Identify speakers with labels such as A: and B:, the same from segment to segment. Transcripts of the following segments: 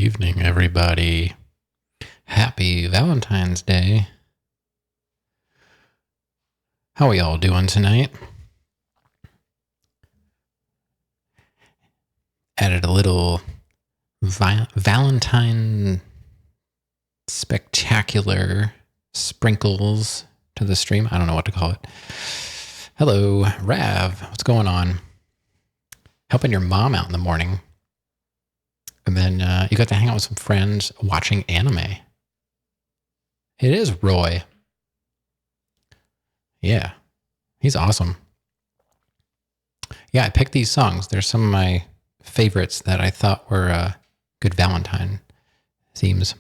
A: evening, everybody. Happy Valentine's Day. How are y'all doing tonight? Added a little Valentine spectacular sprinkles to the stream. I don't know what to call it. Hello, Rav. What's going on? Helping your mom out in the morning. And then you got to hang out with some friends watching anime. It is Roy. Yeah, he's awesome. Yeah, I picked these songs. They're some of my favorites that I thought were good Valentine themes.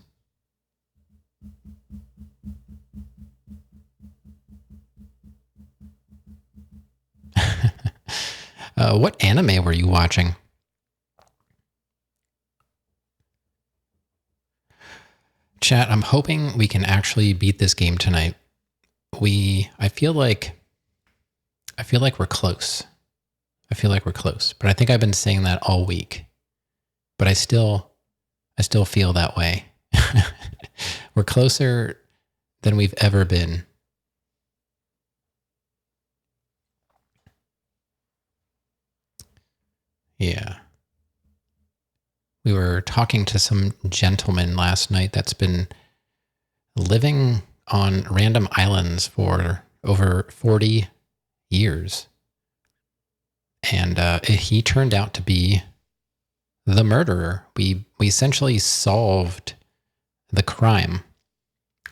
A: What anime were you watching? Chat, I'm hoping we can actually beat this game tonight. I feel like we're close. But I think I've been saying that all week. But I still feel that way. We're closer than we've ever been. Yeah. We were talking to some gentleman last night that's been living on random islands for over 40 years. And he turned out to be the murderer. We essentially solved the crime,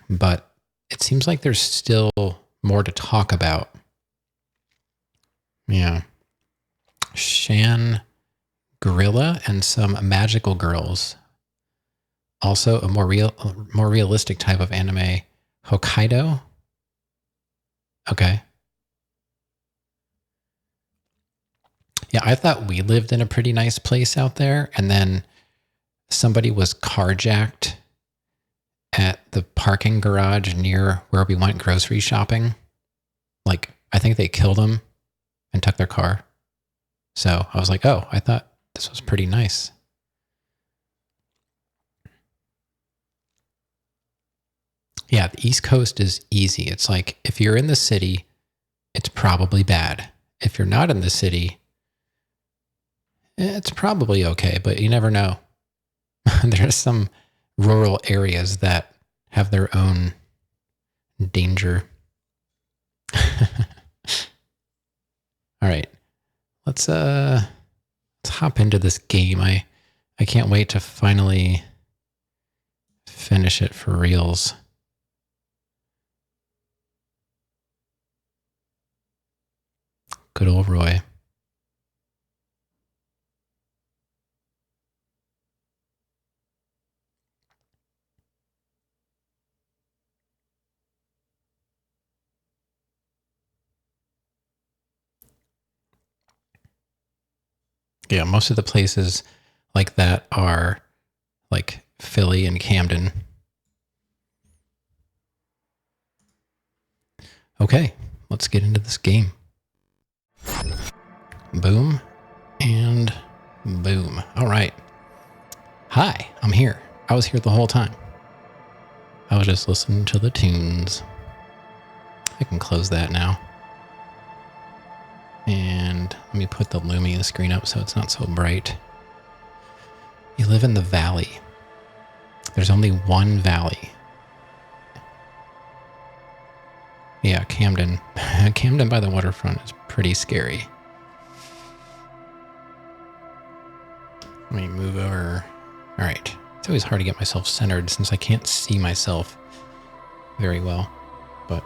A: but it seems like there's still more to talk about. Yeah. Shan Gorilla and some magical girls. Also a more realistic type of anime. Hokkaido? Okay. Yeah, I thought we lived in a pretty nice place out there, and then somebody was carjacked at the parking garage near where we went grocery shopping. Like, I think they killed him and took their car. So I was like, oh, I thought this was pretty nice. Yeah, the East Coast is easy. It's like, if you're in the city, it's probably bad. If you're not in the city, it's probably okay, but you never know. There's some rural areas that have their own danger. All right. Let's hop into this game. I can't wait to finally finish it for reals. Good old Roy. Yeah, most of the places like that are like Philly and Camden. Okay, let's get into this game. Boom and boom. All right. Hi, I'm here. I was here the whole time. I was just listening to the tunes. I can close that now. And let me put the Lumia screen up so it's not so bright. You live in the valley. There's only one valley. Yeah, Camden. Camden by the waterfront is pretty scary. Let me move over. All right. It's always hard to get myself centered since I can't see myself very well. But,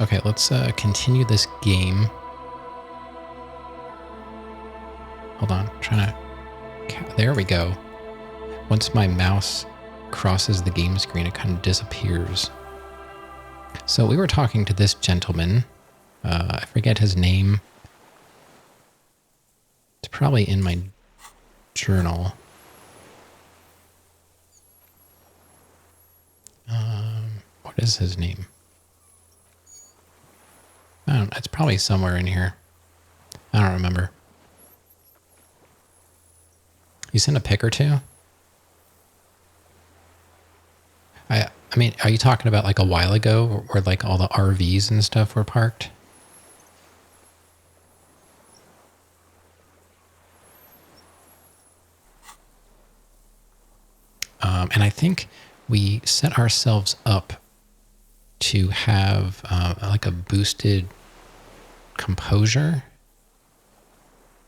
A: okay, let's continue this game. Hold on, there we go. Once my mouse crosses the game screen, it kind of disappears. So we were talking to this gentleman. I forget his name. It's probably in my journal. What is his name? I don't know. It's probably somewhere in here. I don't remember. You sent a pic or two? I mean, are you talking about like a while ago where like all the RVs and stuff were parked? And I think we set ourselves up to have like a boosted composure,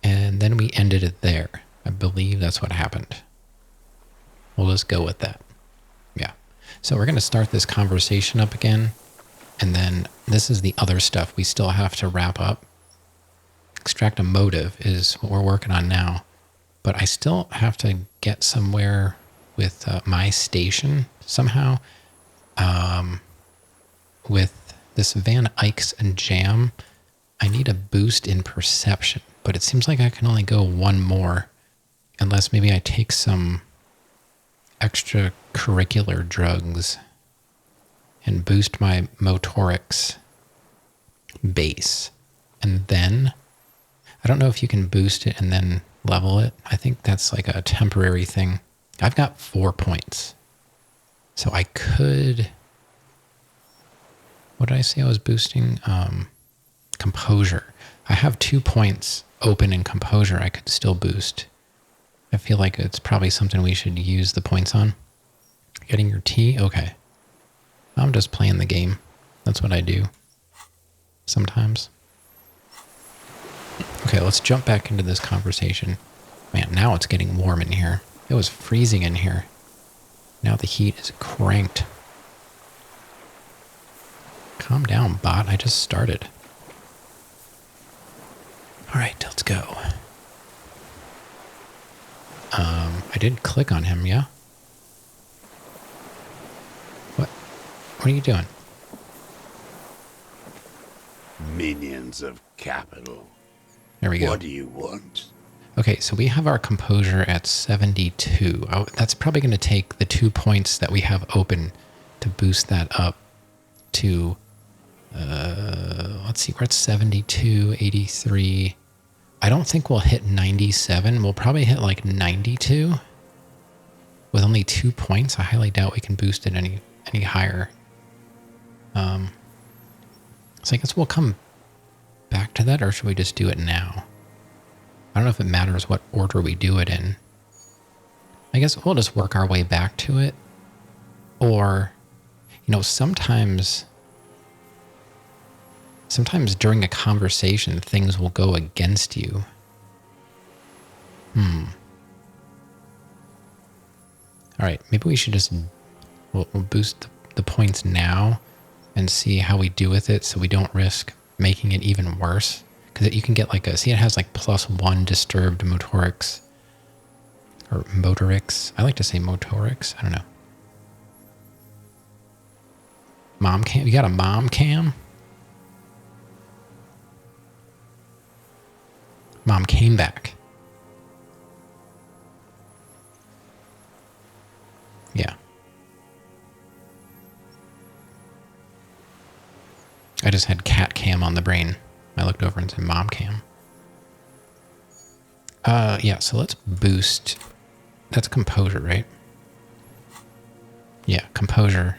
A: and then we ended it there. I believe that's what happened. We'll just go with that. Yeah. So we're going to start this conversation up again, and then this is the other stuff we still have to wrap up. Extract a motive is what we're working on now, but I still have to get somewhere with my station somehow. With this Van Eyck's and Jam, I need a boost in perception, but it seems like I can only go one more unless maybe I take some extracurricular drugs and boost my motorics base. And then, I don't know if you can boost it and then level it. I think that's like a temporary thing. I've got 4 points. So I could... What did I say I was boosting? Composure. I have 2 points open in composure I could still boost. I feel like it's probably something we should use the points on. Getting your tea? Okay. I'm just playing the game. That's what I do. Sometimes. Okay, let's jump back into this conversation. Man, now it's getting warm in here. It was freezing in here. Now the heat is cranked. Calm down, bot. I just started. All right, let's go. I did click on him, yeah? What are you doing?
B: Minions of capital.
A: There we go.
B: What do you want?
A: Okay, so we have our composure at 72. That's probably going to take the 2 points that we have open to boost that up to, let's see, we're at 72, 83. I don't think we'll hit 97. We'll probably hit like 92 with only 2 points. I highly doubt we can boost it any higher. So I guess we'll come back to that, or should we just do it now? I don't know if it matters what order we do it in. I guess we'll just work our way back to it. Or, you know, sometimes during a conversation, things will go against you. All right, maybe we should just we'll boost the points now and see how we do with it so we don't risk making it even worse. Because you can get like see, it has like +1 disturbed motorics. Or motorics. I like to say motorics. I don't know. Mom cam? You got a mom cam? Mom came back. Yeah. I just had cat cam on the brain. I looked over and said mom cam. Yeah, so let's boost. That's composure, right? Yeah, composure.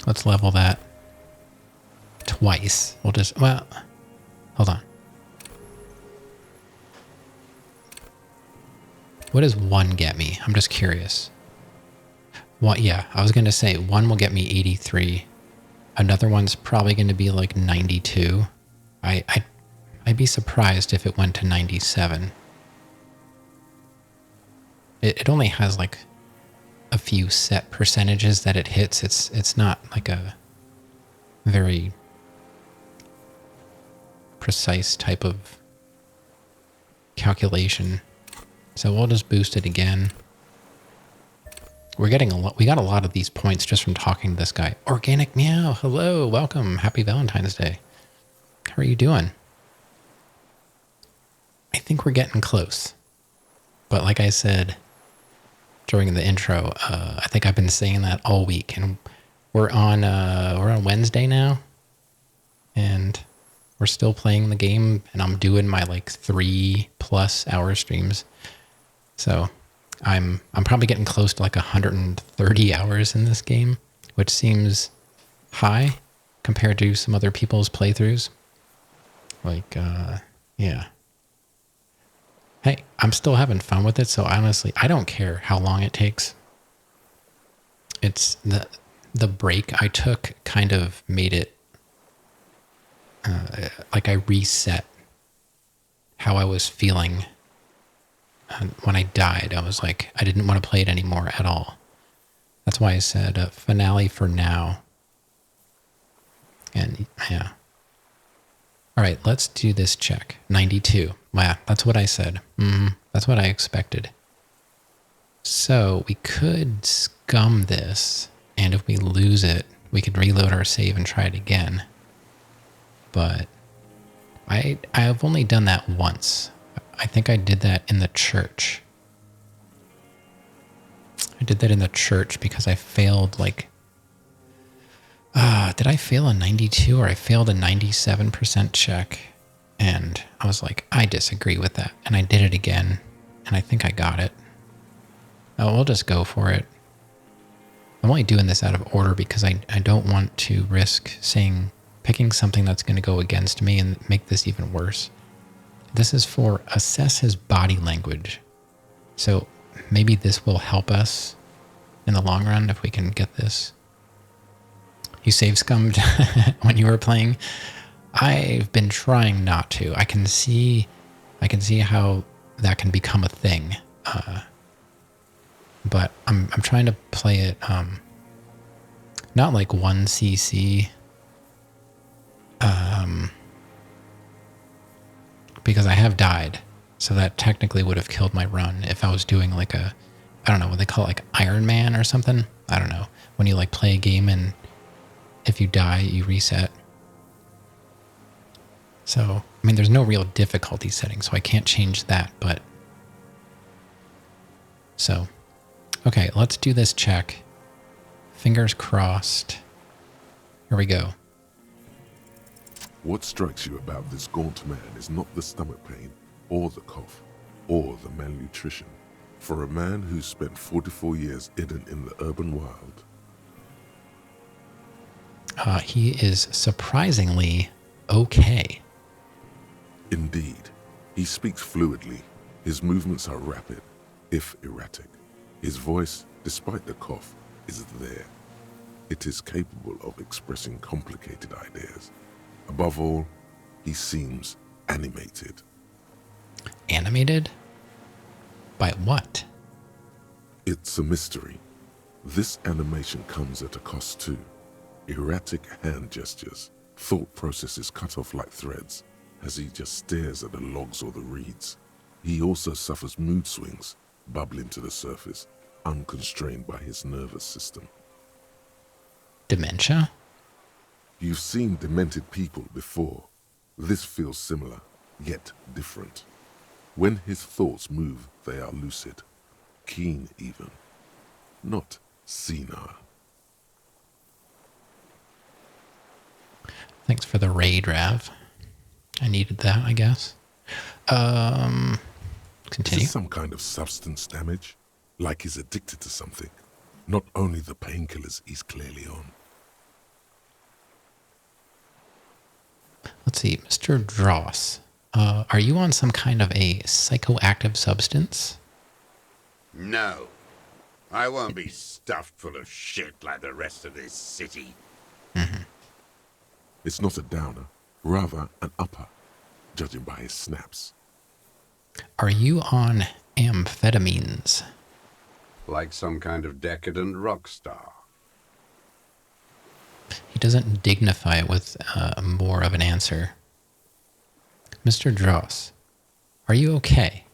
A: Let's level that twice. We'll just, well, hold on. What does 1 get me? I'm just curious. Well, yeah, I was going to say 1 will get me 83. Another one's probably going to be like 92. I'd be surprised if it went to 97. It only has like a few set percentages that it hits. It's not like a very precise type of calculation. So we'll just boost it again. We're getting we got a lot of these points just from talking to this guy. Organic Meow, hello, welcome, happy Valentine's Day. How are you doing? I think we're getting close. But like I said during the intro, I think I've been saying that all week, and we're on Wednesday now, and we're still playing the game, and I'm doing my like 3+ hour streams. So I'm probably getting close to like 130 hours in this game, which seems high compared to some other people's playthroughs. Like, yeah. Hey, I'm still having fun with it, so honestly, I don't care how long it takes. It's the break I took kind of made it like I reset how I was feeling when I died. I was like, I didn't want to play it anymore at all. That's why I said finale for now. And yeah. All right, let's do this check. 92. Wow, that's what I said. That's what I expected. So we could scum this, and if we lose it, we could reload our save and try it again. But I've only done that once. I think I did that in the church. I did that in the church because I failed like... did I fail a 92 or I failed a 97% check? And I was like, I disagree with that. And I did it again. And I think I got it. Oh, we'll just go for it. I'm only doing this out of order because I don't want to risk picking something that's going to go against me and make this even worse. This is for assess his body language. So maybe this will help us in the long run if we can get this. You save scummed when you were playing. I've been trying not to. I can see how that can become a thing. But I'm trying to play it not like 1cc. Because I have died. So that technically would have killed my run if I was doing like I don't know what they call it, like Iron Man or something. I don't know. When you like play a game and if you die, you reset. So, I mean, there's no real difficulty setting, so I can't change that, but... So, okay, let's do this check. Fingers crossed. Here we go.
C: What strikes you about this gaunt man is not the stomach pain, or the cough, or the malnutrition. For a man who's spent 44 years hidden in the urban wild.
A: He is surprisingly okay.
C: Indeed. He speaks fluidly. His movements are rapid, if erratic. His voice, despite the cough, is there. It is capable of expressing complicated ideas. Above all, he seems animated.
A: Animated? By what?
C: It's a mystery. This animation comes at a cost too. Erratic hand gestures, thought processes cut off like threads, as he just stares at the logs or the reeds. He also suffers mood swings, bubbling to the surface, unconstrained by his nervous system.
A: Dementia?
C: You've seen demented people before. This feels similar, yet different. When his thoughts move, they are lucid, keen even, not senile.
A: Thanks for the raid, Rav. I needed that, I guess. Continue.
C: Is this some kind of substance damage? Like he's addicted to something? Not only the painkillers he's clearly on.
A: Let's see, Mr. Dross. Are you on some kind of a psychoactive substance?
B: No. I won't be stuffed full of shit like the rest of this city.
C: It's not a downer, rather an upper, judging by his snaps.
A: Are you on amphetamines?
B: Like some kind of decadent rock star.
A: He doesn't dignify it with more of an answer. Mr. Dross, are you okay?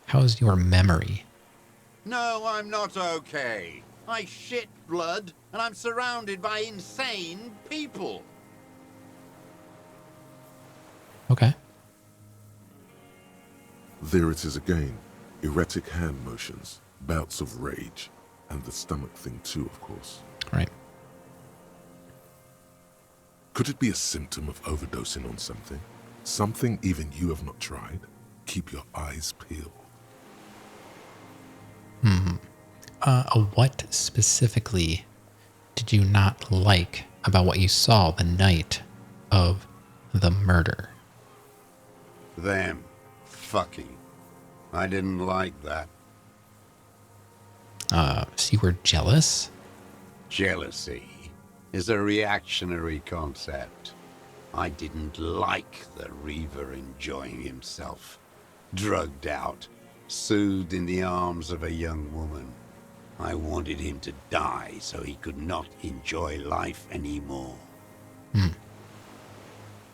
A: How's your memory?
B: No, I'm not okay. I shit blood, and I'm surrounded by insane people.
A: Okay.
C: There it is again, erratic hand motions, bouts of rage, and the stomach thing too, of course.
A: Right.
C: Could it be a symptom of overdosing on something? Something even you have not tried? Keep your eyes peeled.
A: What specifically did you not like about what you saw the night of the murder?
B: Them. Fucking. I didn't like that.
A: So you were jealous?
B: Jealousy is a reactionary concept. I didn't like the Reaver enjoying himself. Drugged out, soothed in the arms of a young woman. I wanted him to die so he could not enjoy life anymore.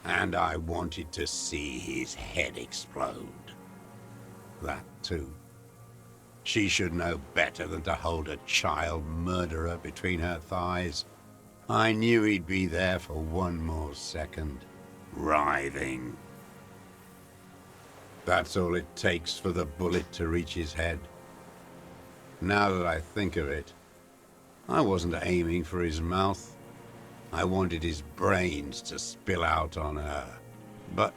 B: And I wanted to see his head explode. That too. She should know better than to hold a child murderer between her thighs. I knew he'd be there for one more second, writhing. That's all it takes for the bullet to reach his head. Now that I think of it, I wasn't aiming for his mouth. I wanted his brains to spill out on her. But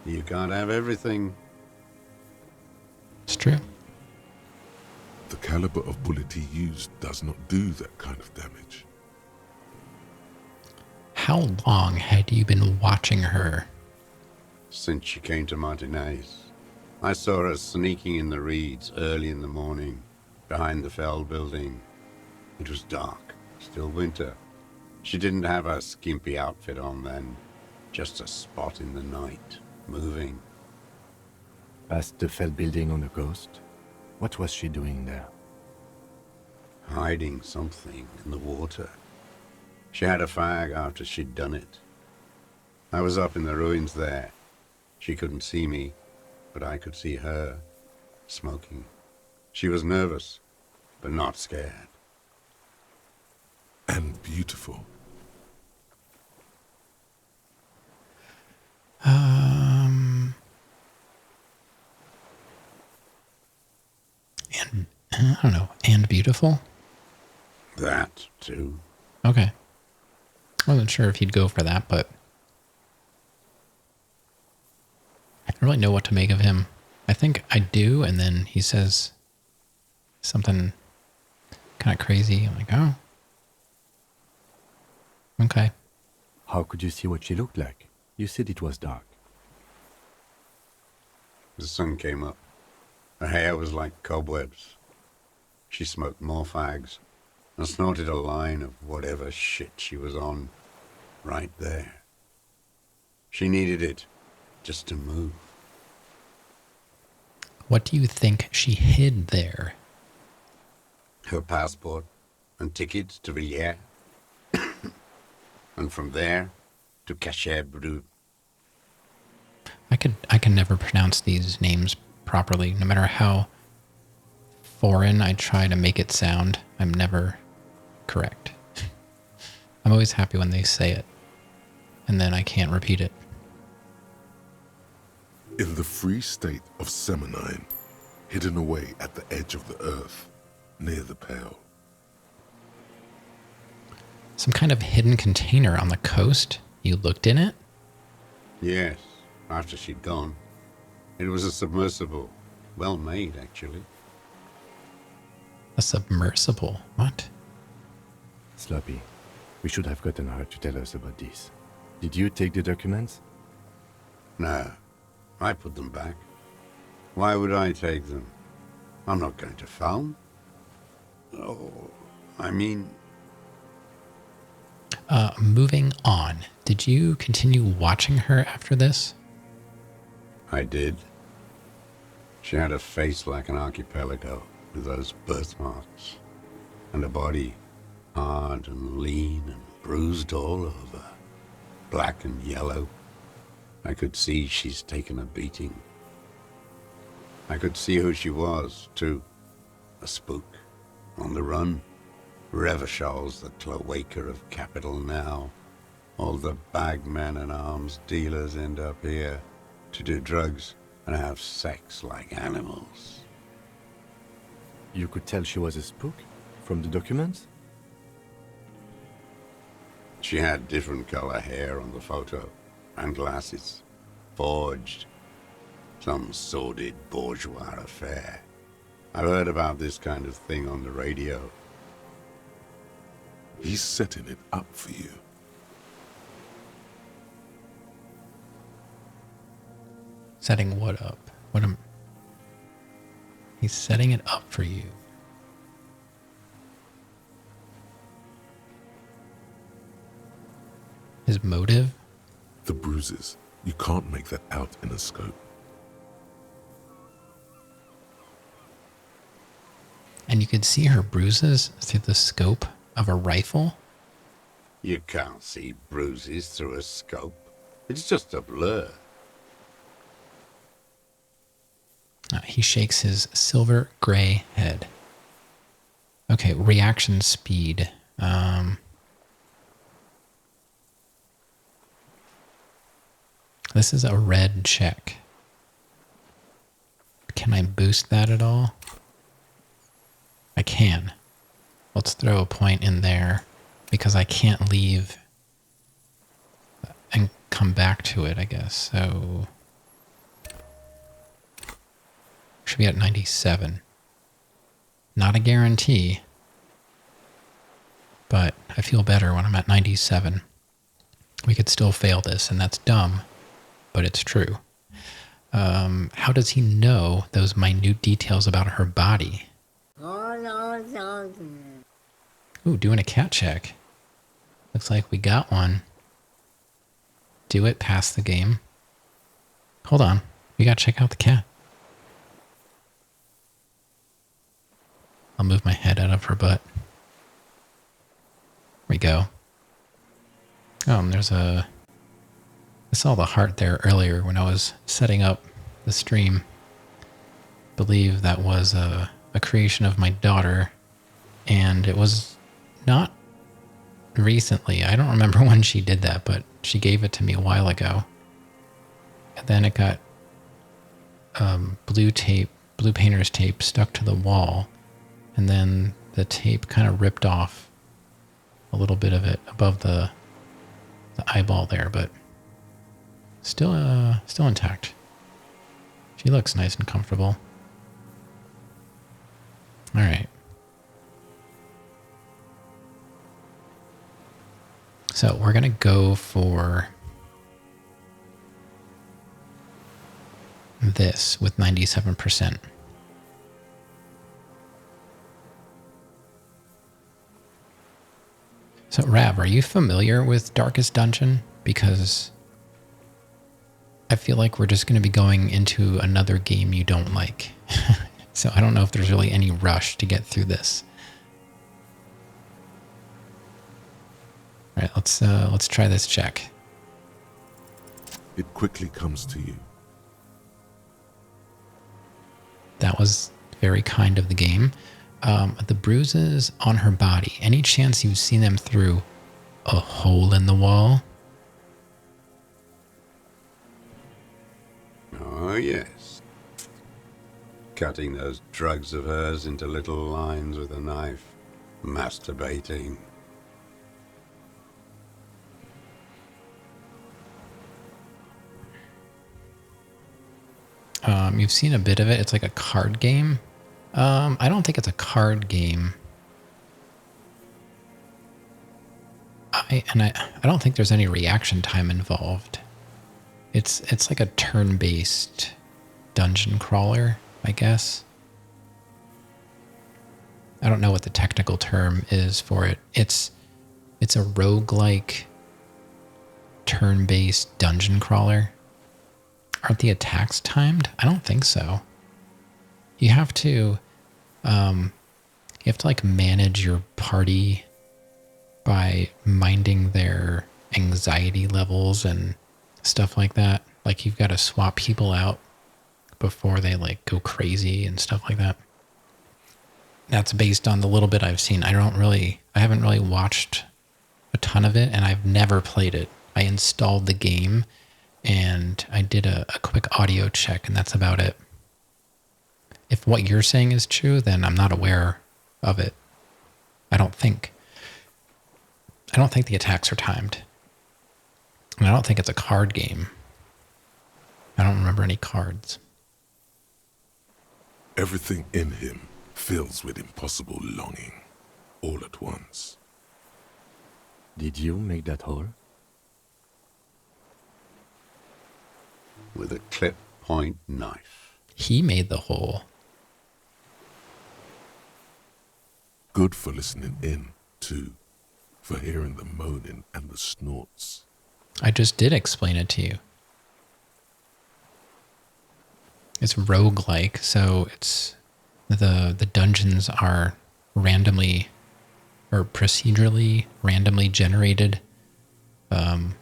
B: you can't have everything.
A: It's true.
C: The caliber of bullet he used does not do that kind of damage.
A: How long had you been watching her?
B: Since she came to Martinez. I saw her sneaking in the reeds early in the morning, behind the Fell building. It was dark, still winter. She didn't have her skimpy outfit on then, just a spot in the night, moving.
D: Past the Fell building on the coast? What was she doing there?
B: Hiding something in the water. She had a fag after she'd done it. I was up in the ruins there. She couldn't see me, but I could see her, smoking. She was nervous, but not scared.
C: And beautiful.
A: And I don't know, and beautiful?
B: That, too.
A: Okay. I wasn't sure if you'd go for that, but I don't really know what to make of him. I think I do, and then he says something kind of crazy. I'm like, oh. Okay.
D: How could you see what she looked like? You said it was dark.
B: The sun came up. Her hair was like cobwebs. She smoked more fags and snorted a line of whatever shit she was on right there. She needed it just to move.
A: What do you think she hid there?
B: Her passport and tickets to Villiers. And from there to Cachet Brut.
A: I can never pronounce these names properly, no matter how foreign I try to make it sound. I'm never correct. I'm always happy when they say it, and then I can't repeat it.
C: In the free state of Semonine, hidden away at the edge of the earth, near the Pale.
A: Some kind of hidden container on the coast? You looked in it?
B: Yes, after she'd gone. It was a submersible. Well made, actually.
A: A submersible? What?
D: Sloppy. We should have gotten her to tell us about this. Did you take the documents?
B: No, I put them back. Why would I take them? I'm not going to phone. Oh, I mean...
A: Moving on. Did you continue watching her after this?
B: I did. She had a face like an archipelago with those birthmarks, and a body hard and lean and bruised all over, black and yellow. I could see she's taken a beating. I could see who she was, too. A spook, on the run. Revershal's the cloaca of capital now. All the bagmen and arms dealers end up here to do drugs and have sex like animals.
D: You could tell she was a spook from the documents?
B: She had different color hair on the photo, and glasses. Forged. Some sordid bourgeois affair. I've heard about this kind of thing on the radio.
C: He's setting it up for you.
A: Setting what up? He's setting it up for you. His motive?
C: The bruises. You can't make that out in a scope.
A: And you could see her bruises through the scope of a rifle?
B: You can't see bruises through a scope. It's just a blur.
A: He shakes his silver gray head. Okay, reaction speed. This is a red check. Can I boost that at all? I can. Let's throw a point in there because I can't leave and come back to it, I guess. So should be at 97. Not a guarantee, but I feel better when I'm at 97. We could still fail this, and that's dumb, but it's true. How does he know those minute details about her body? Ooh, doing a cat check. Looks like we got one. Do it, pass the game. Hold on, we gotta check out the cat. I'll move my head out of her butt. There we go. Oh, and there's I saw the heart there earlier when I was setting up the stream. Believe that was a creation of my daughter, and it was not recently. I don't remember when she did that, but she gave it to me a while ago. And then it got blue painter's tape stuck to the wall, and then the tape kind of ripped off a little bit of it above the eyeball there, but still intact. She looks nice and comfortable. All right. So we're going to go for this with 97%. So Rav, are you familiar with Darkest Dungeon? Because I feel like we're just going to be going into another game you don't like. So I don't know if there's really any rush to get through this. All right, let's try this check.
C: It quickly comes to you.
A: That was very kind of the game. The bruises on her body. Any chance you've seen them through a hole in the wall?
B: Oh, yes. Cutting those drugs of hers into little lines with a knife. Masturbating.
A: You've seen a bit of it. It's like a card game. I don't think it's a card game. I don't think there's any reaction time involved. It's like a turn-based dungeon crawler, I guess. I don't know what the technical term is for it. It's a roguelike turn-based dungeon crawler. Aren't the attacks timed? I don't think so. You have to like manage your party by minding their anxiety levels and stuff like that. Like you've got to swap people out before they like go crazy and stuff like that. That's based on the little bit I've seen. I haven't really watched a ton of it, and I've never played it. I installed the game and I did a quick audio check, and that's about it. If what you're saying is true, then I'm not aware of it. I don't think the attacks are timed. And I don't think it's a card game. I don't remember any cards.
C: Everything in him fills with impossible longing, all at once.
D: Did you make that hole?
B: With a clip point knife.
A: He made the hole.
C: Good for listening in, too, for hearing the moaning and the snorts.
A: I just did explain it to you. It's roguelike, so it's the dungeons are randomly or procedurally randomly generated. I'm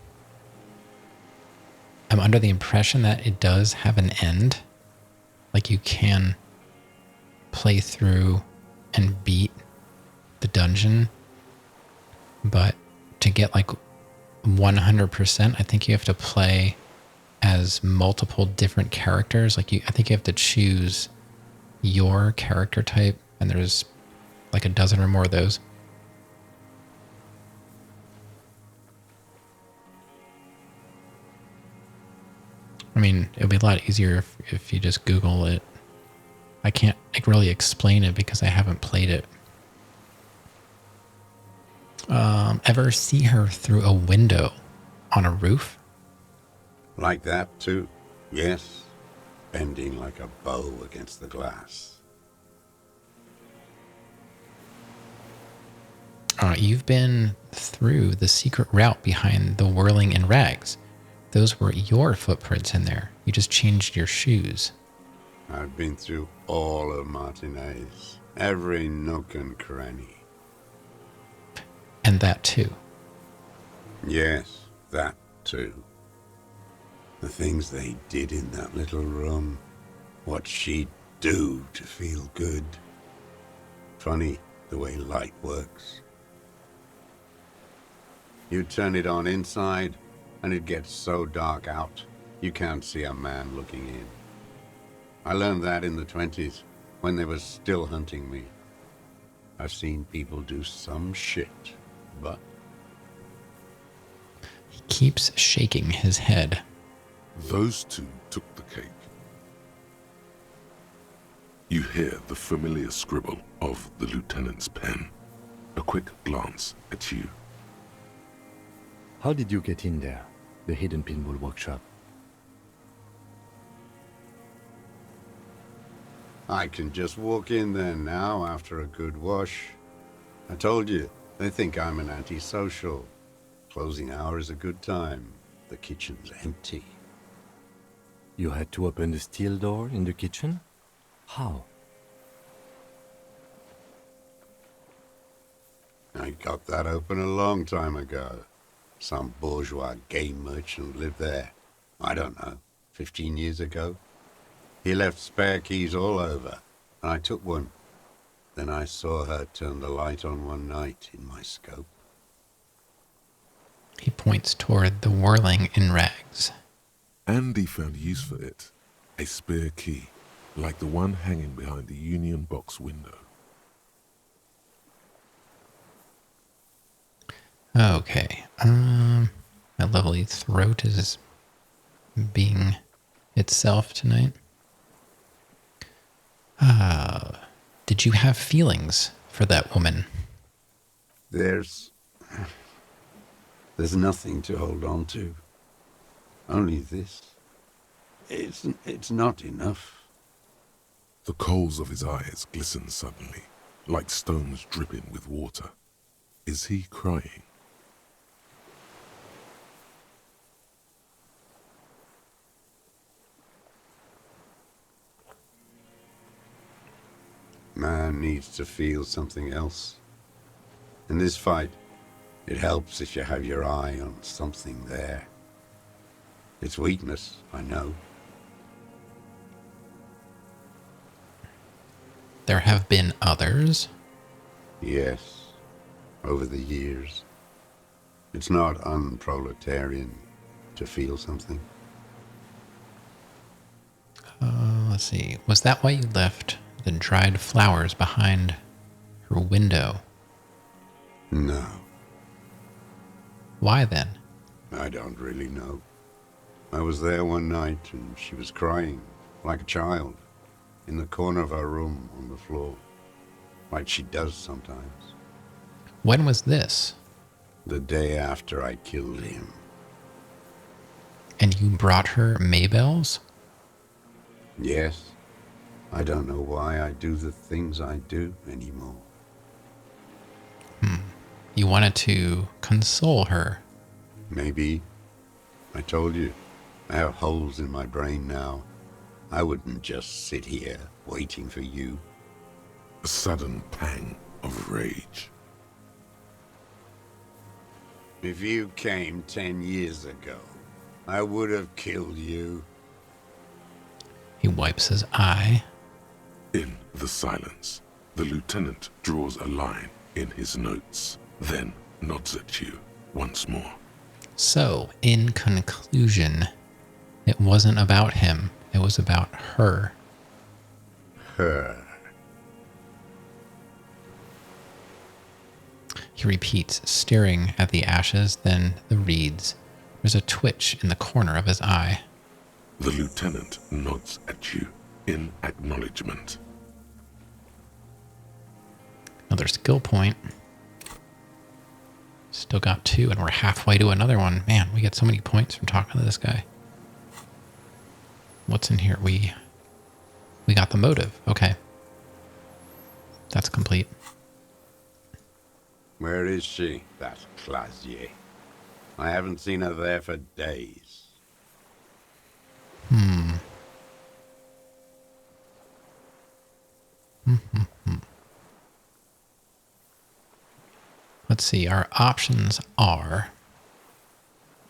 A: under the impression that it does have an end. Like you can play through and beat the dungeon, but to get like 100%, I think you have to play as multiple different characters. Like I think you have to choose your character type, and there's like a dozen or more of those. I mean, it would be a lot easier if you just Google it. I can't really explain it because I haven't played it. Ever see her through a window on a roof?
B: Like that, too. Yes. Bending like a bow against the glass.
A: You've been through the secret route behind the whirling in rags. Those were your footprints in there. You just changed your shoes.
B: I've been through all of Martinez. Every nook and cranny.
A: And that too.
B: Yes, that too. The things they did in that little room. What she'd do to feel good. Funny the way light works. You turn it on inside, and it gets so dark out, you can't see a man looking in. I learned that in the 20s, when they were still hunting me. I've seen people do some shit, but...
A: He keeps shaking his head.
C: Those two took the cake. You hear the familiar scribble of the lieutenant's pen. A quick glance at you.
D: How did you get in there? The hidden pinball workshop.
B: I can just walk in there now after a good wash. I told you, they think I'm an antisocial. Closing hour is a good time. The kitchen's empty.
D: You had to open the steel door in the kitchen? How?
B: I got that open a long time ago. Some bourgeois game merchant lived there. I don't know, 15 years ago. He left spare keys all over, and I took one. Then I saw her turn the light on one night in my scope.
A: He points toward the whirling in rags.
C: Andy found use for it. A spare key, like the one hanging behind the Union Box window.
A: Okay. My lovely throat is being itself tonight. Did you have feelings for that woman?
B: There's nothing to hold on to. Only this. It's not enough.
C: The coals of his eyes glisten suddenly, like stones dripping with water. Is he crying?
B: Man needs to feel something else. In this fight, it helps if you have your eye on something there. It's weakness, I know.
A: There have been others.
B: Yes, over the years. It's not unproletarian to feel something.
A: Let's see. Was that why you left the dried flowers behind her window?
B: No,
A: Why then?
B: I don't really know. I was there one night and she was crying, like a child. in the corner of her room on the floor, like she does sometimes.
A: When was this?
B: The day after I killed him.
A: And you brought her Maybells?
B: Yes, I don't know why I do the things I do anymore.
A: You wanted to console her.
B: Maybe. I told you, I have holes in my brain now. I wouldn't just sit here waiting for you.
C: A sudden pang of rage.
B: If you came 10 years ago, I would have killed you.
A: He wipes his eye.
C: In the silence, the lieutenant draws a line in his notes, then nods at you once more.
A: So, in conclusion, it wasn't about him. It was about her.
B: Her.
A: He repeats, staring at the ashes, then the reeds. There's a twitch in the corner of his eye.
C: The lieutenant nods at you in acknowledgement.
A: Another skill point. Still got 2, and we're halfway to another one. Man, we get so many points from talking to this guy. What's in here? We got the motive. Okay. That's complete.
B: Where is she, that Clasier? I haven't seen her there for days.
A: Let's see. Our options are...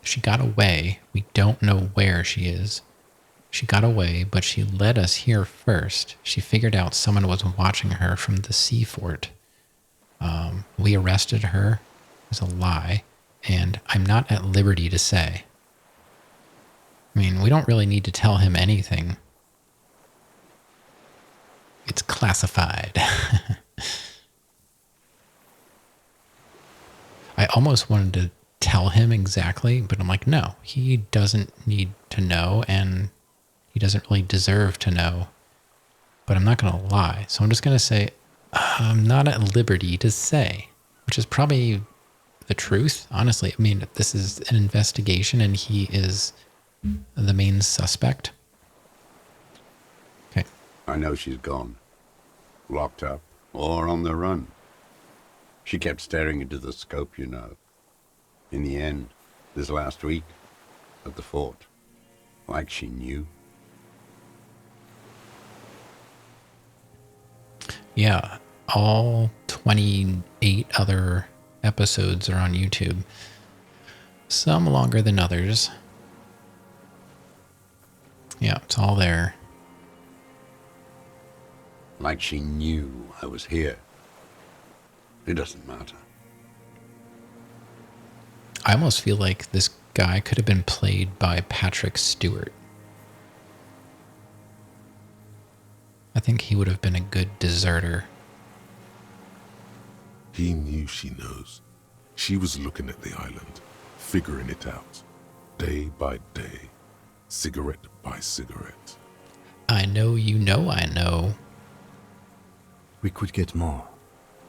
A: She got away. We don't know where she is. She got away, but she led us here first. She figured out someone was watching her from the sea fort. We arrested her. It was a lie. And I'm not at liberty to say. I mean, we don't really need to tell him anything. It's classified. I almost wanted to tell him exactly, but I'm like, no, he doesn't need to know, and he doesn't really deserve to know. But I'm not going to lie. So I'm just going to say, I'm not at liberty to say, which is probably the truth, honestly. I mean, this is an investigation, and he is the main suspect. Okay.
B: I know she's gone. Locked up, or on the run. She kept staring into the scope, you know. In the end, this last week, at the fort, like she knew.
A: Yeah, all 28 other episodes are on YouTube. Some longer than others. Yeah, it's all there.
B: Like she knew I was here. It doesn't matter.
A: I almost feel like this guy could have been played by Patrick Stewart. I think he would have been a good deserter.
C: He knew she knows. She was looking at the island, figuring it out, day by day, cigarette by cigarette.
A: I know you know I know.
D: We could get more.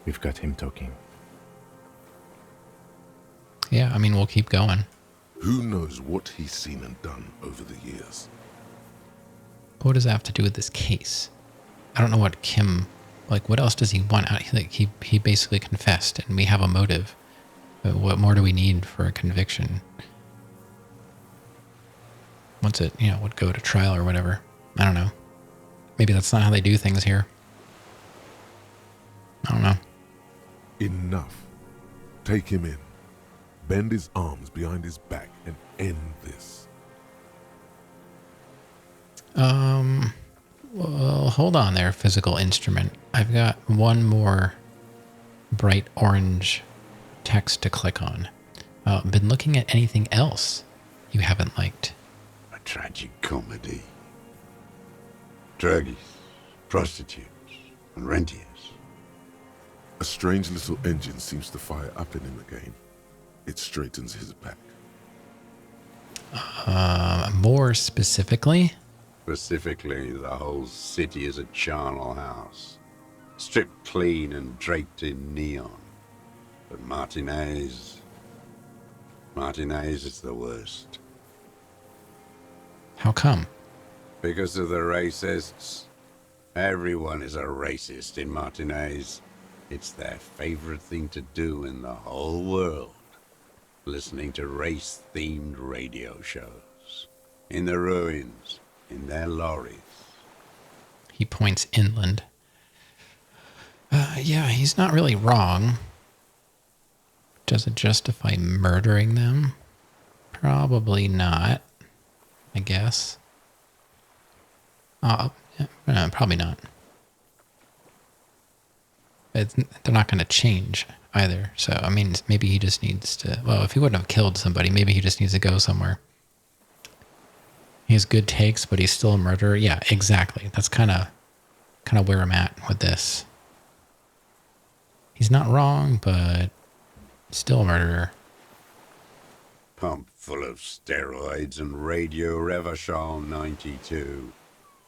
D: We've got him talking.
A: Yeah, I mean, we'll keep going.
C: Who knows what he's seen and done over the years?
A: What does that have to do with this case? I don't know what Kim, like, what else does he want out? He basically confessed, and we have a motive. What more do we need for a conviction? Once it, would go to trial or whatever. I don't know. Maybe that's not how they do things here. I don't know.
C: Enough. Take him in. Bend his arms behind his back and end this.
A: Well, hold on there, physical instrument. I've got one more bright orange text to click on. Been looking at anything else you haven't liked?
B: A tragic comedy. Druggies, prostitutes, and rentiers.
C: A strange little engine seems to fire up in him again. It straightens his back.
A: More specifically?
B: Specifically, the whole city is a charnel house, stripped clean and draped in neon. But Martinez is the worst.
A: How come?
B: Because of the racists. Everyone is a racist in Martinez. It's their favorite thing to do in the whole world. Listening to race-themed radio shows. In the ruins, in their lorries.
A: He points inland. Yeah, he's not really wrong. Does it justify murdering them? Probably not, I guess. Probably not. They're not going to change either. So, I mean, maybe he just needs to... Well, if he wouldn't have killed somebody, maybe he just needs to go somewhere. He has good takes, but he's still a murderer. Yeah, exactly. That's kind of where I'm at with this. He's not wrong, but still a murderer.
B: Pump full of steroids and Radio Revachol 92.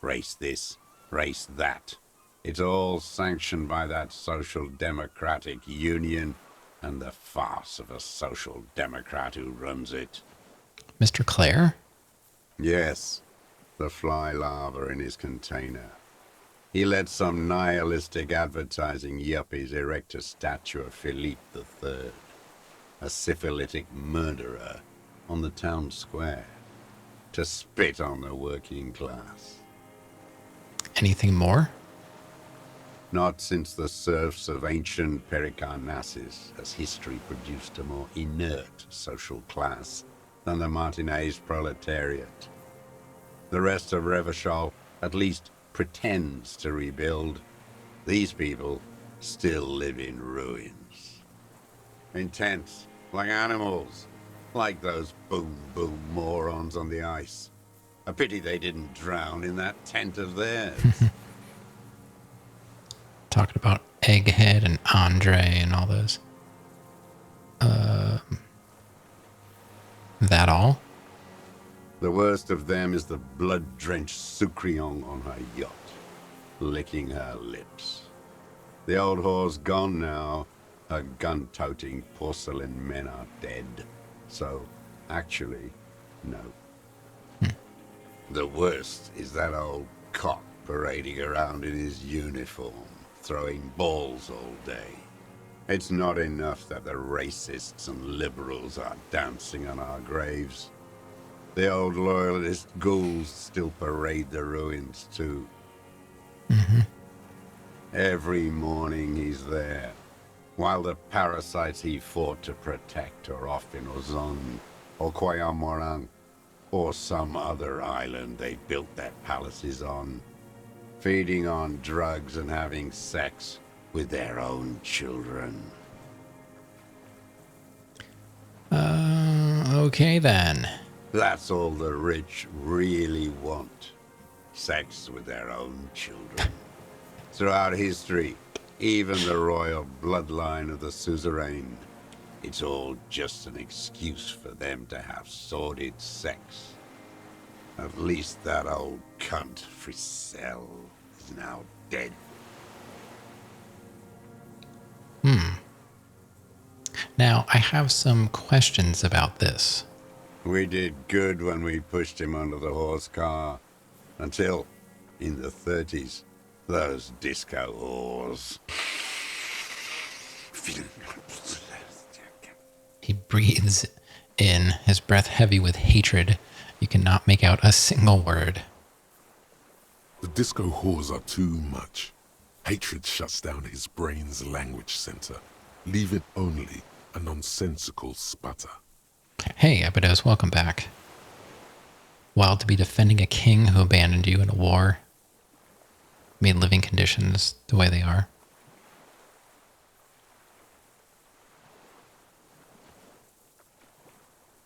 B: Race this, race that. It's all sanctioned by that Social Democratic Union and the farce of a Social Democrat who runs it.
A: Mr. Clare?
B: Yes, the fly larva in his container. He let some nihilistic advertising yuppies erect a statue of Philippe III, a syphilitic murderer, on the town square, to spit on the working class.
A: Anything more?
B: Not since the serfs of ancient Pericarnassus has history produced a more inert social class than the Martinez proletariat. The rest of Revachol at least pretends to rebuild. These people still live in ruins. In tents, like animals, like those boom-boom morons on the ice. A pity they didn't drown in that tent of theirs.
A: Talking about Egghead and Andre and all those. That all?
B: The worst of them is the blood-drenched Sucrion on her yacht, licking her lips. The old whore's gone now. Her gun-toting porcelain men are dead. So, actually, no. The worst is that old cock parading around in his uniform, throwing balls all day. It's not enough that the racists and liberals are dancing on our graves. The old loyalist ghouls still parade the ruins too.
A: Mm-hmm.
B: Every morning he's there, while the parasites he fought to protect are off in Ozon, or Koyamorang, or some other island they built their palaces on, feeding on drugs and having sex with their own children.
A: Okay then.
B: That's all the rich really want. Sex with their own children. Throughout history, even the royal bloodline of the suzerain, it's all just an excuse for them to have sordid sex. At least that old cunt Frisell is now dead.
A: Now, I have some questions about this.
B: We did good when we pushed him under the horse car. Until, in the 30s, those disco whores.
A: He breathes in, his breath heavy with hatred. You cannot make out a single word.
C: The disco whores are too much. Hatred shuts down his brain's language center, leaving only a nonsensical sputter.
A: Hey, Abydos, welcome back. Wild to be defending a king who abandoned you in a war, made living conditions the way they are.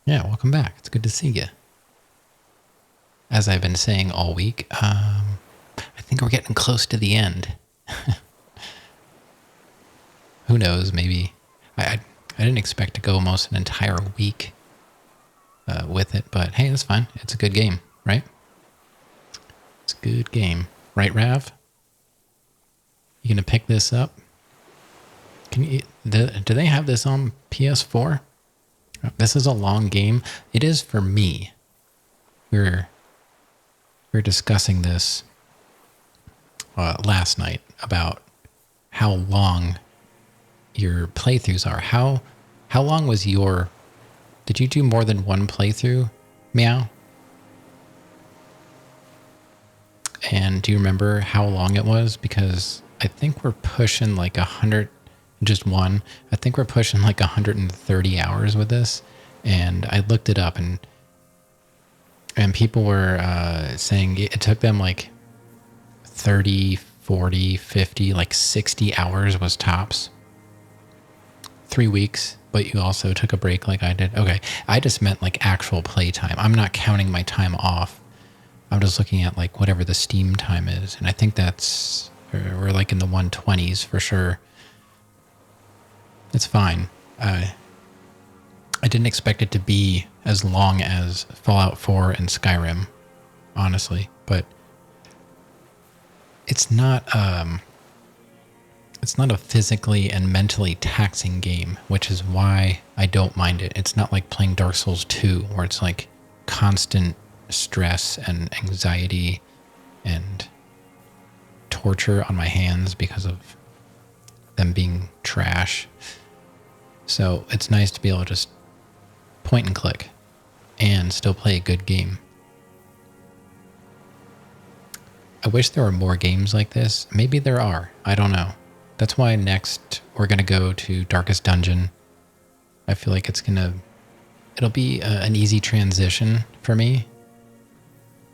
A: Yeah, welcome back. It's good to see you. As I've been saying all week, I think we're getting close to the end. Who knows, maybe. I didn't expect to go almost an entire week with it, but hey, that's fine. It's a good game, right? good game. Right, Rav? You gonna pick this up? Can you? Do they have this on PS4? This is a long game. It is for me. We're discussing this last night about how long your playthroughs are. How long was your? Did you do more than one playthrough, Meow? And do you remember how long it was? Because I think we're pushing like 100, just one. I think we're pushing like 130 hours with this. And I looked it up, and people were saying it took them like 30, 40, 50, like 60 hours was tops. 3 weeks, but you also took a break like I did. Okay, I just meant like actual play time. I'm not counting my time off. I'm just looking at like whatever the Steam time is. And I think we're like in the 120s for sure. It's fine. I didn't expect it to be as long as Fallout 4 and Skyrim, honestly, but it's not a physically and mentally taxing game, which is why I don't mind it. It's not like playing Dark Souls 2, where it's like constant stress and anxiety and torture on my hands because of them being trash. So it's nice to be able to just point and click and still play a good game. I wish there were more games like this. Maybe there are. I don't know. That's why next we're going to go to Darkest Dungeon. I feel like it'll be an easy transition for me.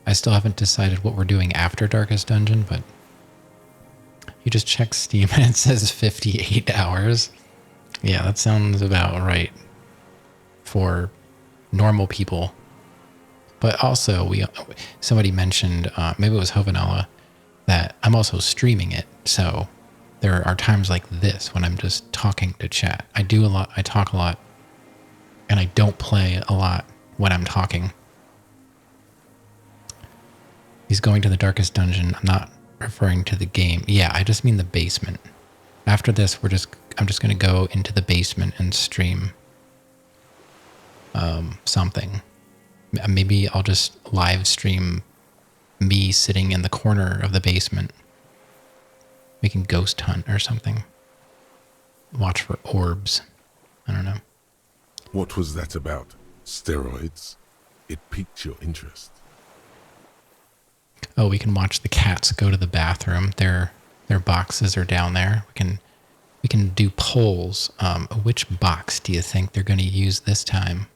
A: I still haven't decided what we're doing after Darkest Dungeon, but you just check Steam and it says 58 hours. Yeah, that sounds about right for normal people. But also, somebody mentioned, maybe it was Hovanella, that I'm also streaming it. So there are times like this when I'm just talking to chat. I do a lot, I talk a lot, and I don't play a lot when I'm talking. He's going to the Darkest Dungeon. I'm not referring to the game. Yeah, I just mean the basement. After this, I'm just going to go into the basement and stream something. Maybe I'll just live stream me sitting in the corner of the basement, making ghost hunt or something. Watch for orbs. I don't know.
C: What was that about? Steroids? It piqued your interest.
A: Oh, we can watch the cats go to the bathroom. Their boxes are down there. We can do polls. Which box do you think they're going to use this time?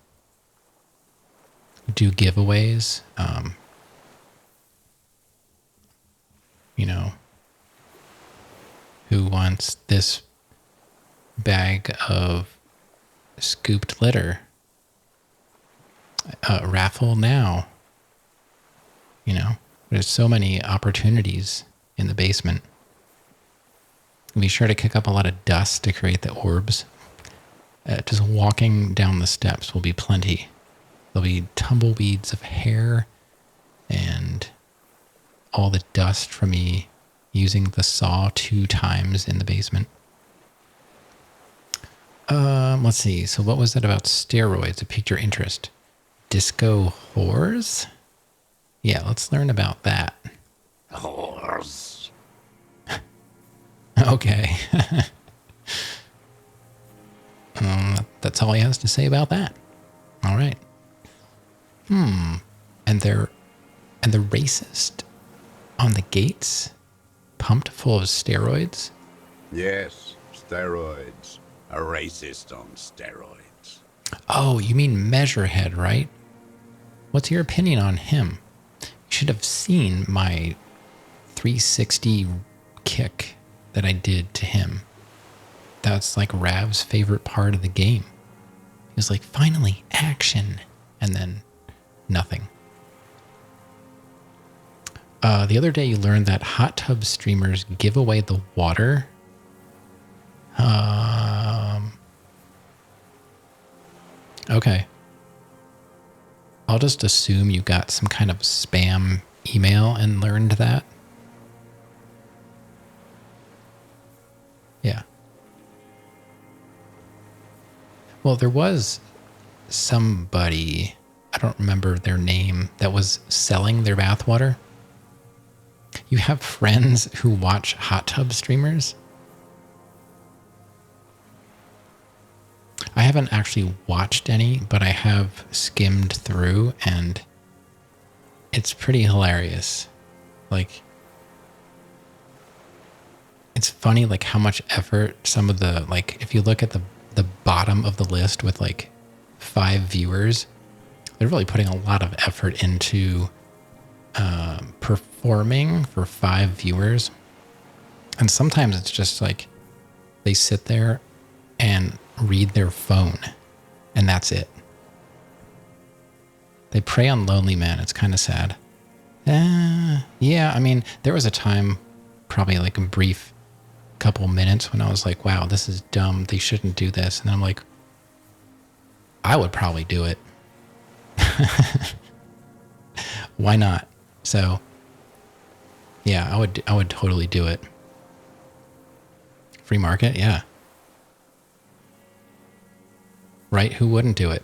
A: Do giveaways. Who wants this bag of scooped litter? Raffle now. There's so many opportunities in the basement. Be sure to kick up a lot of dust to create the orbs. Just walking down the steps will be plenty. There'll be tumbleweeds of hair and all the dust from me using the saw 2 times in the basement. Let's see. So what was that about steroids? It piqued your interest. Disco whores? Yeah, let's learn about that.
B: Whores.
A: Okay. That's all he has to say about that. All right. And the racist on the gates, pumped full of steroids.
B: Yes, steroids. A racist on steroids.
A: Oh, you mean Measurehead, right? What's your opinion on him? You should have seen my 360 kick that I did to him. That's like Rav's favorite part of the game. He was like, finally, action. And then nothing. The other day you learned that hot tub streamers give away the water. Okay. I'll just assume you got some kind of spam email and learned that. Yeah. Well, there was somebody, I don't remember their name, that was selling their bathwater. You have friends who watch hot tub streamers? I haven't actually watched any, but I have skimmed through, and it's pretty hilarious. Like, it's funny, like, how much effort some of the, like, if you look at the bottom of the list with, like, 5 viewers, they're really putting a lot of effort into performing for 5 viewers. And sometimes it's just like they sit there and read their phone, and that's it. They prey on lonely men. It's kind of sad. Yeah, I mean, there was a time, probably like a brief couple minutes, when I was like, wow, this is dumb. They shouldn't do this. And then I'm like, I would probably do it. Why not? So, yeah, I would totally do it. Free market, yeah. Right? Who wouldn't do it?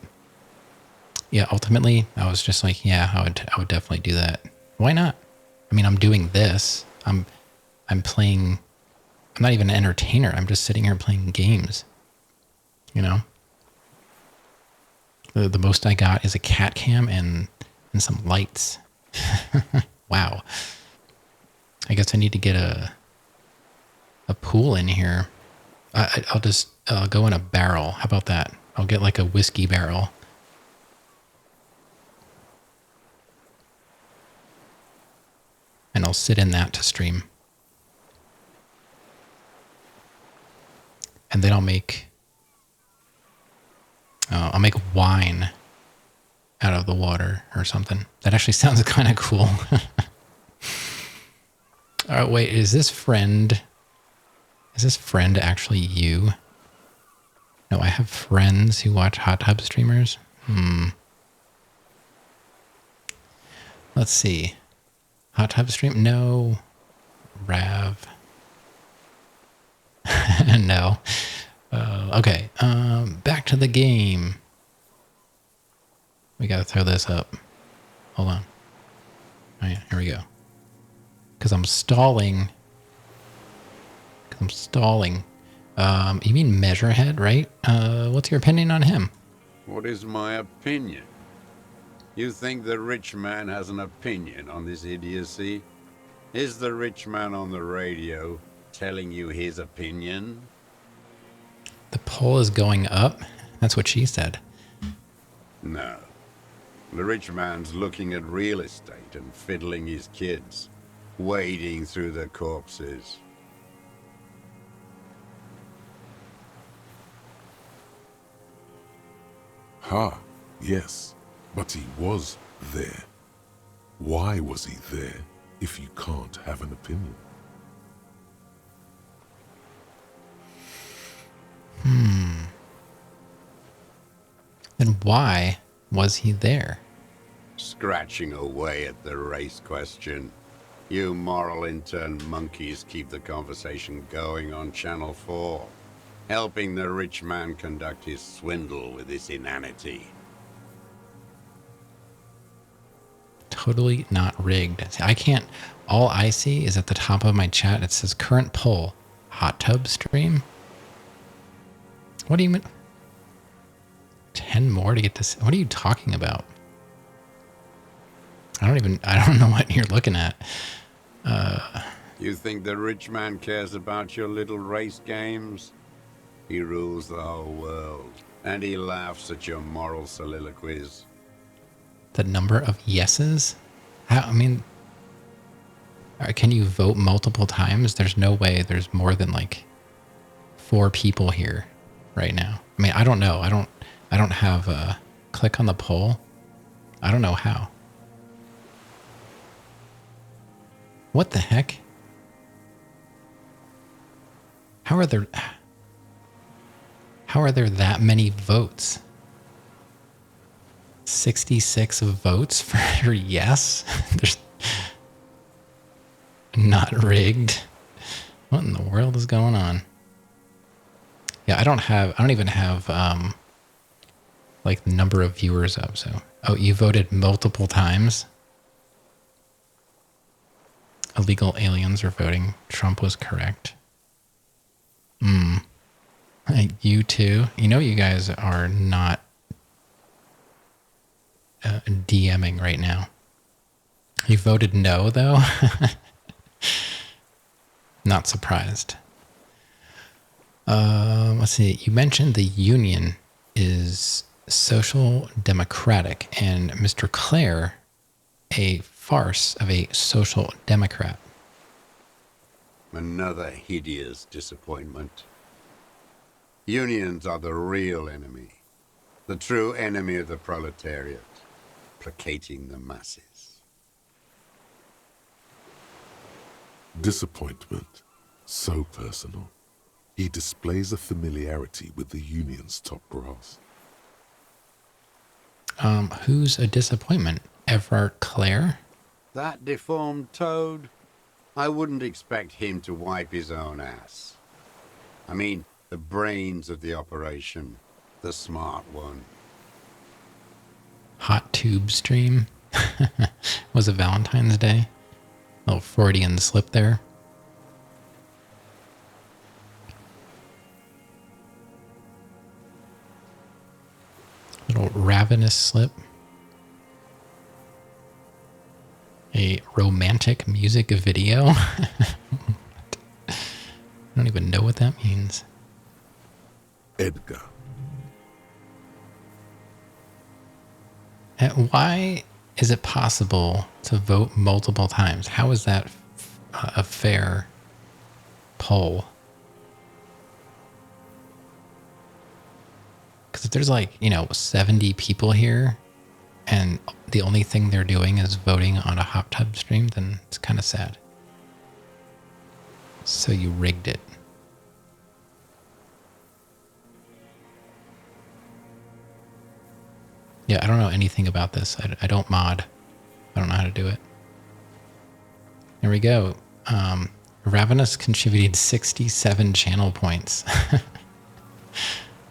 A: Yeah, ultimately, I was just like, yeah, I would definitely do that. Why not? I mean, I'm doing this. I'm playing. I'm not even an entertainer. I'm just sitting here playing games. You know? The most I got is a cat cam and some lights. Wow. I guess I need to get a pool in here. I'll just go in a barrel. How about that? I'll get like a whiskey barrel. And I'll sit in that to stream. And then I'll make wine out of the water or something. That actually sounds kind of cool. All right, wait, is this friend actually you? No, I have friends who watch hot tub streamers. Let's see. Hot tub stream? No. Rav. No. Okay. Back to the game. We gotta throw this up. Hold on. Oh yeah, here we go. Because I'm stalling. You mean Measurehead, right? What's your opinion on him?
B: What is my opinion? You think the rich man has an opinion on this idiocy? Is the rich man on the radio telling you his opinion?
A: The poll is going up? That's what she said.
B: No. The rich man's looking at real estate and fiddling his kids, wading through the corpses.
C: Ha, yes, but he was there. Why was he there if you can't have an opinion?
A: Then why was he there?
B: Scratching away at the race question. You moral intern monkeys keep the conversation going on Channel 4, helping the rich man conduct his swindle with this inanity.
A: Totally not rigged. I can't. All I see is at the top of my chat, it says current poll, hot tub stream. What do you mean? 10 more to get this? What are you talking about? I don't know what you're looking at.
B: You think the rich man cares about your little race games? He rules the whole world, and he laughs at your moral soliloquies.
A: The number of yeses? Can you vote multiple times? There's no way there's more than like 4 people here right now. I mean, I don't know. I don't have a click on the poll. I don't know how. What the heck? How are there that many votes? 66 votes for yes? Not rigged. What in the world is going on? Yeah, I don't even have like the number of viewers up, so. Oh, you voted multiple times? Illegal aliens are voting. Trump was correct. You too. You know you guys are not DMing right now. You voted no, though? Not surprised. Let's see. You mentioned the Union is social democratic, and Mr. Clare, a farce of a social democrat.
B: Another hideous disappointment. Unions are the real enemy. The true enemy of the proletariat. Placating the masses.
C: Disappointment. So personal. He displays a familiarity with the Union's top brass.
A: Who's a disappointment? Everard Clare?
B: That deformed toad? I wouldn't expect him to wipe his own ass. I mean, the brains of the operation. The smart one.
A: Hot tube stream? Was it Valentine's Day? A little Freudian slip there. Little ravenous slip. A romantic music video? I don't even know what that means.
C: Edgar.
A: And why is it possible to vote multiple times? How is that a fair poll? Because if there's 70 people here and the only thing they're doing is voting on a hot tub stream, then it's kind of sad. So you rigged it. Yeah, I don't know anything about this. I don't mod. I don't know how to do it. There we go. Ravenous contributed 67 channel points.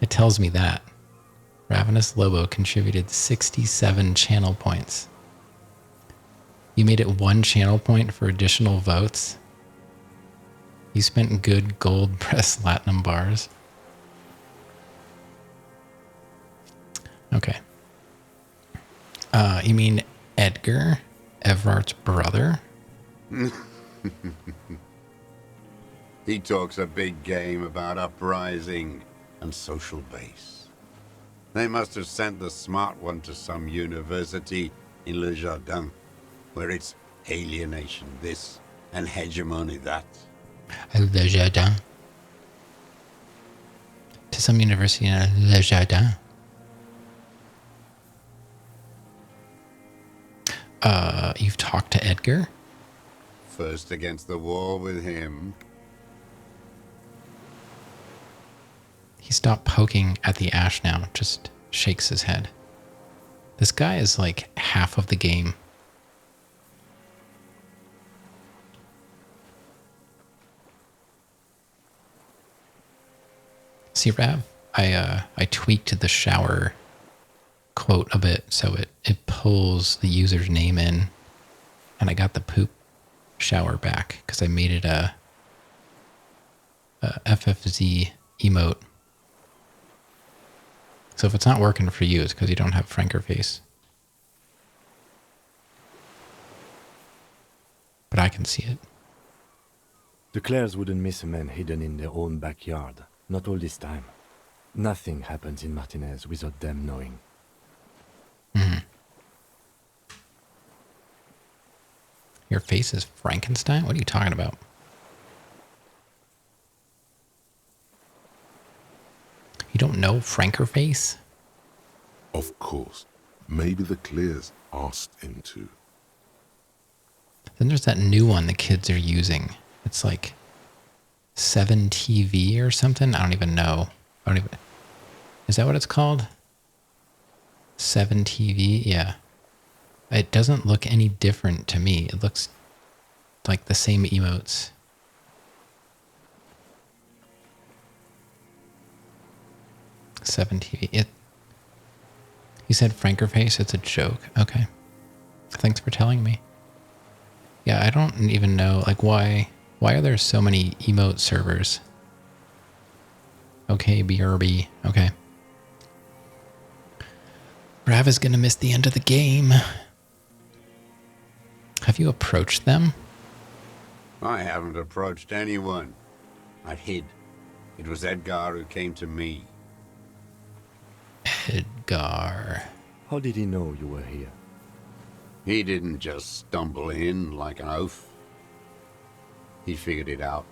A: It tells me that. Ravenous Lobo contributed 67 channel points. You made it 1 channel point for additional votes. You spent good gold press platinum bars. Okay. You mean Edgar, Everart's brother?
B: He talks a big game about uprising and social base. They must have sent the smart one to some university in Le Jardin, where it's alienation this and hegemony that.
A: Le Jardin. To some university in Le Jardin. You've talked to Edgar?
B: First against the wall with him.
A: He stopped poking at the ash now, just shakes his head. This guy is like half of the game. See, Rav, I tweaked the shower quote a bit so it pulls the user's name in, and I got the poop shower back because I made it a FFZ emote. So if it's not working for you, it's because you don't have Franker face. But I can see it.
D: The Clares wouldn't miss a man hidden in their own backyard. Not all this time. Nothing happens in Martinez without them knowing.
A: Mm-hmm. Your face is Frankenstein? What are you talking about? You don't know Franker face?
C: Of course. Maybe the Clears asked him to.
A: Then there's that new one the kids are using. It's like 7TV or something. I don't even know. Is that what it's called? 7TV? Yeah. It doesn't look any different to me. It looks like the same emotes. Seven TV. He said Frankerface, it's a joke. Okay. Thanks for telling me. Yeah, I don't even know, like, why are there so many emote servers? Okay, BRB. Okay. Rav is gonna miss the end of the game. Have you approached them?
B: I haven't approached anyone. I hid. It was Edgar who came to me.
A: Edgar.
D: How did he know you were here?
B: He didn't just stumble in like an oaf. He figured it out.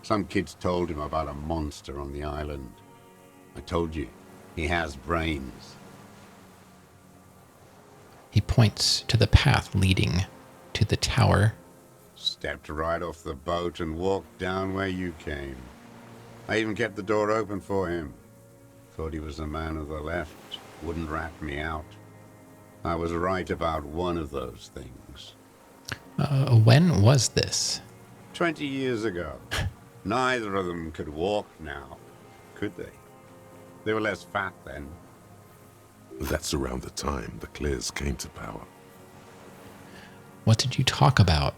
B: Some kids told him about a monster on the island. I told you, he has brains.
A: He points to the path leading to the tower.
B: Stepped right off the boat and walked down where you came. I even kept the door open for him. Thought he was a man of the left, wouldn't rat me out. I was right about one of those things.
A: When was this?
B: 20 years ago. Neither of them could walk now, could they? They were less fat then.
C: That's around the time the Clares came to power.
A: What did you talk about?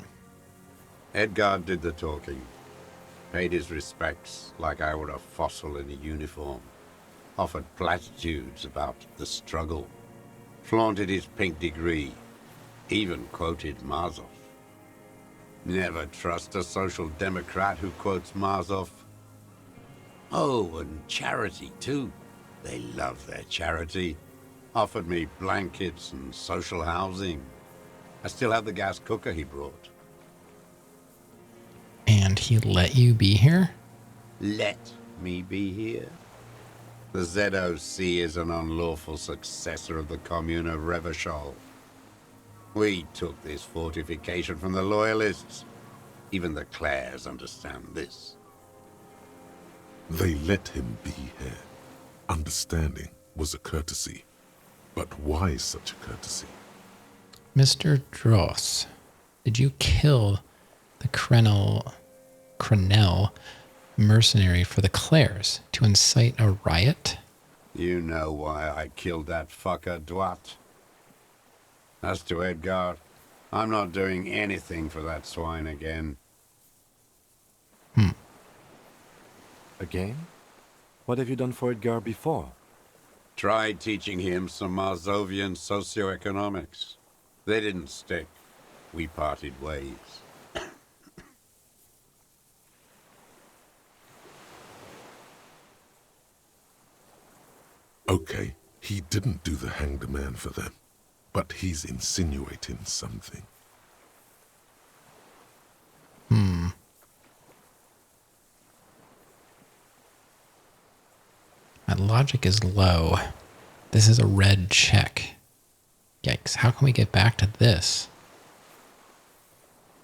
B: Edgar did the talking. Paid his respects like I were a fossil in a uniform. Offered platitudes about the struggle. Flaunted his pink degree. Even quoted Marzov. Never trust a social democrat who quotes Marzov. Oh, and charity too. They love their charity. Offered me blankets and social housing. I still have the gas cooker he brought.
A: And he let you be here?
B: Let me be here? The ZOC is an unlawful successor of the Commune of Revachol. We took this fortification from the Loyalists. Even the Clares understand this.
C: They let him be here. Understanding was a courtesy. But why such a courtesy?
A: Mr. Dross, did you kill the Crenel mercenary for the Clares to incite a riot?
B: You know why I killed that fucker, Dwat. As to Edgar, I'm not doing anything for that swine again.
D: Again? What have you done for Edgar before?
B: Tried teaching him some Marzovian socioeconomics. They didn't stick. We parted ways.
C: Okay, he didn't do the hanged man for them, but he's insinuating something.
A: My logic is low. This is a red check. Yikes, how can we get back to this?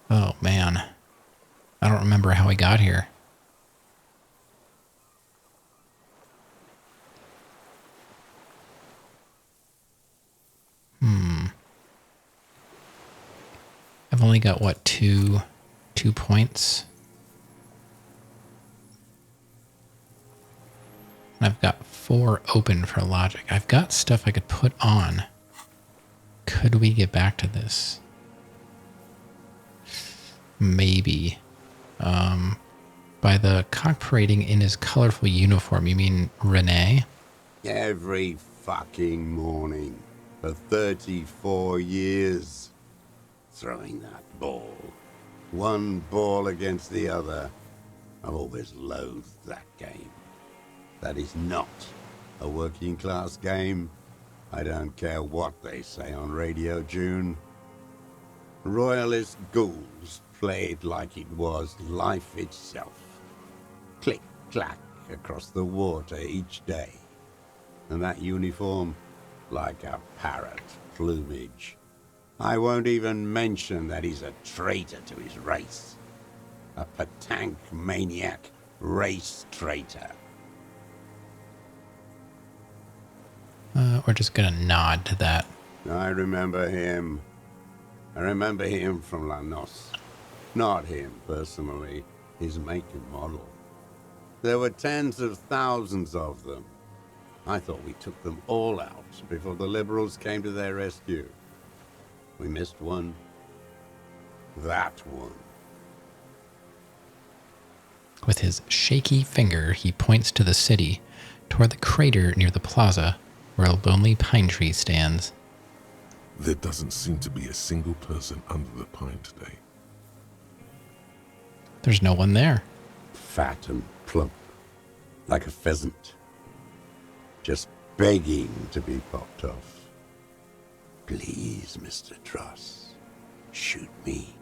A: Oh, man. I don't remember how we got here. I've only got, what, two points? And I've got 4 open for logic. I've got stuff I could put on. Could we get back to this? Maybe. By the cock parading in his colorful uniform, you mean Renee?
B: Every fucking morning for 34 years. Throwing that ball. One ball against the other. I've always loathed that game. That is not a working class game. I don't care what they say on Radio June. Royalist ghouls played like it was life itself. Click, clack across the water each day. And that uniform, like a parrot plumage. I won't even mention that he's a traitor to his race. A Patank maniac race traitor.
A: We're just gonna nod to that.
B: I remember him. I remember him from La Noce. Not him, personally. His make and model. There were tens of thousands of them. I thought we took them all out before the Liberals came to their rescue. We missed one. That one.
A: With his shaky finger, he points to the city, toward the crater near the plaza, where a lonely pine tree stands.
C: There doesn't seem to be a single person under the pine today.
A: There's no one there.
B: Fat and plump, like a pheasant. Just begging to be popped off. Please, Mr. Truss, shoot me.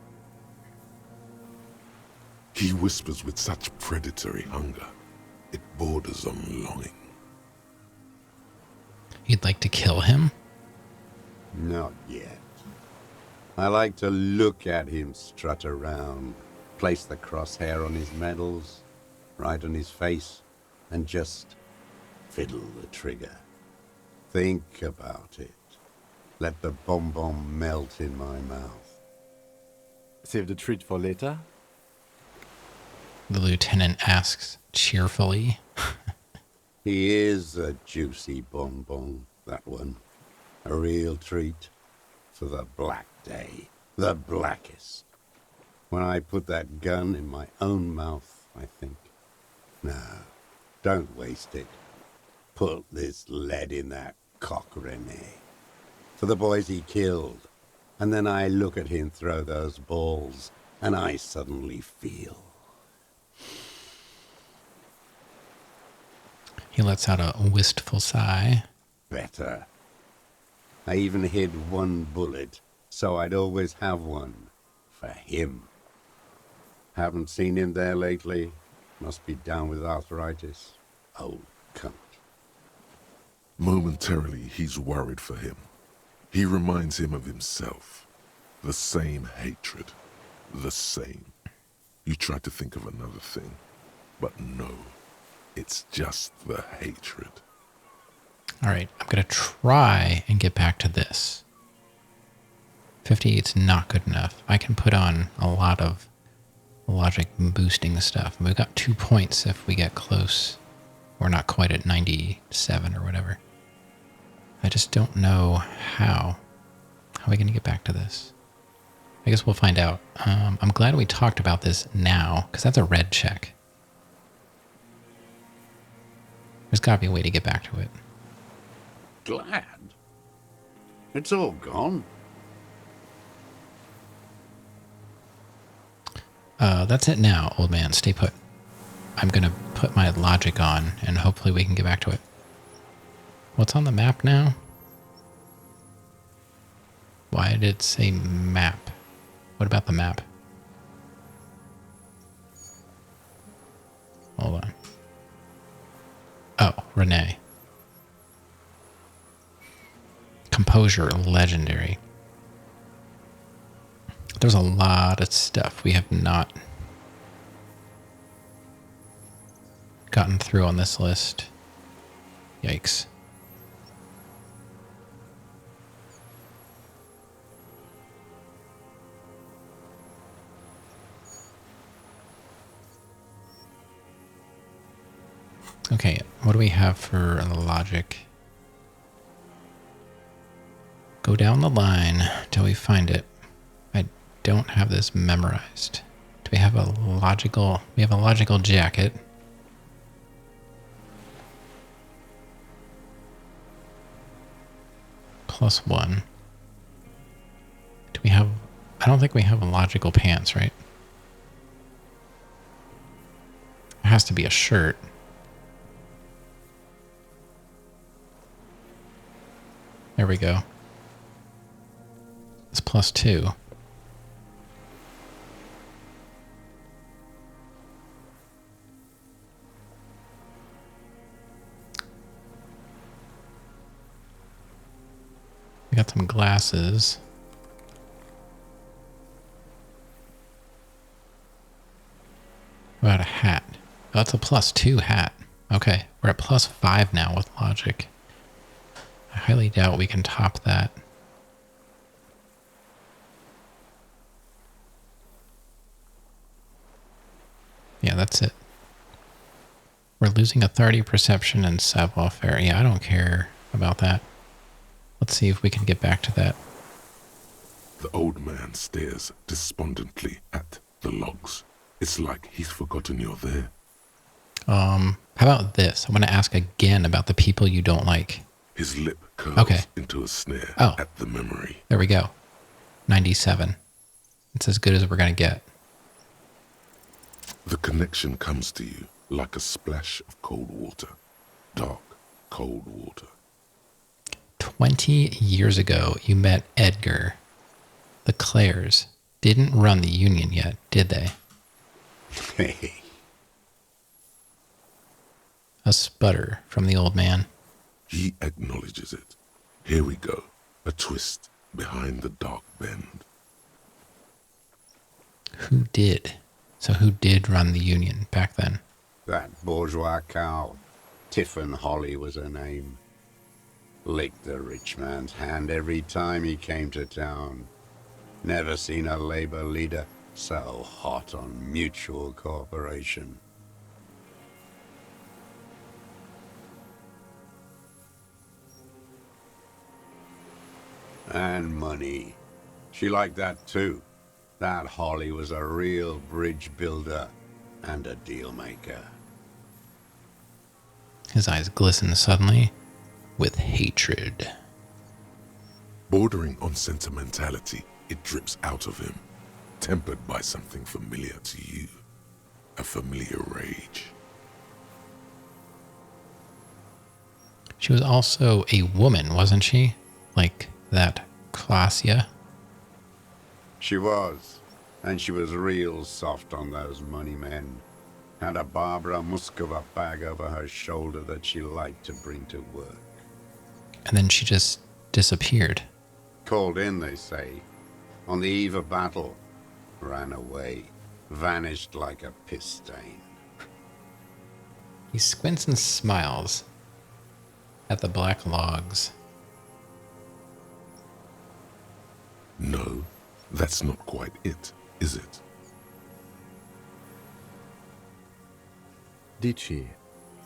C: He whispers with such predatory hunger, it borders on longing.
A: You'd like to kill him?
B: Not yet. I like to look at him strut around, place the crosshair on his medals, right on his face, and just fiddle the trigger. Think about it. Let the bomb melt in my mouth.
D: Save the treat for later?
A: The lieutenant asks cheerfully.
B: He is a juicy bonbon, that one. A real treat for the black day. The blackest. When I put that gun in my own mouth, I think, no, don't waste it. Put this lead in that cock, Rene. For the boys he killed. And then I look at him throw those balls, and I suddenly feel.
A: He lets out a wistful sigh.
B: Better. I even hid one bullet, so I'd always have one. For him. Haven't seen him there lately. Must be down with arthritis. Old cunt.
C: Momentarily, he's worried for him. He reminds him of himself. The same hatred. The same. You try to think of another thing, but no. It's just the hatred.
A: All right, I'm going to try and get back to this. 58's not good enough. I can put on a lot of logic boosting stuff. We've got 2 points if we get close. We're not quite at 97 or whatever. I just don't know how. How are we going to get back to this? I guess we'll find out. I'm glad we talked about this now, because that's a red check. There's got to be a way to get back to it.
B: Glad? It's all gone.
A: That's it now, old man. Stay put. I'm going to put my logic on, and hopefully we can get back to it. What's on the map now? Why did it say map? What about the map? Hold on. Oh, Renee. Composure, legendary. There's a lot of stuff we have not gotten through on this list. Yikes. Okay, what do we have for logic? Go down the line till we find it. I don't have this memorized. Do we have a logical... We have a logical jacket. +1. Do we have... I don't think we have logical pants, right? It has to be a shirt. There we go. It's +2. We got some glasses. What about a hat? Oh, that's a +2 hat. Okay, we're at +5 now with logic. I highly doubt we can top that. Yeah, that's it. We're losing authority, perception, and savoir-faire. Yeah, I don't care about that. Let's see if we can get back to that.
C: The old man stares despondently at the logs. It's like he's forgotten you're there.
A: How about this? I want to ask again about the people you don't like.
C: His lip curls
A: Okay.
C: into a sneer
A: Oh.
C: at the memory.
A: There we go. 97. It's as good as we're going to get.
C: The connection comes to you like a splash of cold water. Dark, cold water.
A: 20 years ago, you met Edgar. The Clares didn't run the Union yet, did they?
B: Hey,
A: A sputter from the old man.
C: He acknowledges it. Here we go. A twist behind the dark bend.
A: Who did? So who did run the Union back then?
B: that bourgeois cow. Tiffin Holly was her name. Licked the rich man's hand every time he came to town. Never seen a labor leader so hot on mutual cooperation. And money. She liked that too. That Holly was a real bridge builder and a deal maker.
A: His eyes glisten suddenly with hatred.
C: Bordering on sentimentality, it drips out of him, tempered by something familiar to you. A familiar rage.
A: She was also a woman, wasn't she? Like that Klasia.
B: She was, and she was real soft on those money men. Had a Barbara Muscova bag over her shoulder that she liked to bring to work.
A: And then she just disappeared.
B: Called in, they say, on the eve of battle. Ran away, vanished like a piss stain.
A: He squints and smiles at the black logs.
C: No, that's not quite it, is it?
D: Did she?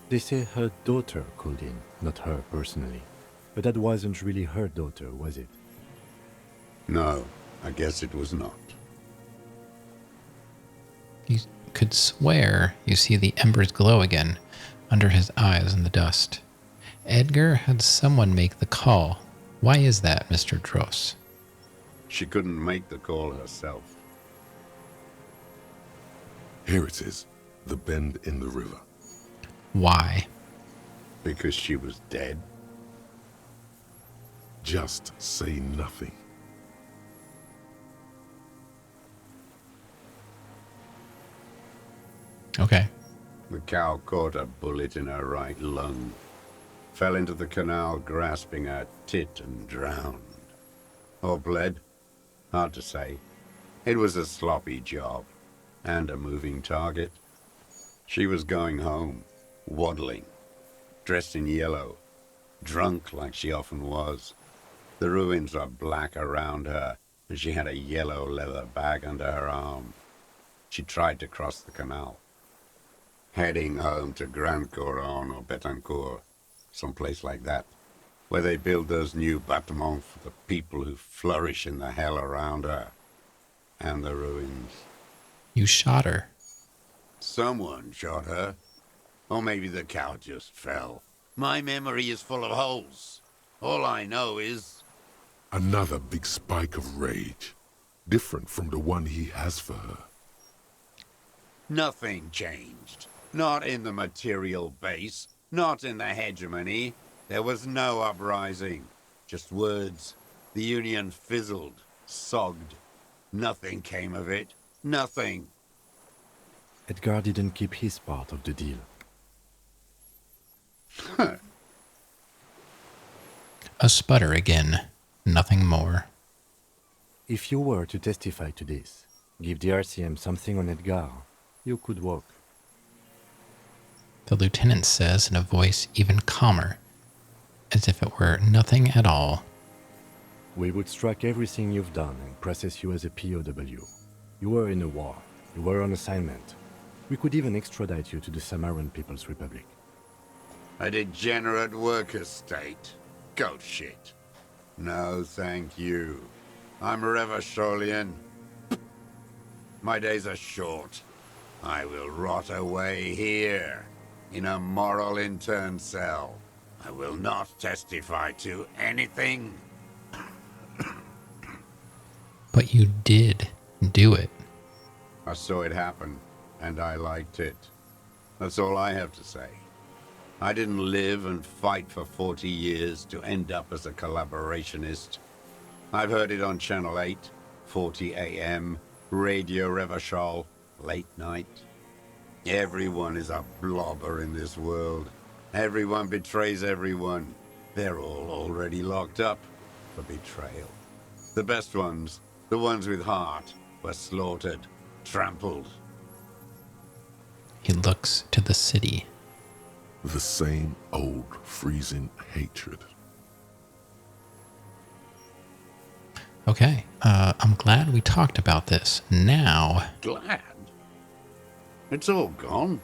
D: They say her daughter called in, not her personally. But that wasn't really her daughter, was it?
B: No, I guess it was not.
A: You could swear you see the embers glow again under his eyes in the dust. Edgar had someone make the call. Why is that, Mr. Dross?
B: She couldn't make the call herself.
C: Here it is, the bend in the river.
A: Why?
B: Because she was dead.
C: Just say nothing.
A: Okay.
B: The cow caught a bullet in her right lung. Fell into the canal grasping her tit and drowned. Or bled. Hard to say. It was a sloppy job. And a moving target. She was going home. Waddling. Dressed in yellow. Drunk like she often was. The ruins were black around her, and she had a yellow leather bag under her arm. She tried to cross the canal. Heading home to Grand Couronne or Betancourt, someplace like that, where they build those new bâtiments for the people who flourish in the hell around her. And the ruins.
A: You shot her.
B: Someone shot her. Or maybe the cow just fell. My memory is full of holes. All I know is...
C: Another big spike of rage, different from the one he has for her.
B: nothing changed. Not in the material base, not in the hegemony. There was no uprising. Just words. The Union fizzled, sogged. Nothing came of it. Nothing.
D: Edgar didn't keep his part of the deal.
A: A sputter again. Nothing more.
D: If you were to testify to this, give the RCM something on Edgar, you could walk.
A: The lieutenant says in a voice even calmer, as if it were nothing at all.
D: We would strike everything you've done and process you as a POW. You were in a war. You were on assignment. We could even extradite you to the Samaran People's Republic.
B: A degenerate worker state. Goat shit. No, thank you. I'm Revacholian. My days are short. I will rot away here, in a moral intern cell. I will not testify to anything.
A: But you did do it.
B: I saw it happen, and I liked it. That's all I have to say. I didn't live and fight for 40 years to end up as a collaborationist. I've heard it on Channel 8, 40 AM, Radio Revachol, late night. Everyone is a blobber in this world. Everyone betrays everyone. They're all already locked up for betrayal. The best ones, the ones with heart, were slaughtered, trampled.
A: He looks to the city.
C: The same old freezing hatred.
A: Okay, I'm glad we talked about this. Now,
B: Glad? It's all gone.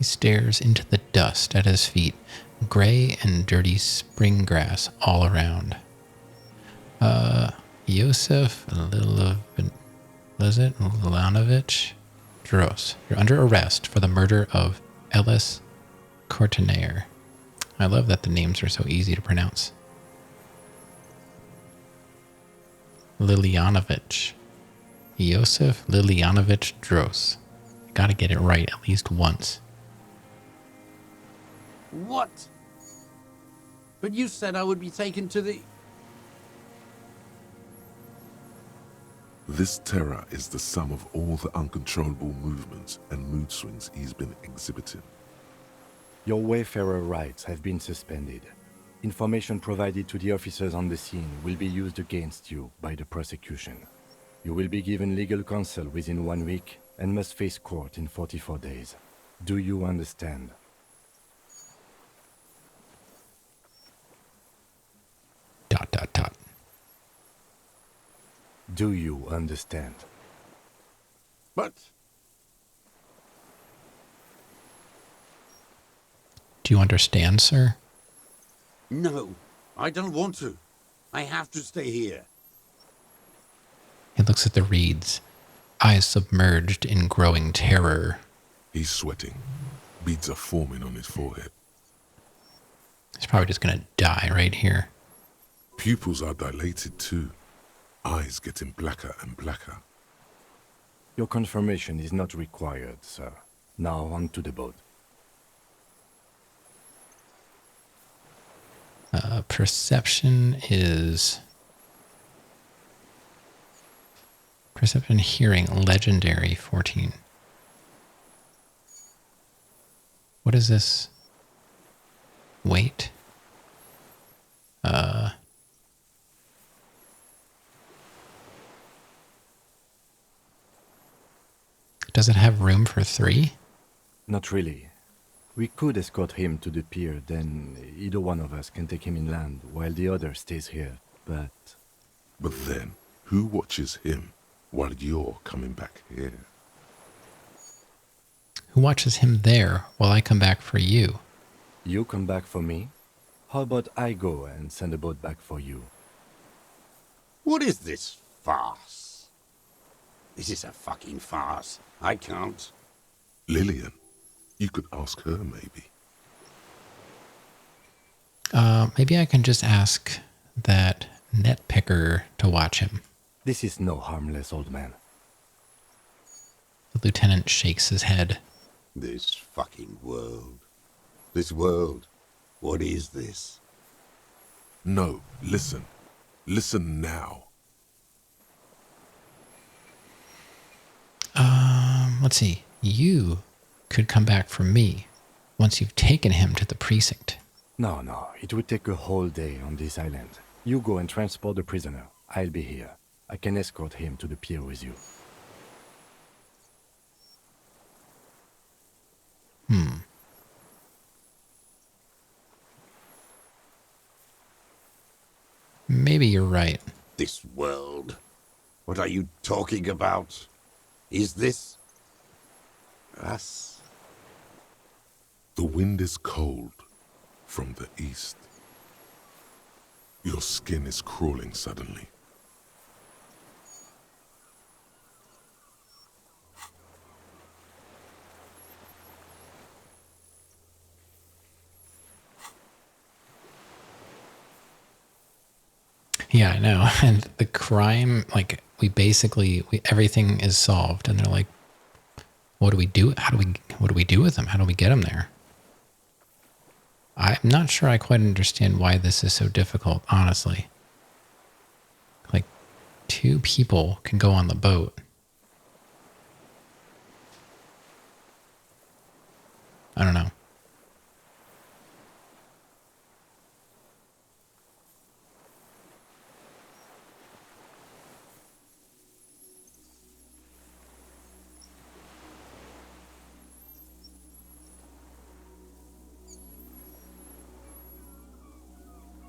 A: he stares into the dust at his feet, gray and dirty spring grass all around. Yosef Lilanovich Dros, you're under arrest for the murder of Ellis Courtenaire. I love that the names are so easy to pronounce. Lilianovich. Yosef Lilianovich Dros. Gotta get it right at least once.
B: What? But you said I would be taken to the...
C: This terror is the sum of all the uncontrollable movements and mood swings he's been exhibiting.
D: Your Wayfarer rights have been suspended. Information provided to the officers on the scene will be used against you by the prosecution. You will be given legal counsel within 1 week and must face court in 44 days. Do you understand?
A: Dot, dot, dot.
D: Do you understand?
B: But...
A: Do you understand, sir?
B: No, I don't want to. I have to stay here.
A: He looks at the reeds, eyes submerged in growing terror.
C: He's sweating. Beads are forming on his forehead.
A: He's probably just gonna die right here.
C: Pupils are dilated too. Eyes getting blacker and blacker.
D: Your confirmation is not required, sir. Now on to the boat.
A: Perception is... Perception hearing, legendary, 14. What is this? Wait. Does it have room for 3?
D: Not really. We could escort him to the pier, then either one of us can take him inland while the other stays here, but...
C: But then, who watches him while you're coming back here?
A: Who watches him there while I come back for you?
D: You come back for me? How about I go and send a boat back for you?
B: What is this farce? This is a fucking farce. I can't.
C: Lillian, you could ask her maybe.
A: Maybe I can just ask that net picker to watch him.
D: This is no harmless old man.
A: The lieutenant shakes his head.
B: This fucking world. This world. What is this?
C: No, listen. Listen now.
A: Let's see. You could come back for me once you've taken him to the precinct.
D: No, it would take a whole day on this island. You go and transport the prisoner. I'll be here. I can escort him to the pier with you.
A: Maybe you're right.
B: This world. What are you talking about? Is this us?
C: The wind is cold from the east. Your skin is crawling suddenly.
A: Yeah, I know. And the crime, like, everything is solved, and they're like, what do we do? What do we do with them? How do we get them there? I'm not sure I quite understand why this is so difficult, honestly. Like, 2 people can go on the boat. I don't know.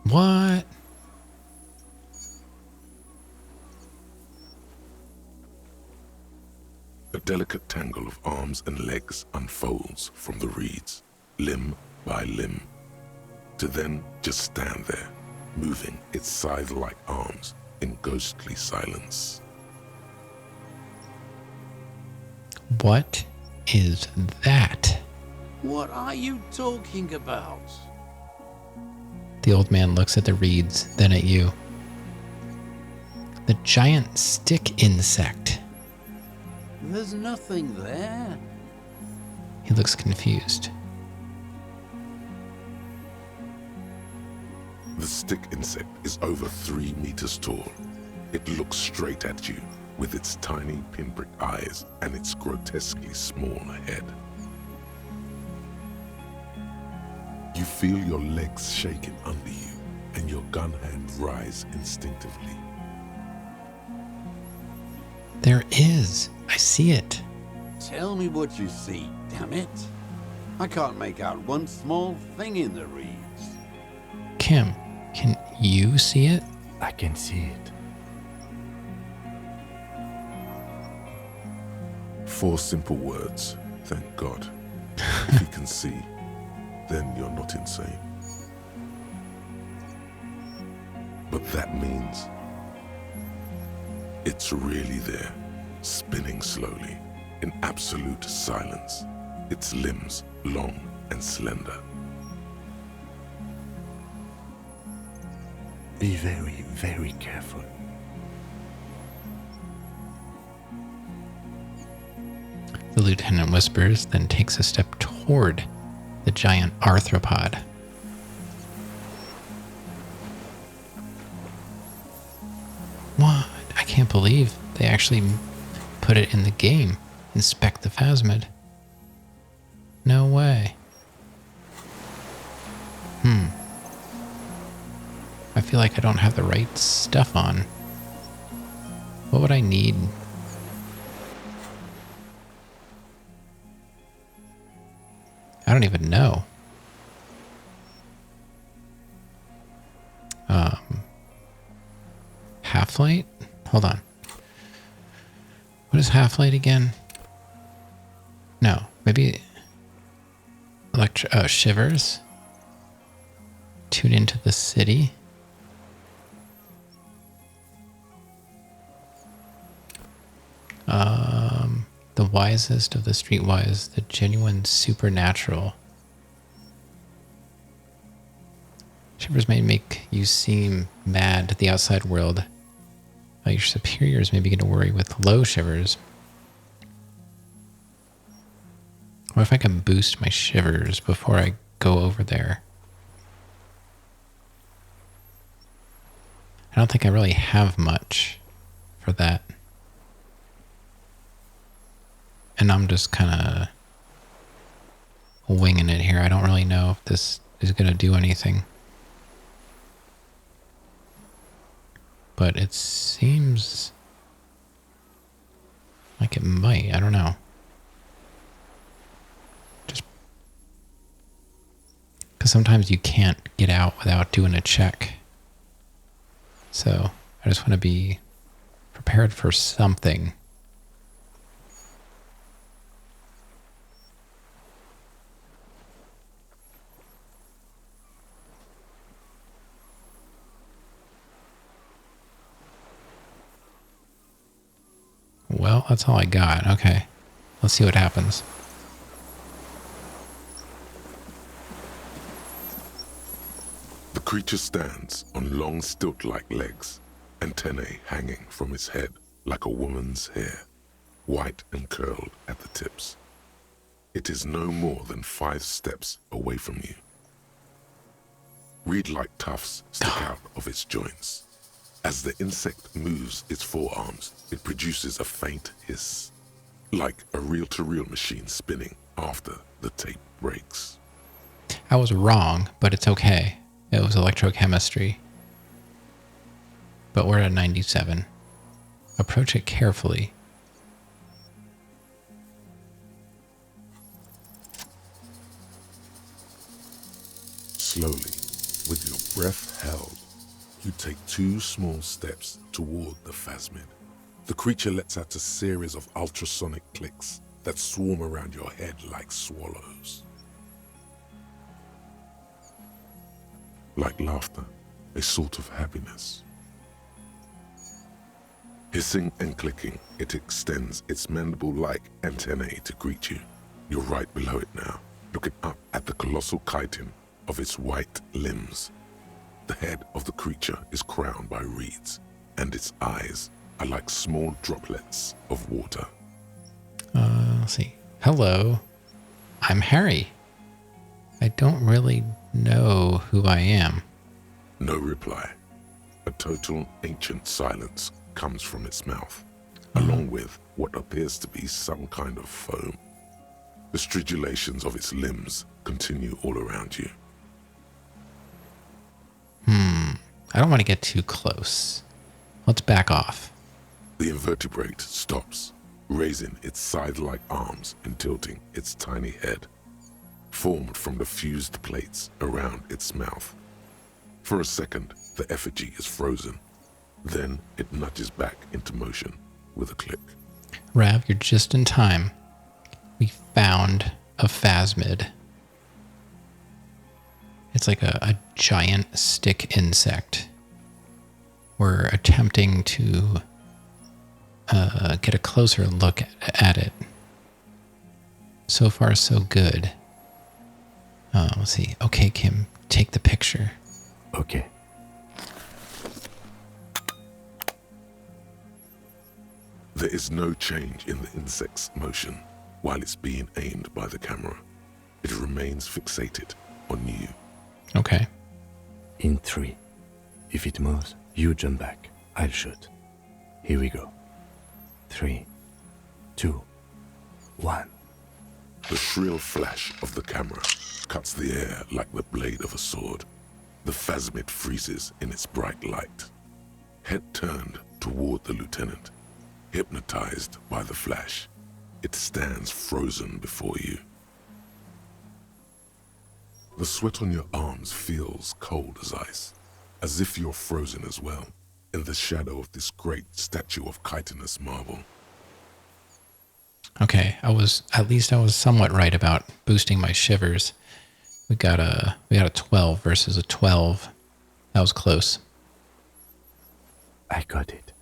A: What?
C: A delicate tangle of arms and legs unfolds from the reeds, limb by limb, to then just stand there, moving its scythe-like arms in ghostly silence.
A: What is that?
B: What are you talking about?
A: The old man looks at the reeds, then at you. The giant stick insect.
B: There's nothing there.
A: He looks confused.
C: The stick insect is over 3 meters tall. It looks straight at you with its tiny pinprick eyes and its grotesquely small head. You feel your legs shaking under you and your gun hand rise instinctively.
A: There is. I see it.
B: Tell me what you see, damn it. I can't make out one small thing in the reeds.
A: Kim, can you see it?
D: I can see it.
C: 4 simple words, thank God. If you can see, then you're not insane. But that means it's really there, spinning slowly, in absolute silence, its limbs long and slender.
D: Be very, very careful.
A: The lieutenant whispers, then takes a step toward the giant arthropod. What? I can't believe they actually put it in the game. Inspect the phasmid. No way. I feel like I don't have the right stuff on. What would I need? I don't even know. Half-light? Hold on. What is half-light again? No, maybe shivers. Tune into the city. The wisest of the streetwise, the genuine supernatural. Shivers may make you seem mad at the outside world. Your superiors may begin to worry with low shivers. What if I can boost my shivers before I go over there? I don't think I really have much for that. And I'm just kind of winging it here. I don't really know if this is going to do anything. But it seems like it might. I don't know. Just because sometimes you can't get out without doing a check. So I just want to be prepared for something. well, that's all I got. Okay. Let's see what happens.
C: The creature stands on long stilt-like legs, antennae hanging from its head like a woman's hair, white and curled at the tips. It is no more than 5 steps away from you. Reed-like tufts stick out of its joints. As the insect moves its forearms, it produces a faint hiss, like a reel-to-reel machine spinning after the tape breaks.
A: I was wrong, but it's okay. It was electrochemistry. But we're at 97. Approach it carefully.
C: Slowly, with your breath held, you take 2 small steps toward the phasmid. The creature lets out a series of ultrasonic clicks that swarm around your head like swallows. Like laughter, a sort of happiness. Hissing and clicking, it extends its mandible-like antennae to greet you. You're right below it now, looking up at the colossal chitin of its white limbs. The head of the creature is crowned by reeds, and its eyes are like small droplets of water.
A: Let's see. Hello. I'm Harry. I don't really know who I am.
C: No reply. A total ancient silence comes from its mouth, along with what appears to be some kind of foam. The stridulations of its limbs continue all around you.
A: I don't want to get too close. Let's back off.
C: The invertebrate stops, raising its scythe-like arms and tilting its tiny head, formed from the fused plates around its mouth. For a second, the effigy is frozen. Then it nudges back into motion with a click.
A: Rav, you're just in time. We found a phasmid. It's like a giant stick insect. We're attempting to get a closer look at it. So far, so good. Let's see. Okay, Kim, take the picture.
D: Okay.
C: There is no change in the insect's motion while it's being aimed by the camera. It remains fixated on you.
A: Okay.
D: In 3. If it moves, you jump back. I'll shoot. Here we go. 3, 2, 1.
C: The shrill flash of the camera cuts the air like the blade of a sword. The phasmid freezes in its bright light. Head turned toward the lieutenant, hypnotized by the flash. It stands frozen before you. The sweat on your arms feels cold as ice, as if you're frozen as well, in the shadow of this great statue of chitinous marble.
A: Okay, I was somewhat right about boosting my shivers. We got a 12 versus a 12. That was close.
D: I got it.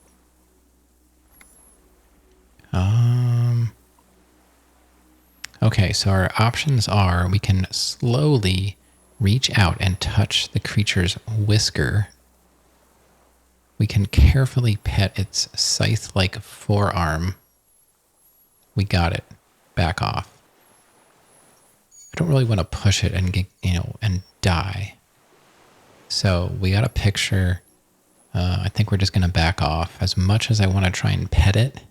A: Okay, so our options are we can slowly reach out and touch the creature's whisker. We can carefully pet its scythe-like forearm. We got it. Back off. I don't really want to push it and get, and die. So we got a picture. I think we're just going to back off. As much as I want to try and pet it,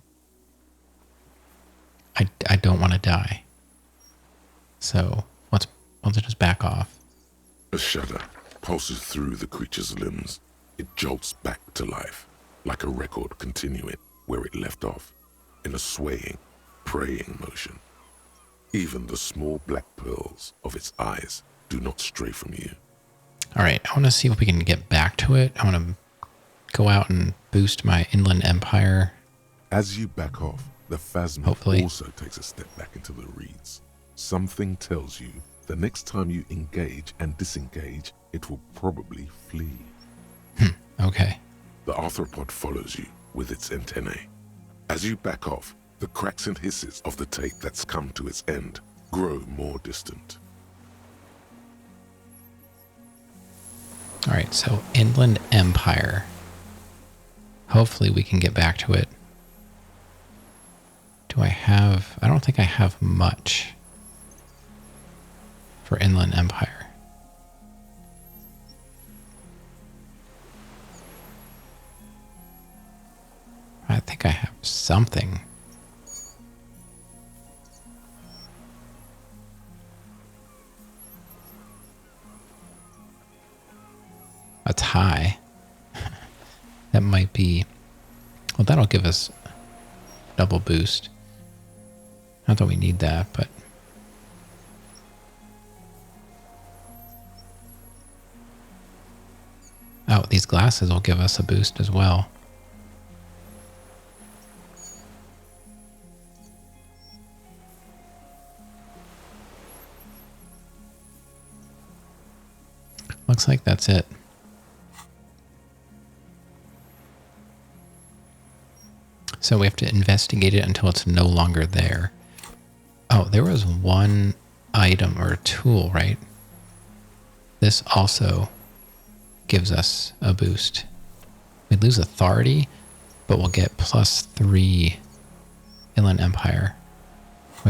A: I don't want to die. So let's just back off.
C: A shudder pulses through the creature's limbs. It jolts back to life, like a record continuing where it left off, in a swaying, praying motion. Even the small black pearls of its eyes do not stray from you.
A: All right, I want to see if we can get back to it. I want to go out and boost my Inland Empire.
C: As you back off, the phasmid
A: Hopefully.
C: also takes a step back into the reeds. Something tells you the next time you engage and disengage, it will probably flee.
A: Okay.
C: The arthropod follows you with its antennae. As you back off, the cracks and hisses of the tape that's come to its end grow more distant.
A: All right, so Inland Empire. Hopefully we can get back to it. Do I have... I don't think I have much for Inland Empire. I think I have something. A tie. That might be... Well, that'll give us double boost. Not that we need that, but... Oh, these glasses will give us a boost as well. Looks like that's it. So we have to investigate it until it's no longer there. Oh, there was one item or tool, right? This also gives us a boost. We lose authority, but we'll get +3 Inland Empire.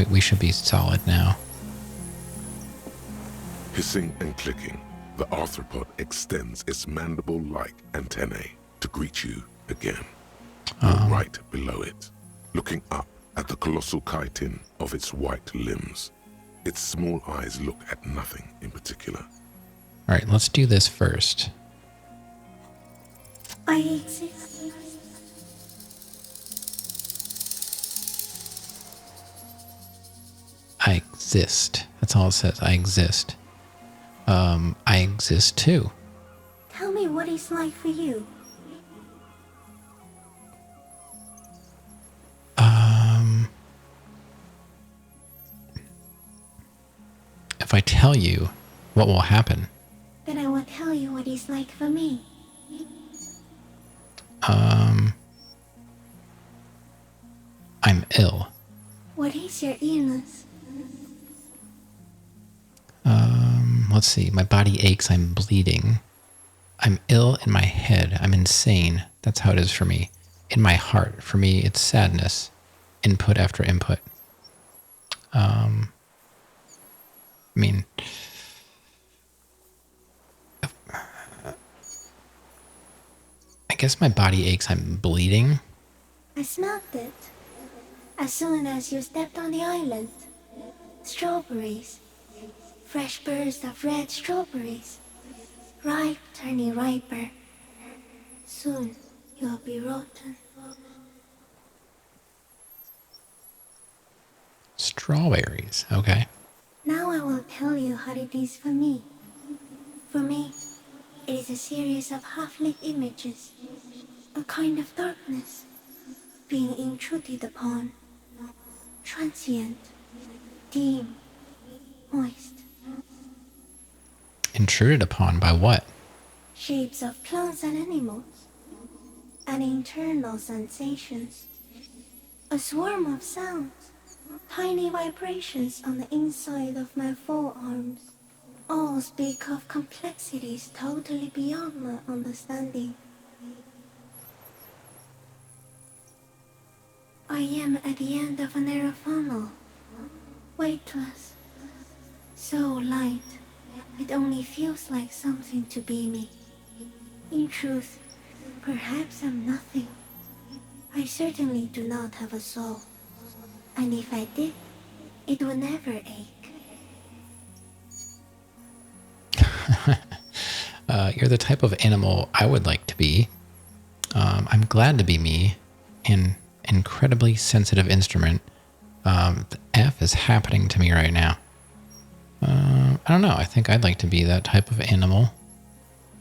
A: We should be solid now.
C: Hissing and clicking, the arthropod extends its mandible-like antennae to greet you again. You're right below it, looking up at the colossal chitin of its white limbs. Its small eyes look at nothing in particular.
A: All right, let's do this first.
E: I exist.
A: I exist. That's all it says. I exist. I exist too.
E: Tell me what it's like for you.
A: If I tell you, what will happen?
E: Then I will tell you what it's like for me.
A: I'm ill.
E: What is your illness?
A: Let's see. My body aches. I'm bleeding. I'm ill in my head. I'm insane. That's how it is for me. In my heart, for me, it's sadness. Input after input. I mean, I guess my body aches. I'm bleeding.
E: I smelled it. As soon as you stepped on the island. Strawberries. Fresh bursts of red strawberries. Ripe, turning riper. Soon you'll be rotten.
A: Strawberries. Okay.
E: Now I will tell you how it is for me. For me, it is a series of half-lit images. A kind of darkness. Being intruded upon. Transient. Dim. Moist.
A: Intruded upon by what?
E: Shapes of plants and animals. And internal sensations. A swarm of sounds. Tiny vibrations on the inside of my forearms. All speak of complexities totally beyond my understanding. I am at the end of a narrow funnel. Weightless. So light, it only feels like something to be me. In truth, perhaps I'm nothing. I certainly do not have a soul. And if I did, it would never ache.
A: You're the type of animal I would like to be. I'm glad to be me. An incredibly sensitive instrument. The F is happening to me right now. I don't know. I think I'd like to be that type of animal.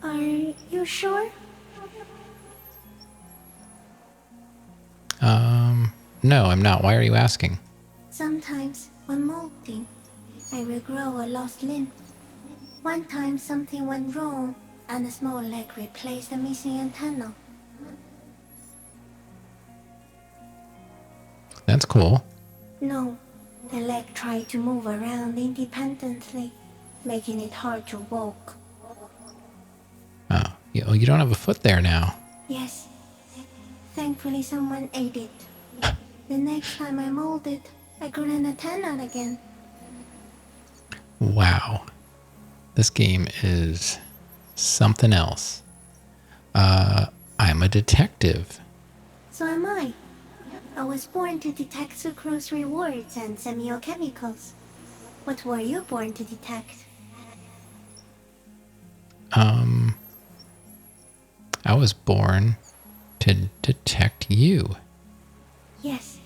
E: Are you sure?
A: No, I'm not. Why are you asking?
E: Sometimes, when molting, I regrow a lost limb. One time something went wrong, and a small leg replaced a missing antenna.
A: That's cool.
E: No, the leg tried to move around independently, making it hard to walk.
A: Oh, you don't have a foot there now.
E: Yes, thankfully someone ate it. The next time I molded, I grew an antenna again.
A: Wow. This game is something else. I'm a detective.
E: So am I. I was born to detect sucrose rewards and semiochemicals. What were you born to detect?
A: I was born to detect you.
E: Yes.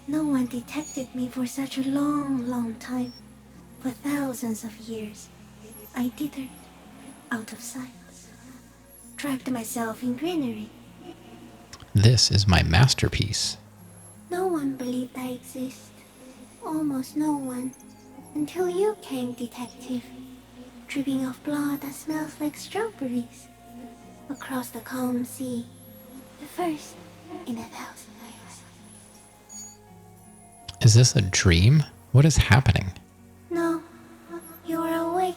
E: No one detected me for such a long, long time. For thousands of years. I dithered, out of sight. Trapped myself in greenery.
A: This is my masterpiece.
E: No one believed I exist. Almost no one. Until you came, detective. Dripping off blood that smells like strawberries. Across the calm sea. The first in 1,000 years.
A: Is this a dream? What is happening?
E: No, you are awake.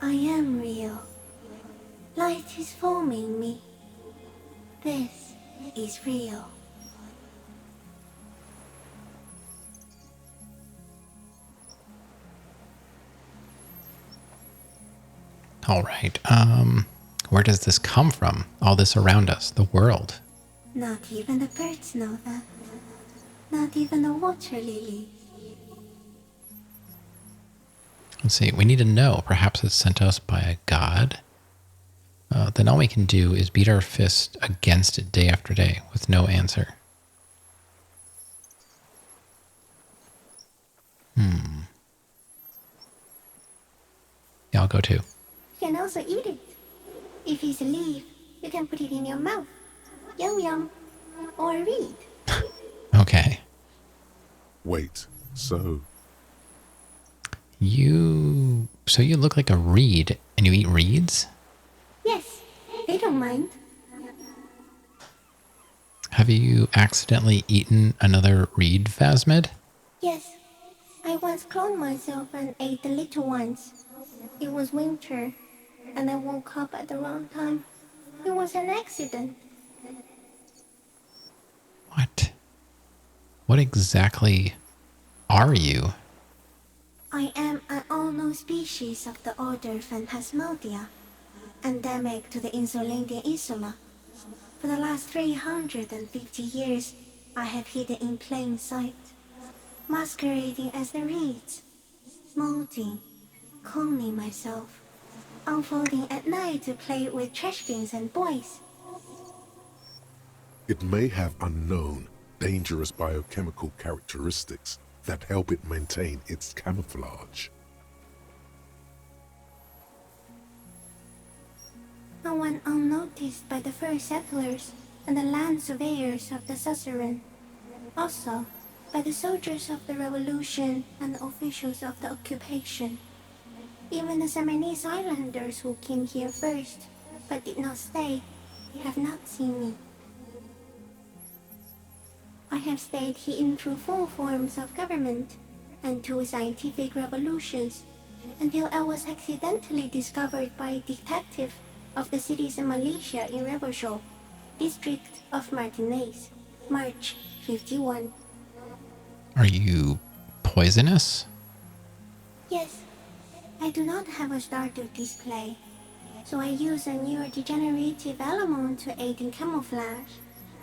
E: I am real. Light is forming me. This is real.
A: All right. Where does this come from? All this around us, the world.
E: Not even the birds know that. Not even the water lilies.
A: Let's see. We need to know. Perhaps it's sent us by a god. Then all we can do is beat our fist against it day after day with no answer. Yeah, I'll go too.
E: You can also eat it. If it's a leaf, you can put it in your mouth. Yum yum. Or read.
A: Okay.
C: Wait, so
A: So you look like a reed, and you eat reeds?
E: Yes, they don't mind.
A: Have you accidentally eaten another reed phasmid?
E: Yes, I once cloned myself and ate the little ones. It was winter, and I woke up at the wrong time. It was an accident.
A: What? What exactly are you?
E: I am an unknown species of the order Phantasmodia, endemic to the Insulandian Insula. For the last 350 years, I have hidden in plain sight, masquerading as the reeds, molding, cloning myself, unfolding at night to play with trash bins and boys.
C: it may have unknown, dangerous biochemical characteristics that help it maintain its camouflage.
E: No one unnoticed by the first settlers and the land surveyors of the suzerain. Also, by the soldiers of the revolution and the officials of the occupation. Even the Seminese islanders who came here first, but did not stay, have not seen me. I have stayed hidden through 4 forms of government and 2 scientific revolutions, until I was accidentally discovered by a detective of the citizen militia in Revershaw, district of Martinez, March 51.
A: Are you poisonous?
E: Yes, I do not have a starter display, so I use a neurodegenerative element to aid in camouflage.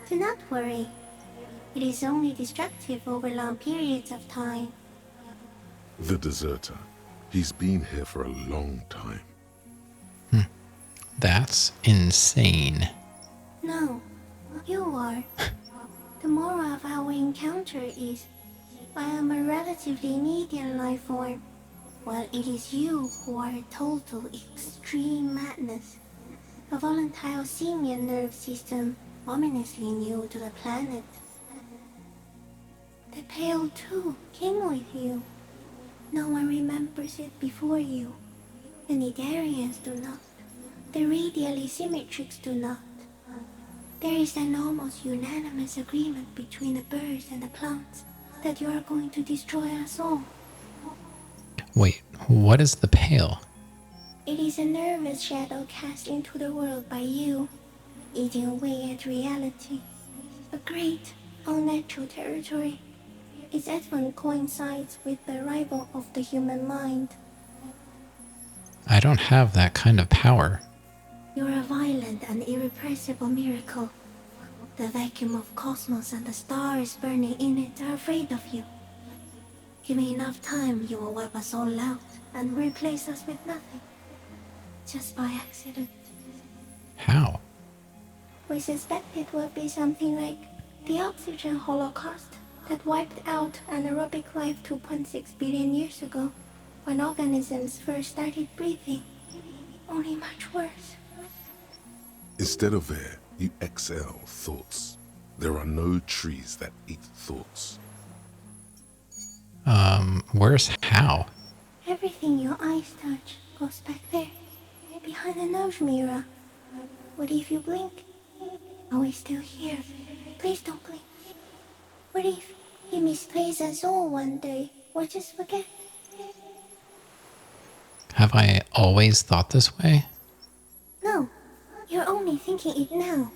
E: Do not worry, it is only destructive over long periods of time.
C: The deserter. He's been here for a long time.
A: That's insane.
E: No, you are. The moral of our encounter is, I am a relatively medium life form, while it is you who are a total extreme madness. A volatile simian nerve system ominously new to the planet. The Pale too came with you. No one remembers it before you. The Nidarians do not. The radially symmetrics do not. There is an almost unanimous agreement between the birds and the plants that you are going to destroy us all.
A: Wait, what is the Pale?
E: It is a nervous shadow cast into the world by you, eating away at reality. A great, unnatural territory. Its advent coincides with the arrival of the human mind.
A: I don't have that kind of power.
E: You're a violent and irrepressible miracle. The vacuum of cosmos and the stars burning in it are afraid of you. Give me enough time, you will wipe us all out and replace us with nothing. Just by accident.
A: How?
E: We suspect it would be something like the oxygen holocaust that wiped out anaerobic life 2.6 billion years ago, when organisms first started breathing. Only much worse.
C: Instead of air, you exhale thoughts. There are no trees that eat thoughts.
A: Worse how?
E: Everything your eyes touch goes back there, behind the nose mirror. What if you blink? Are we still here? Please don't blink. What if you misplace us all one day, or just forget?
A: Have I always thought this way?
E: No, you're only thinking it now.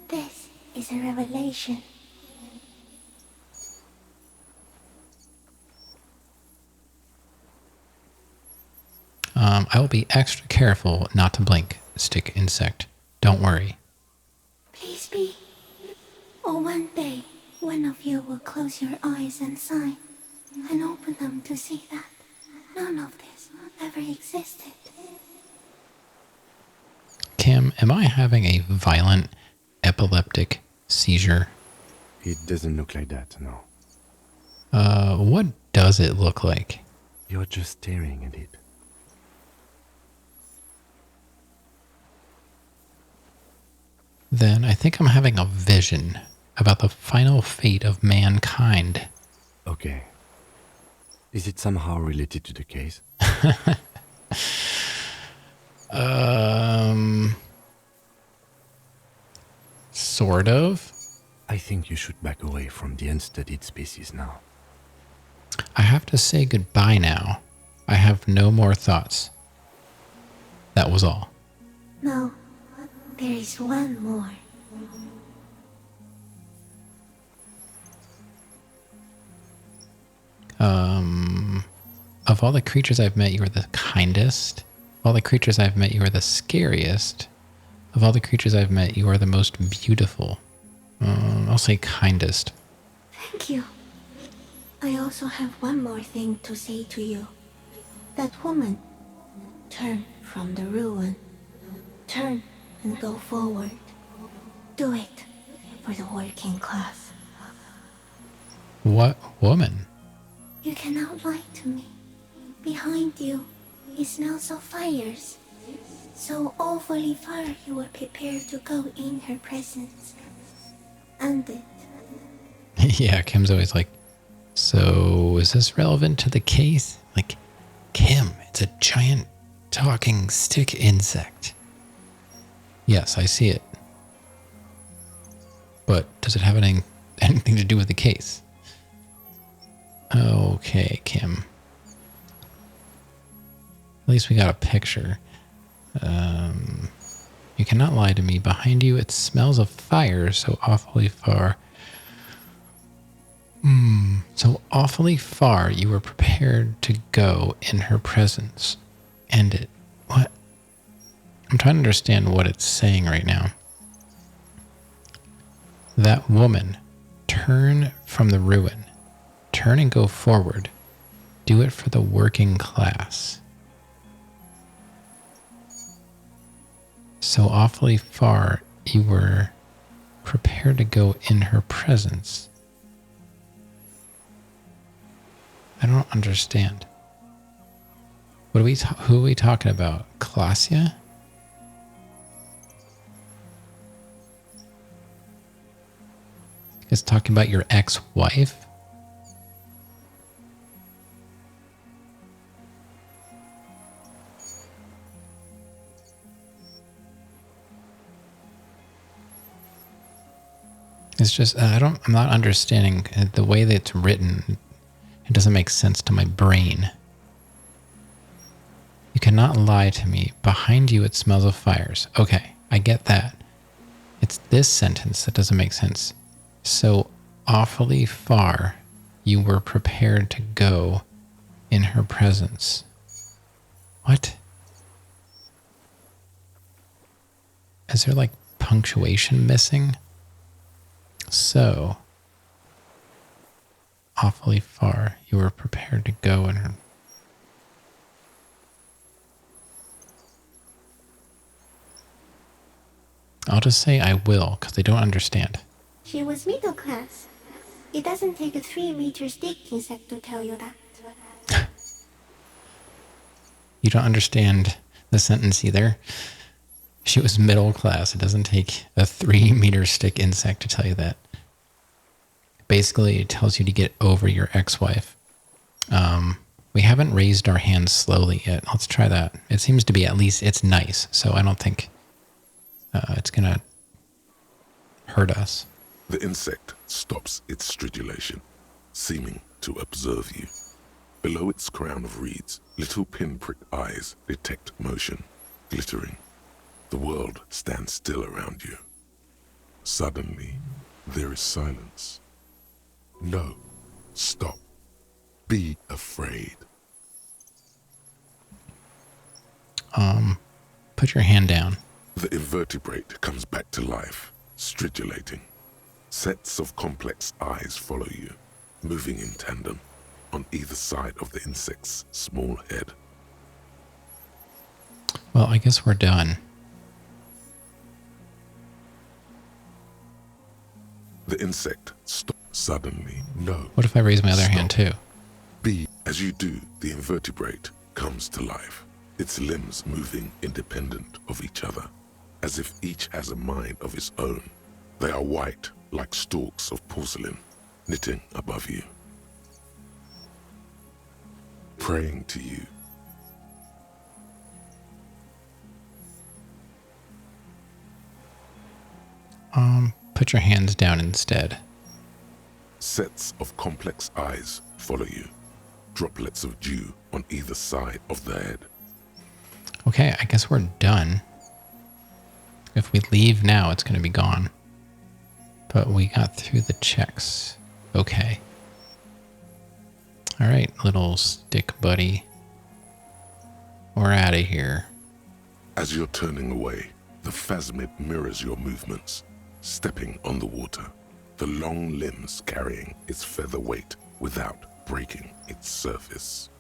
E: This is a revelation.
A: I will be extra careful not to blink, stick insect. Don't worry.
E: Please be. Or one day, one of you will close your eyes and sigh, and open them to see that none of this ever existed.
A: Kim, am I having a violent epileptic seizure?
D: It doesn't look like that, no.
A: What does it look like?
D: You're just staring at it.
A: Then I think I'm having a vision about the final fate of mankind.
D: Okay. Is it somehow related to the case?
A: Sort of.
D: I think you should back away from the unstudied species now.
A: I have to say goodbye now. I have no more thoughts. That was all.
E: No, there is one more.
A: Of all the creatures I've met, you are the kindest. Of all the creatures I've met, you are the scariest. Of all the creatures I've met, you are the most beautiful. I'll say kindest.
E: Thank you. I also have one more thing to say to you. That woman, turn from the ruin. Turn and go forward. Do it for the working class.
A: What woman?
E: You cannot lie to me. Behind you, it smells of fires. So awfully far you were prepared to go in her presence. And it.
A: Yeah, Kim's always like, so is this relevant to the case? Like, Kim, it's a giant talking stick insect. Yes, I see it. But does it have anything to do with the case? Okay, Kim. At least we got a picture. You cannot lie to me. Behind you, it smells of fire so awfully far. So awfully far you were prepared to go in her presence. End it. What? I'm trying to understand what it's saying right now. That woman, turn from the ruin. Turn and go forward. Do it for the working class. So awfully far you were prepared to go in her presence. I don't understand. What are who are we talking about? Klasia? It's talking about your ex-wife? It's just, I'm not understanding the way that it's written. It doesn't make sense to my brain. You cannot lie to me. Behind you, it smells of fires. Okay, I get that. It's this sentence that doesn't make sense. So awfully far, you were prepared to go in her presence. What? Is there like punctuation missing? So, awfully far, you were prepared to go in her. I'll just say I will, because they don't understand.
E: She was middle class. It doesn't take a 3-meter stick insect to tell you that.
A: You don't understand the sentence either. She was middle class. It doesn't take a 3-meter stick insect to tell you that. Basically, it tells you to get over your ex-wife. We haven't raised our hands slowly yet. Let's try that. It seems to be at least, it's nice, so I don't think it's going to hurt us.
C: The insect stops its stridulation, seeming to observe you. Below its crown of reeds, little pinprick eyes detect motion, glittering. The world stands still around you. Suddenly, there is silence. No, stop. Be afraid.
A: Put your hand down.
C: The invertebrate comes back to life, stridulating. Sets of complex eyes follow you, moving in tandem on either side of the insect's small head.
A: Well, I guess we're done.
C: The insect stops suddenly. No.
A: What if I raise my other hand too?
C: As you do, the invertebrate comes to life, its limbs moving independent of each other, as if each has a mind of its own. They are white, like stalks of porcelain, knitting above you, praying to you.
A: Put your hands down instead.
C: Sets of complex eyes follow you, droplets of dew on either side of the head.
A: Okay, I guess we're done. If we leave now, it's going to be gone. But we got through the checks. Okay. All right, little stick buddy. We're out of here.
C: As you're turning away, the phasmid mirrors your movements, stepping on the water, the long limbs carrying its feather weight without breaking its surface.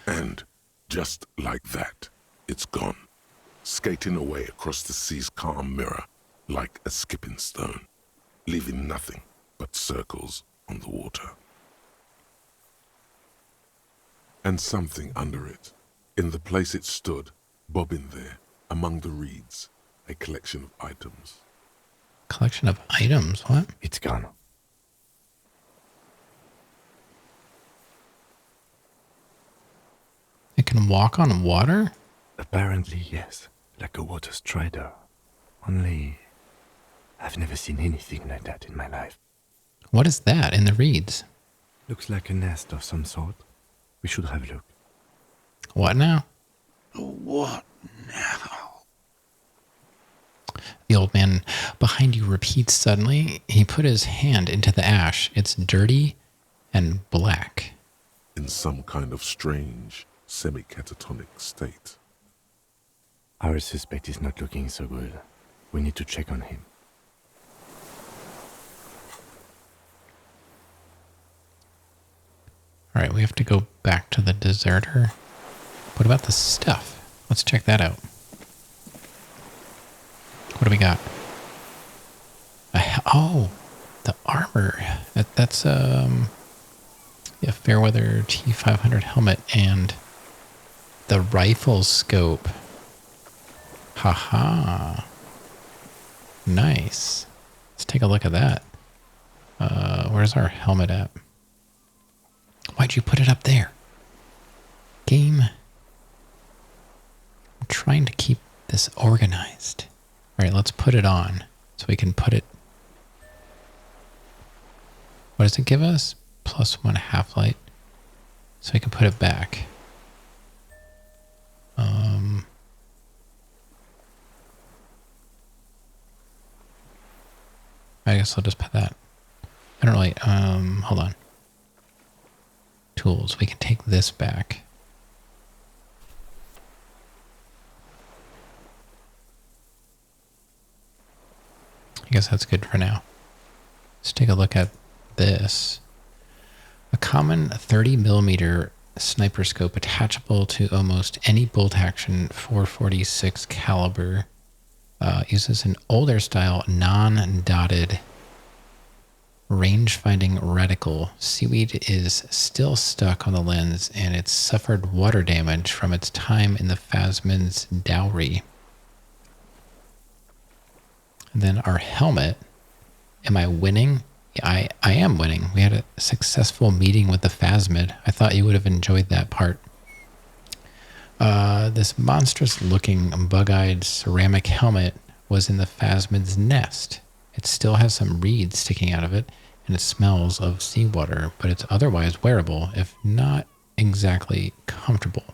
C: And just like that, it's gone, skating away across the sea's calm mirror like a skipping stone, leaving nothing but circles on the water. And something under it, in the place it stood, bobbing there, among the reeds, a collection of items.
A: Collection of items? What?
D: It's gone.
A: It can walk on water?
D: Apparently, yes. Like a water strider. Only, I've never seen anything like that in my life.
A: What is that in the reeds?
D: Looks like a nest of some sort. We should have a look.
A: What now?
B: What now?
A: The old man behind you repeats suddenly. He put his hand into the ash. It's dirty and black.
C: In some kind of strange, semi-catatonic state.
D: Our suspect is not looking so good. We need to check on him.
A: All right, we have to go back to the deserter. What about the stuff? Let's check that out. What do we got? Oh, the armor. That's yeah, Fairweather T500 helmet and the rifle scope. Haha. Nice. Let's take a look at that. Where's our helmet at? Why'd you put it up there? Game. I'm trying to keep this organized. All right, let's put it on so we can put it. What does it give us? +1 half-light. So we can put it back. I guess I'll just put that. I don't really, hold on. Tools, we can take this back. I guess that's good for now. Let's take a look at this. A common 30mm sniper scope attachable to almost any bolt action 4.46 caliber. Uses an older style non-dotted range-finding reticle. Seaweed is still stuck on the lens and it's suffered water damage from its time in the Phasmid's dowry. And then our helmet. Am I winning? I am winning. We had a successful meeting with the Phasmid. I thought you would have enjoyed that part. This monstrous-looking bug-eyed ceramic helmet was in the Phasmid's nest. It still has some reeds sticking out of it, and it smells of seawater, but it's otherwise wearable, if not exactly comfortable.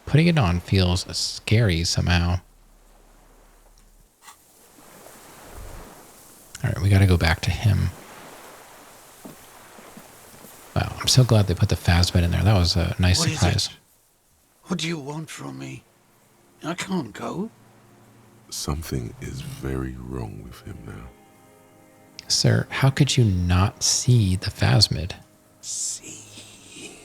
A: Putting it on feels scary somehow. All right, we got to go back to him. Wow, I'm so glad they put the Phasmid in there. That was a nice surprise.
B: What do you want from me? I can't go.
C: Something is very wrong with him now.
A: Sir, how could you not see the Phasmid?
B: See.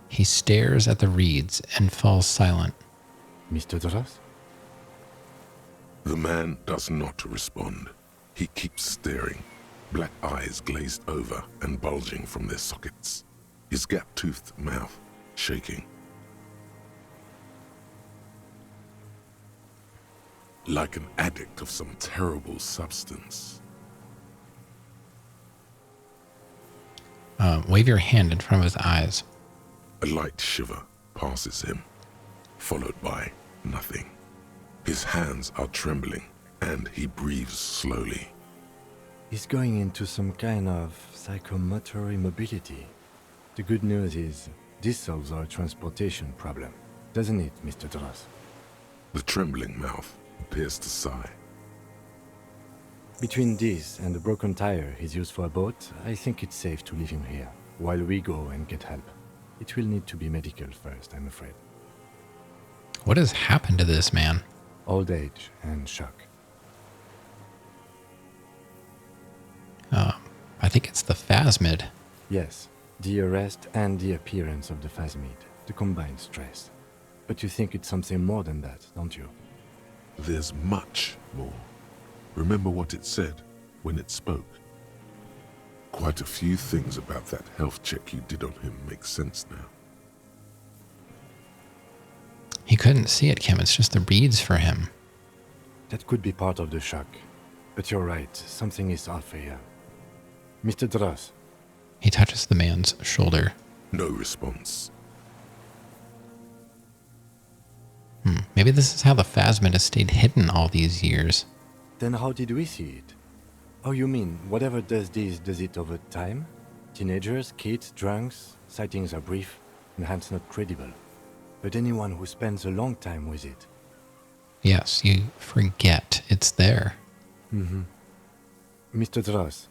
A: He stares at the reeds and falls silent.
D: Mr. Dras?
C: The man does not respond. He keeps staring, black eyes glazed over and bulging from their sockets, his gap-toothed mouth shaking. Like an addict of some terrible substance.
A: Wave your hand in front of his eyes.
C: A light shiver passes him, followed by nothing. His hands are trembling, and he breathes slowly.
D: He's going into some kind of psychomotor immobility. The good news is, this solves our transportation problem, doesn't it, Mr. Dras?
C: The trembling mouth appears to sigh.
D: Between this and the broken tire he's used for a boat, I think it's safe to leave him here, while we go and get help. It will need to be medical first, I'm afraid.
A: What has happened to this man?
D: Old age and shock.
A: I think it's the Phasmid.
D: Yes, the arrest and the appearance of the Phasmid, the combined stress. But you think it's something more than that, don't you?
C: There's much more. Remember what it said when it spoke? Quite a few things about that health check you did on him make sense now.
A: He couldn't see it, Kim. It's just the reeds for him.
D: That could be part of the shock. But you're right, something is off here. Mr. Dras.
A: He touches the man's shoulder.
C: No response.
A: Maybe this is how the Phasmid has stayed hidden all these years.
D: Then how did we see it? Oh, you mean, whatever does this, does it over time? Teenagers, kids, drunks, sightings are brief, and hence not credible. But anyone who spends a long time with it.
A: Yes, you forget it's there.
D: Mr. Dras,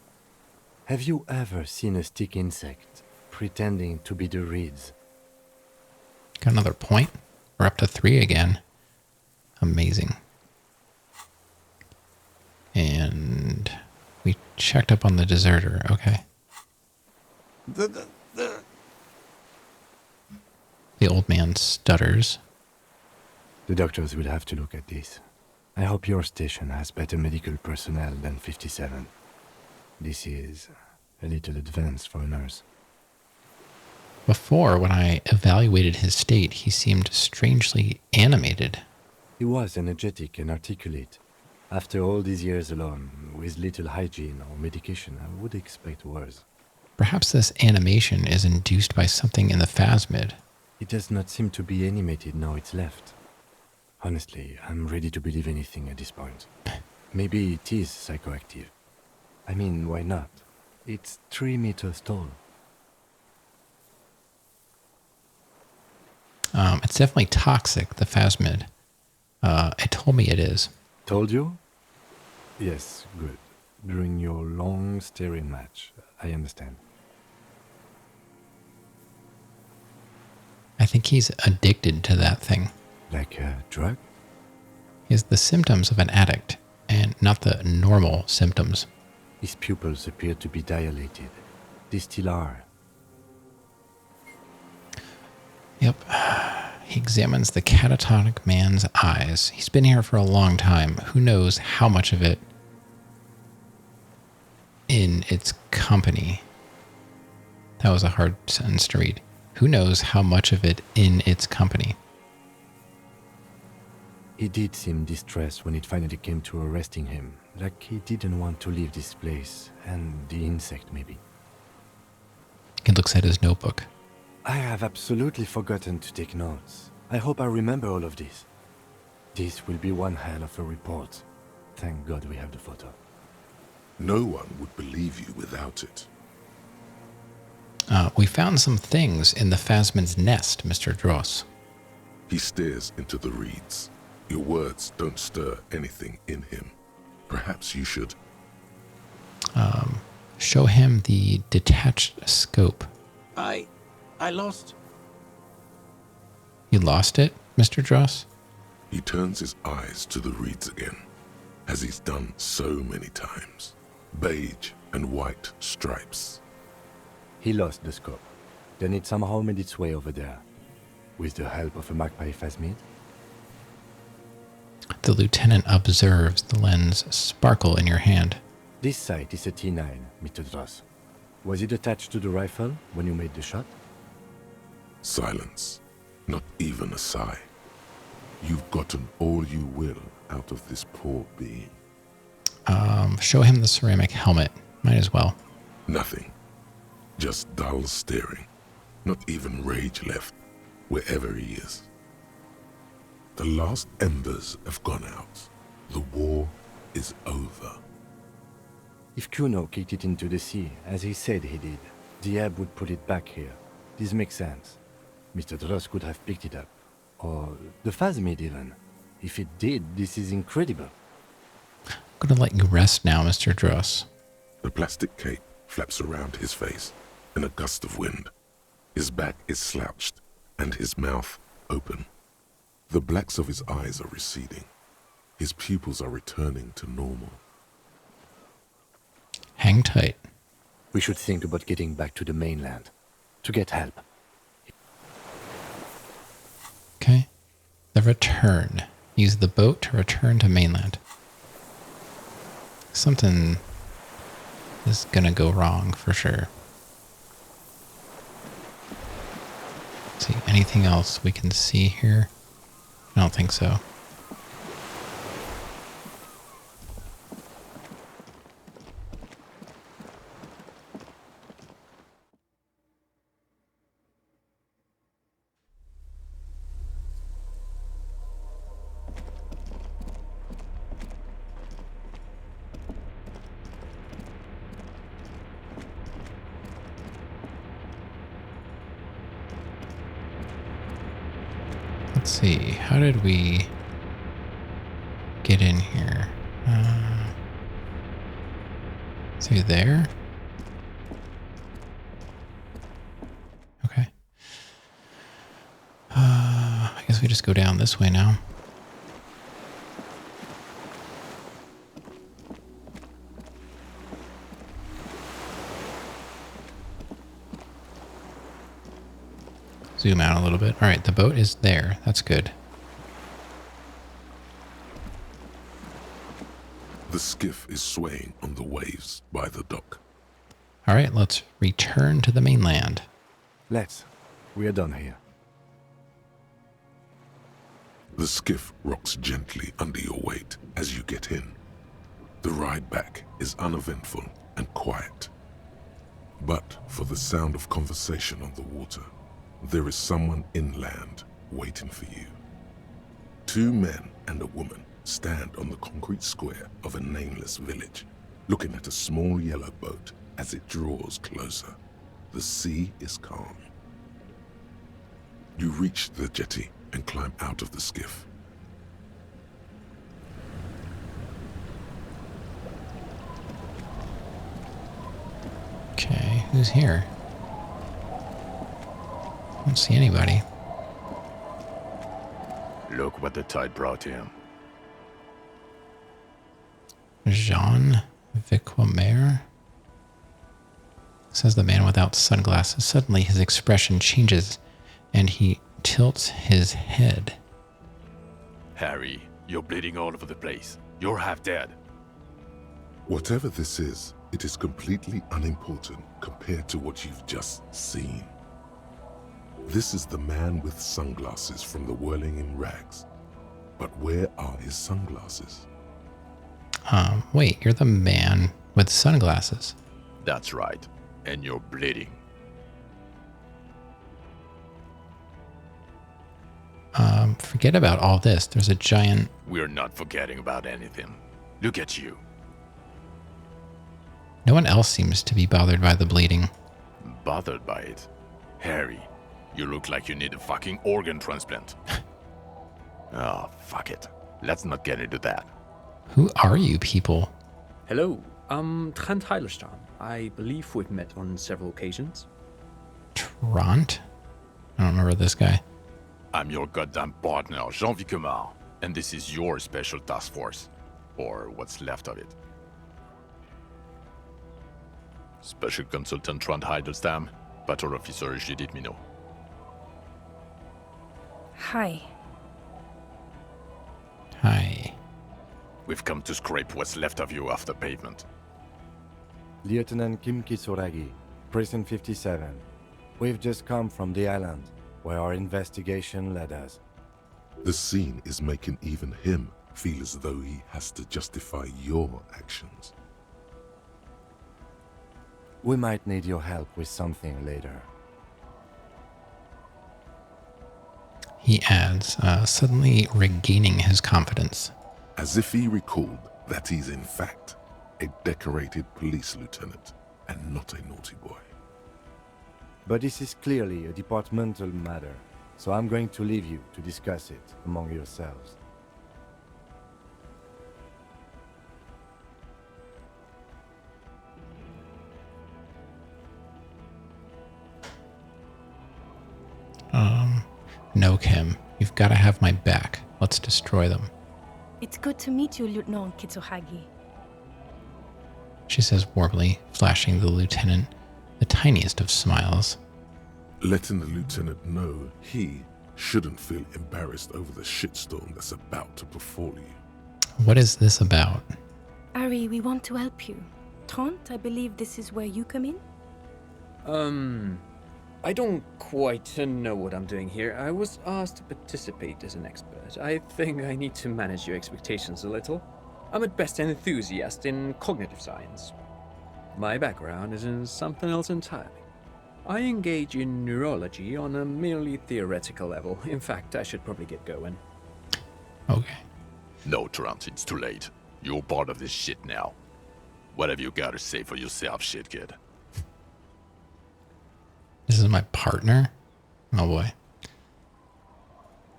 D: have you ever seen a stick insect pretending to be the reeds?
A: Got another point? We're up to 3 again. Amazing. And we checked up on the deserter. Okay.
B: The
A: The old man stutters.
D: The doctors will have to look at this. I hope your station has better medical personnel than 57. This is a little advanced for a nurse.
A: Before, when I evaluated his state, he seemed strangely animated.
D: He was energetic and articulate. After all these years alone, with little hygiene or medication, I would expect worse.
A: Perhaps this animation is induced by something in the phasmid.
D: It does not seem to be animated now it's left. Honestly, I'm ready to believe anything at this point. Maybe it is psychoactive. I mean, why not? It's 3 meters tall.
A: It's definitely toxic, the phasmid. It told me it is.
D: Told you? Yes, good. During your long staring match, I understand.
A: I think he's addicted to that thing.
D: Like a drug?
A: He has the symptoms of an addict, and not the normal symptoms.
D: His pupils appear to be dilated. They still are.
A: Yep. He examines the catatonic man's eyes. He's been here for a long time. Who knows how much of it in its company. That was a hard sentence to read. Who knows how much of it in its company.
D: He did seem distressed when it finally came to arresting him, like he didn't want to leave this place, and the insect maybe.
A: He looks at his notebook.
D: I have absolutely forgotten to take notes. I hope I remember all of this. This will be one hell of a report. Thank God we have the photo.
C: No one would believe you without it.
A: We found some things in the phasmid's nest, Mr. Dross.
C: He stares into the reeds. Your words don't stir anything in him. Perhaps you should.
A: Show him the detached scope.
F: I lost.
A: You lost it, Mr. Dross?
C: He turns his eyes to the reeds again, as he's done so many times. Beige and white stripes.
D: He lost the scope. Then it somehow made its way over there. With the help of a magpie phasmid?
A: The lieutenant observes the lens sparkle in your hand.
D: This sight is a T9, Mr. Dross. Was it attached to the rifle when you made the shot?
C: Silence. Not even a sigh. You've gotten all you will out of this poor being.
A: Show him the ceramic helmet. Might as well.
C: Nothing. Just dull staring. Not even rage left, wherever he is. The last embers have gone out. The war is over.
D: If Kuno kicked it into the sea, as he said he did, the ebb would put it back here. This makes sense. Mr. Dross could have picked it up. Or the phasmid even. If it did, this is incredible.
A: I'm gonna let you rest now, Mr. Dross.
C: The plastic cape flaps around his face in a gust of wind. His back is slouched and his mouth open. The blacks of his eyes are receding. His pupils are returning to normal.
A: Hang tight.
D: We should think about getting back to the mainland. To get help.
A: Okay. The return. Use the boat to return to mainland. Something is gonna go wrong for sure. Let's see, anything else we can see here? I don't think so. Let's see, how did we get in here? Through there? Okay. I guess we just go down this way now. Zoom out a little bit. All right, the boat is there. That's good.
C: The skiff is swaying on the waves by the dock.
A: All right, let's return to the mainland.
D: Let's. We are done here.
C: The skiff rocks gently under your weight as you get in. The ride back is uneventful and quiet. But for the sound of conversation on the water, there is someone inland waiting for you. 2 men and a woman stand on the concrete square of a nameless village, looking at a small yellow boat as it draws closer. The sea is calm. You reach the jetty and climb out of the skiff.
A: Okay, who's here? I don't see anybody.
G: Look what the tide brought him.
A: Jean Vicomer? Says the man without sunglasses. Suddenly his expression changes and he tilts his head.
G: Harry, you're bleeding all over the place. You're half dead.
C: Whatever this is, it is completely unimportant compared to what you've just seen. This is the man with sunglasses from the Whirling in Rags. But where are his sunglasses?
A: Wait, you're the man with sunglasses.
G: That's right. And you're bleeding.
A: Forget about all this. There's a giant...
G: We're not forgetting about anything. Look at you.
A: No one else seems to be bothered by the bleeding.
G: Bothered by it? Harry, you look like you need a fucking organ transplant. Oh, fuck it. Let's not get into that.
A: Who are you people?
H: Hello, I'm Trent Heilerstam. I believe we've met on several occasions.
A: Trant? I don't remember this guy.
G: I'm your goddamn partner, Jean Vicomer, and this is your special task force. Or what's left of it. Special Consultant Trent Heilerstam, Patrol Officer Judith Minot.
I: Hi.
A: Hi.
G: We've come to scrape what's left of you off the pavement.
D: Lieutenant Kim Kisuragi, Prison 57. We've just come from the island, where our investigation led us.
C: The scene is making even him feel as though he has to justify your actions.
D: We might need your help with something later.
A: He adds, suddenly regaining his confidence.
C: As if he recalled that he's in fact a decorated police lieutenant and not a naughty boy.
D: But this is clearly a departmental matter, so I'm going to leave you to discuss it among yourselves.
A: No, Kim. You've got to have my back. Let's destroy them.
I: It's good to meet you, Lieutenant Kitsuhagi.
A: She says warmly, flashing the lieutenant the tiniest of smiles.
C: Letting the lieutenant know he shouldn't feel embarrassed over the shitstorm that's about to befall you.
A: What is this about?
I: Ari, we want to help you. Trant, I believe this is where you come in?
H: I don't quite know what I'm doing here. I was asked to participate as an expert. I think I need to manage your expectations a little. I'm at best an enthusiast in cognitive science. My background is in something else entirely. I engage in neurology on a merely theoretical level. In fact, I should probably get going.
A: Okay.
G: No, Trent, it's too late. You're part of this shit now. What have you got to say for yourself, shit kid?
A: This is my partner? Oh boy.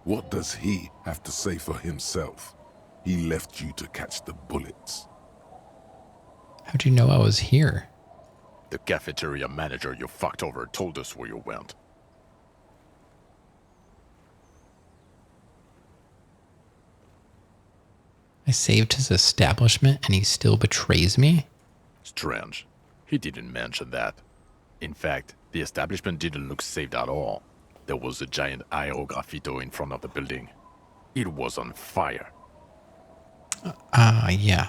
C: What does he have to say for himself? He left you to catch the bullets.
A: How'd you know I was here?
G: The cafeteria manager you fucked over told us where you went.
A: I saved his establishment and he still betrays me?
G: Strange. He didn't mention that. In fact, the establishment didn't look saved at all. There was a giant aerograffito in front of the building. It was on fire.
A: Yeah.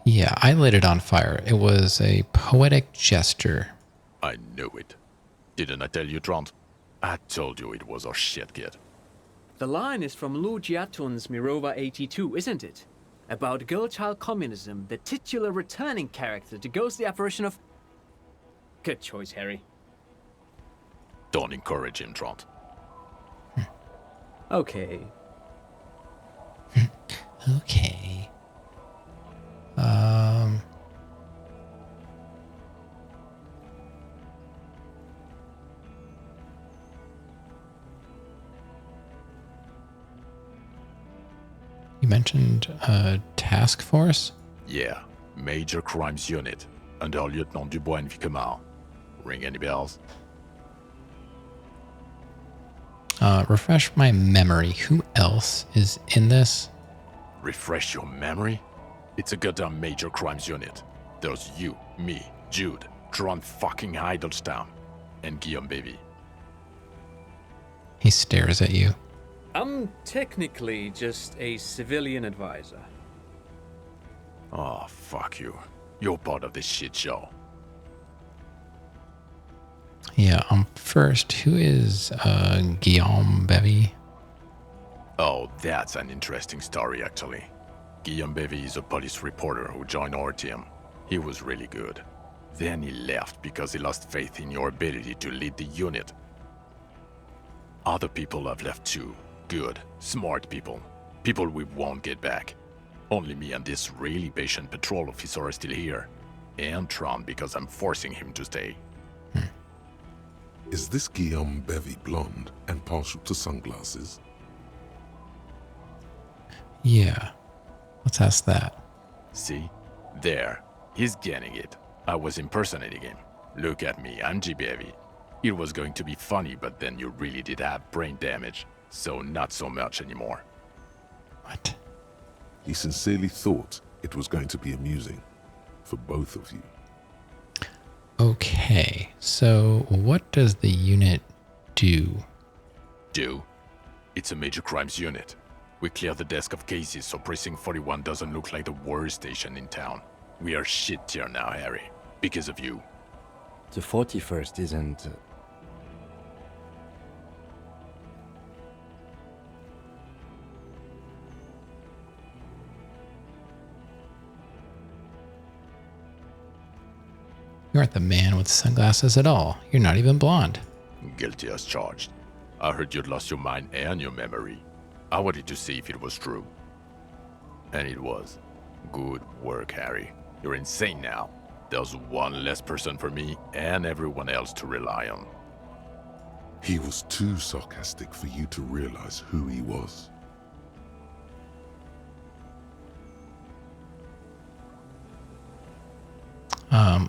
A: Yeah, I lit it on fire. It was a poetic gesture.
G: I knew it. Didn't I tell you, Trant? I told you it was our shit, kid.
H: The line is from Lu Jiatun's Mirova 82, isn't it? About girl-child communism, the titular returning character to ghost the apparition of... Good choice, Harry.
G: Don't encourage him, Trot.
H: Okay.
A: Okay. You mentioned a task force?
G: Yeah, Major Crimes Unit, under Lieutenant Dubois and Vicomar. Ring any bells?
A: Refresh my memory. Who else is in this?
G: Refresh your memory? It's a goddamn Major Crimes Unit. There's you, me, Jude, Tron fucking Heidelstown, and Guillaume Baby.
A: He stares at you.
H: I'm technically just a civilian advisor.
G: Oh, fuck you. You're part of this shit show.
A: Yeah, first, who is Guillaume Bevy?
G: Oh, that's an interesting story, actually. Guillaume Bevy is a police reporter who joined our team. He was really good. Then he left because he lost faith in your ability to lead the unit. Other people have left too. Good, smart people. People we won't get back. Only me and this really patient patrol officer are still here. And Tron because I'm forcing him to stay.
C: Is this Guillaume Bevy blonde and partial to sunglasses?
A: Yeah. Let's ask that.
G: See? There. He's getting it. I was impersonating him. Look at me, I'm G. Bevy. It was going to be funny, but then you really did have brain damage. So not so much anymore.
A: What?
C: He sincerely thought it was going to be amusing for both of you.
A: Okay, so what does the unit do?
G: Do? It's a major crimes unit. We clear the desk of cases so Precinct 41 doesn't look like the worst station in town. We are shit tier now, Harry. Because of you.
D: The 41st isn't...
A: You aren't the man with sunglasses at all. You're not even blonde.
G: Guilty as charged. I heard you'd lost your mind and your memory. I wanted to see if it was true. And it was. Good work, Harry. You're insane now. There's one less person for me and everyone else to rely on.
C: He was too sarcastic for you to realize who he was.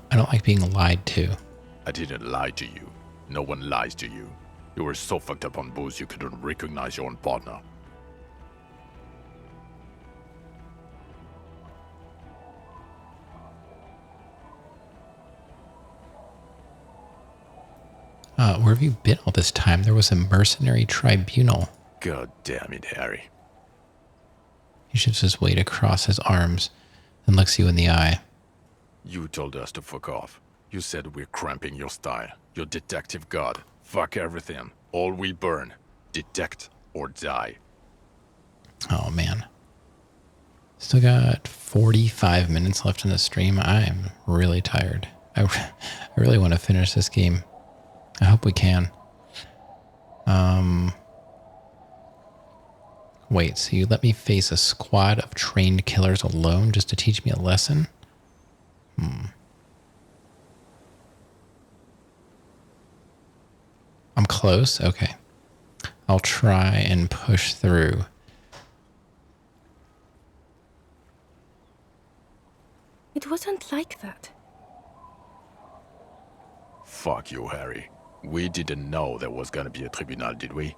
A: I don't like being lied to.
G: I didn't lie to you. No one lies to you. You were so fucked up on booze you couldn't recognize your own partner.
A: Where have you been all this time? There was a mercenary tribunal.
G: God damn it, Harry.
A: He shifts his weight across his arms and looks you in the eye.
G: You told us to fuck off. You said we're cramping your style. Your detective god. Fuck everything. All we burn. Detect or die.
A: Oh, man. Still got 45 minutes left in the stream. I'm really tired. I really want to finish this game. I hope we can. Wait, so you let me face a squad of trained killers alone just to teach me a lesson? I'm close? Okay. I'll try and push through.
I: It wasn't like that.
G: Fuck you, Harry. We didn't know there was gonna be a tribunal, did we?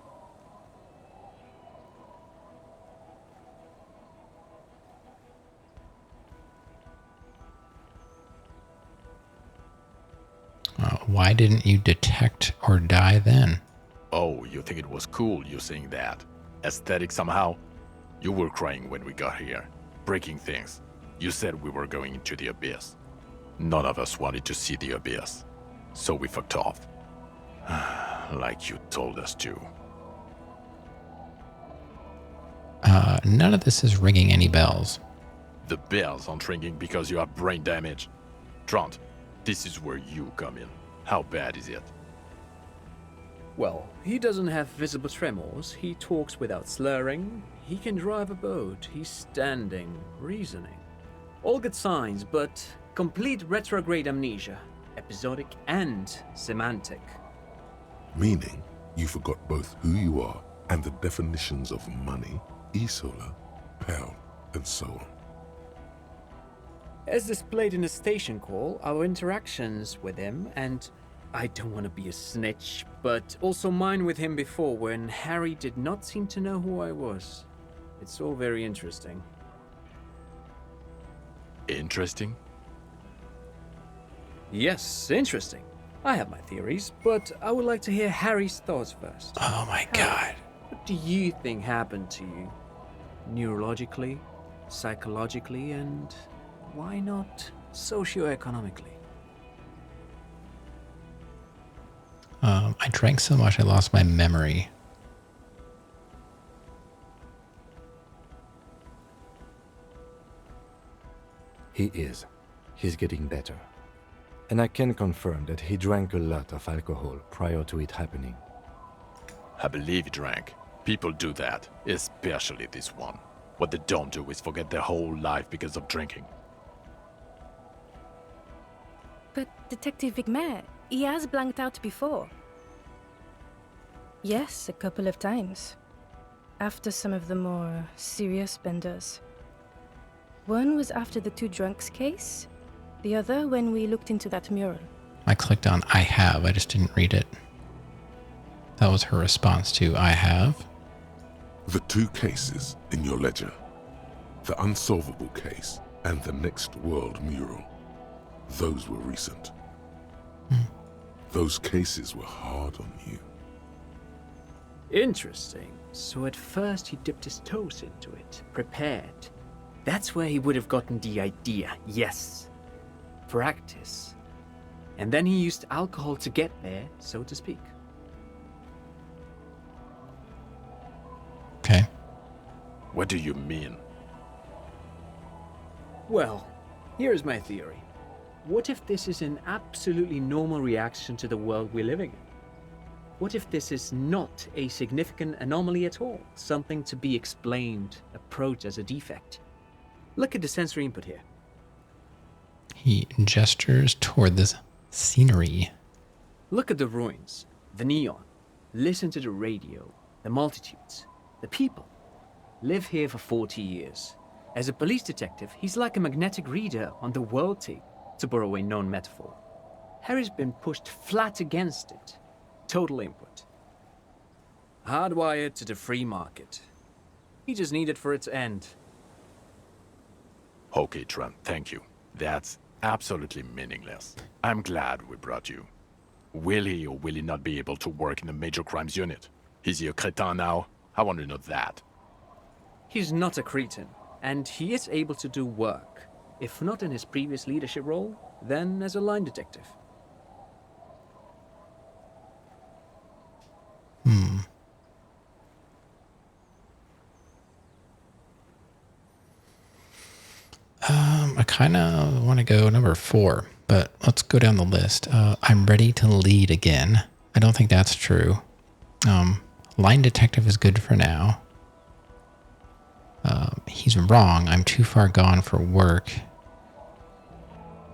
A: Why didn't you detect or die then?
G: Oh, you think it was cool you saying that? Aesthetic somehow? You were crying when we got here. Breaking things. You said we were going into the abyss. None of us wanted to see the abyss. So we fucked off. Like you told us to.
A: None of this is ringing any bells.
G: The bells aren't ringing because you have brain damage. Trant, this is where you come in. How bad is it?
H: Well, he doesn't have visible tremors, he talks without slurring, he can drive a boat, he's standing, reasoning. All good signs, but complete retrograde amnesia, episodic and semantic.
C: Meaning, you forgot both who you are and the definitions of money, Isola, Pell, and so on.
H: As displayed in the station call, our interactions with him, and I don't want to be a snitch, but also mine with him before when Harry did not seem to know who I was. It's all very interesting.
G: Interesting?
H: Yes, interesting. I have my theories, but I would like to hear Harry's thoughts first.
A: Oh my god.
H: What do you think happened to you? Neurologically, psychologically, and why not socioeconomically?
A: I drank so much I lost my memory.
D: He is. He's getting better. And I can confirm that he drank a lot of alcohol prior to it happening.
G: I believe he drank. People do that, especially this one. What they don't do is forget their whole life because of drinking.
I: But Detective Vigmer, he has blanked out before. Yes, a couple of times. After some of the more serious benders. One was after the two drunks case, the other when we looked into that mural.
A: I clicked on I have, I just didn't read it. That was her response to I have.
C: The two cases in your ledger, the unsolvable case and the Next World mural, those were recent. Those cases were hard on you.
H: Interesting. So at first he dipped his toes into it, prepared. That's where he would have gotten the idea, yes. Practice. And then he used alcohol to get there, so to speak.
A: Okay.
G: What do you mean?
H: Well, here's my theory. What if this is an absolutely normal reaction to the world we're living in? What if this is not a significant anomaly at all? Something to be explained, approached as a defect? Look at the sensory input here.
A: He gestures toward this scenery.
H: Look at the ruins, the neon. Listen to the radio, the multitudes, the people. Live here for 40 years. As a police detective, he's like a magnetic reader on the world tape, to borrow a known metaphor. Harry's been pushed flat against it. Total input. Hardwired to the free market. He just needed for it to end.
G: Okay, Trent, thank you. That's absolutely meaningless. I'm glad we brought you. Will he or will he not be able to work in the major crimes unit? Is he a cretin now? I want to know that.
H: He's not a cretin, and he is able to do work. If not in his previous leadership role, then as a line detective.
A: I kind of want to go number 4, but let's go down the list. I'm ready to lead again. I don't think that's true. Line detective is good for now. He's wrong. I'm too far gone for work.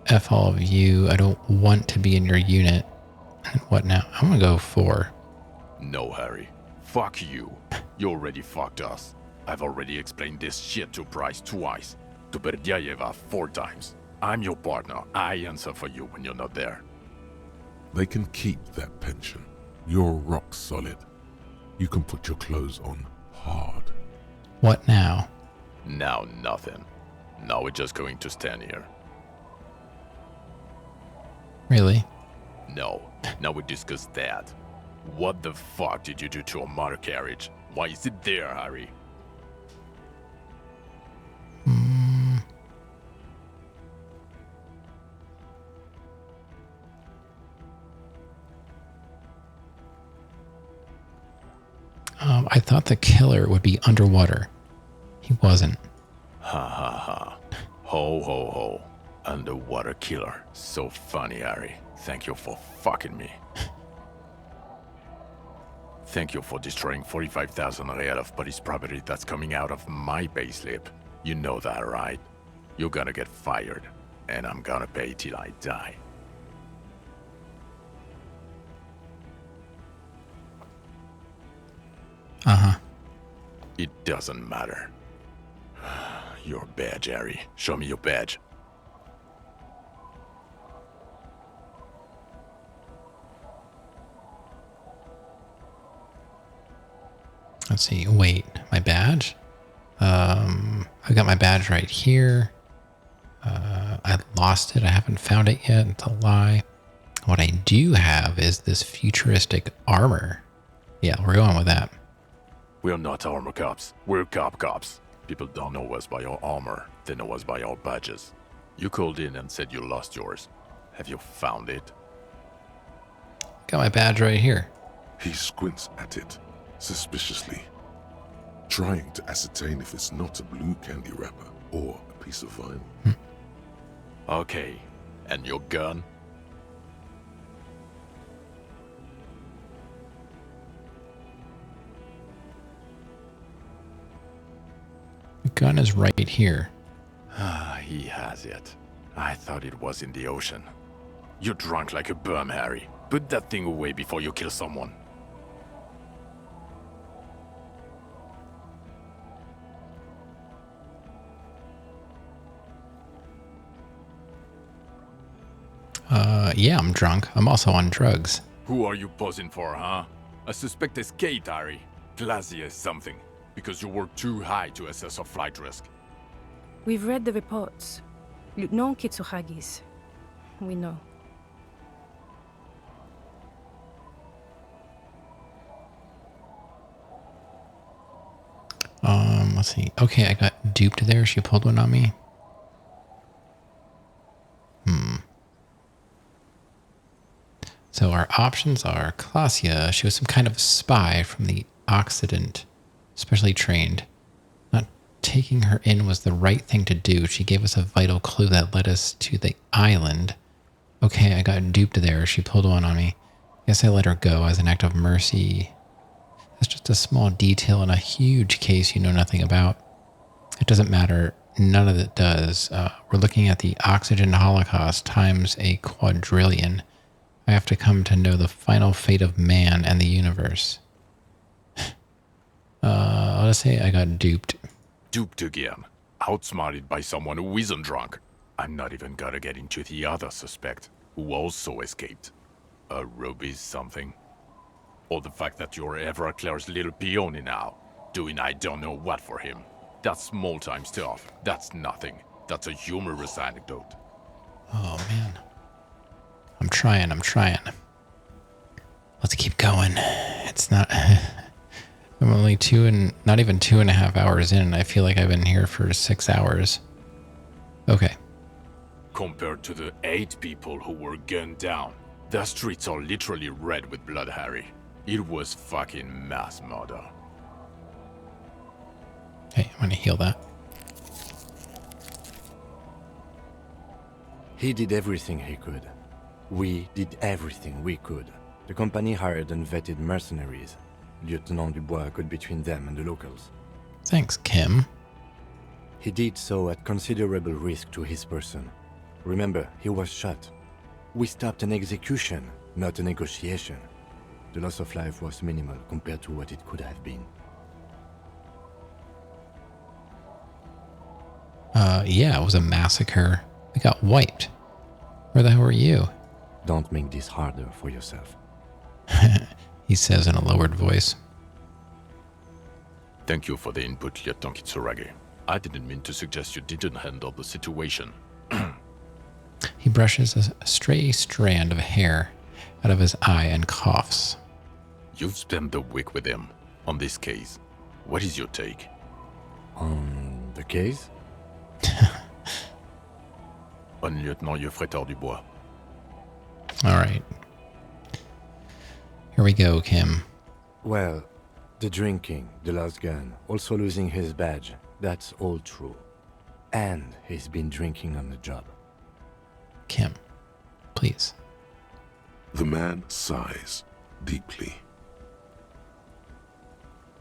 A: F all of you. I don't want to be in your unit. And what now? I'm going to go 4.
G: No, Harry. Fuck you. You already fucked us. I've already explained this shit to Bryce twice. To Berdyayeva 4 times. I'm your partner. I answer for you when you're not there.
C: They can keep that pension. You're rock solid. You can put your clothes on hard.
A: What now?
G: Now nothing. Now we're just going to stand here.
A: Really?
G: No. Now we discuss that. What the fuck did you do to a motor carriage? Why is it there, Harry?
A: I thought the killer would be underwater. He wasn't.
G: Ha ha ha. Ho ho ho. Underwater killer. So funny, Harry. Thank you for fucking me. Thank you for destroying 45,000 real of police property that's coming out of my payslip. You know that, right? You're gonna get fired, and I'm gonna pay till I die.
A: Uh-huh.
G: It doesn't matter. Your badge, Harry. Show me your badge.
A: Let's see. Wait, my badge? I got my badge right here. I lost it. I haven't found it yet. It's a lie. What I do have is this futuristic armor. Yeah, we're going with that.
G: We're not armor cops. We're cops. People don't know us by our armor. They know us by our badges. You called in and said you lost yours. Have you found it?
A: Got my badge right here.
C: He squints at it, suspiciously, trying to ascertain if it's not a blue candy wrapper or a piece of vinyl.
G: Okay. And your gun?
A: The gun is right here.
G: Ah, he has it. I thought it was in the ocean. You're drunk like a bum, Harry. Put that thing away before you kill someone.
A: Yeah, I'm drunk. I'm also on drugs.
G: Who are you posing for, huh? A suspect escaped, Harry. Classy as something. Because you work too high to assess a flight risk.
I: We've read the reports. Lieutenant Kitsuhagi's. We know.
A: Let's see. Okay, I got duped there. She pulled one on me. So our options are Klasia. She was some kind of spy from the Occident, specially trained. Not taking her in was the right thing to do. She gave us a vital clue that led us to the island. Okay, I got duped there. She pulled one on me. Guess I let her go as an act of mercy. That's just a small detail in a huge case you know nothing about. It doesn't matter. None of it does. We're looking at the oxygen holocaust times a quadrillion. I have to come to know the final fate of man and the universe. I'll just say I got duped.
G: Duped again. Outsmarted by someone who isn't drunk. I'm not even gonna get into the other suspect, who also escaped. A Ruby something. Or the fact that you're Everclear's little peony now, doing I don't know what for him. That's small-time stuff. That's nothing. That's a humorous anecdote.
A: Oh, man. I'm trying. Let's keep going. It's not... I'm only not even 2.5 hours in. I feel like I've been here for 6 hours. Okay.
G: Compared to the 8 people who were gunned down, the streets are literally red with blood, Harry. It was fucking mass murder.
A: Okay, I'm gonna heal that.
D: He did everything he could. We did everything we could. The company hired and vetted mercenaries. Lieutenant Dubois got between them and the locals.
A: Thanks, Kim.
D: He did so at considerable risk to his person. Remember, he was shot. We stopped an execution, not a negotiation. The loss of life was minimal compared to what it could have been.
A: Yeah, it was a massacre. We got wiped. Where the hell were you?
D: Don't make this harder for yourself.
A: He says in a lowered voice.
G: Thank you for the input, Lieutenant Kitsuragi. I didn't mean to suggest you didn't handle the situation.
A: He brushes a stray strand of hair out of his eye and coughs.
G: You've spent the week with him on this case. What is your take?
D: On the case?
G: On Lieutenant Geoffretor Dubois.
A: All right. Here we go, Kim.
D: Well, the drinking, the lost gun, also losing his badge. That's all true. And he's been drinking on the job.
A: Kim, please.
C: The man sighs deeply.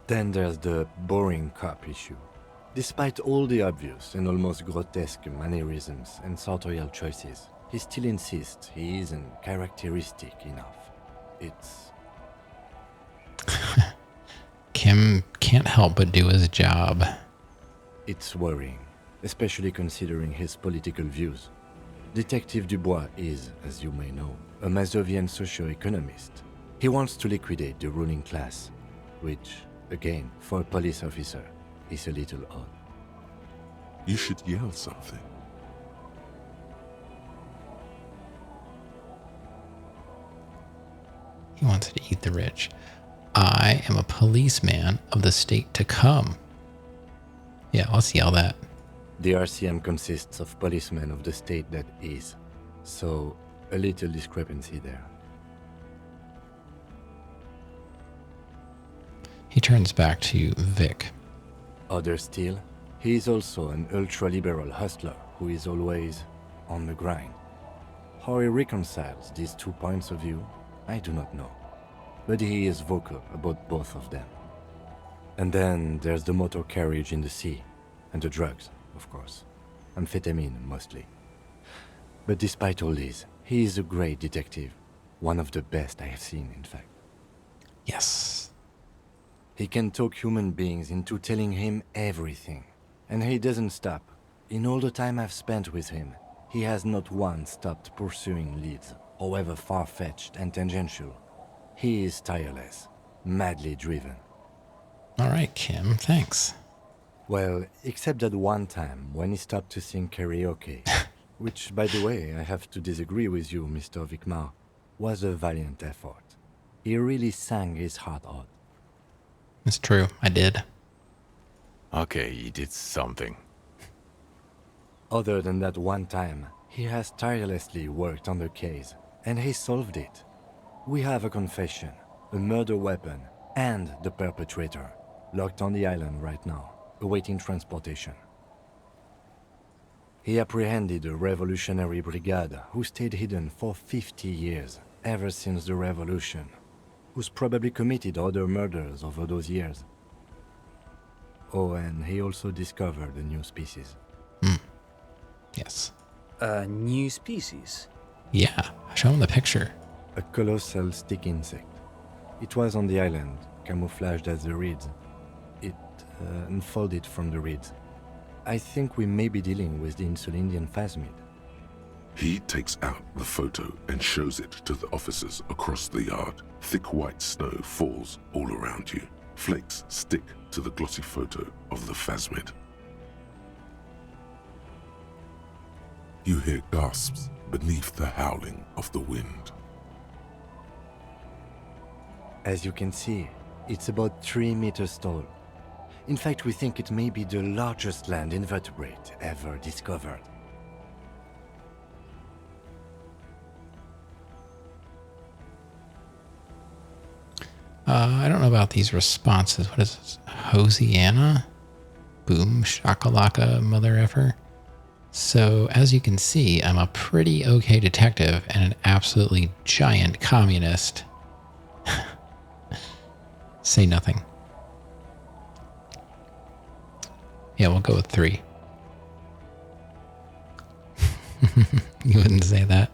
D: Then there's the boring cop issue. Despite all the obvious and almost grotesque mannerisms and sartorial choices, he still insists he isn't characteristic enough. It's...
A: Kim can't help but do his job.
D: It's worrying, especially considering his political views. Detective Dubois is, as you may know, a Mazovian socio-economist. He wants to liquidate the ruling class, which, again, for a police officer, is a little odd.
C: You should yell something.
A: He wants to eat the rich. I am a policeman of the state to come. Yeah, let's yell that.
D: The RCM consists of policemen of the state that is, so a little discrepancy there.
A: He turns back to Vic.
D: Other still, he is also an ultra-liberal hustler who is always on the grind. How he reconciles these 2 points of view, I do not know. But he is vocal about both of them. And then there's the motor carriage in the sea, and the drugs, of course. Amphetamine, mostly. But despite all this, he is a great detective. One of the best I have seen, in fact.
A: Yes.
D: He can talk human beings into telling him everything. And he doesn't stop. In all the time I've spent with him, he has not once stopped pursuing leads, however far-fetched and tangential. He is tireless, madly driven.
A: All right, Kim, thanks.
D: Well, except that one time when he stopped to sing karaoke, which, by the way, I have to disagree with you, Mr. Vicmar, was a valiant effort. He really sang his heart out.
A: It's true, I did.
G: Okay, he did something.
D: Other than that one time, he has tirelessly worked on the case, and he solved it. We have a confession, a murder weapon, and the perpetrator, locked on the island right now, awaiting transportation. He apprehended a revolutionary brigade who stayed hidden for 50 years, ever since the revolution, who's probably committed other murders over those years. Oh, and he also discovered a new species.
A: Yes.
H: A new species?
A: Yeah, show him the picture.
D: A colossal stick insect. It was on the island, camouflaged as the reeds. It unfolded from the reeds. I think we may be dealing with the Insulindian phasmid.
C: He takes out the photo and shows it to the officers across the yard. Thick white snow falls all around you. Flakes stick to the glossy photo of the phasmid. You hear gasps beneath the howling of the wind.
D: As you can see, it's about 3 meters tall. In fact, we think it may be the largest land invertebrate ever discovered.
A: I don't know about these responses. What is this? Hosiana? Boom, shakalaka, mother effer. So, as you can see, I'm a pretty okay detective and an absolutely giant communist. Say nothing. Yeah, we'll go with 3. You wouldn't say that.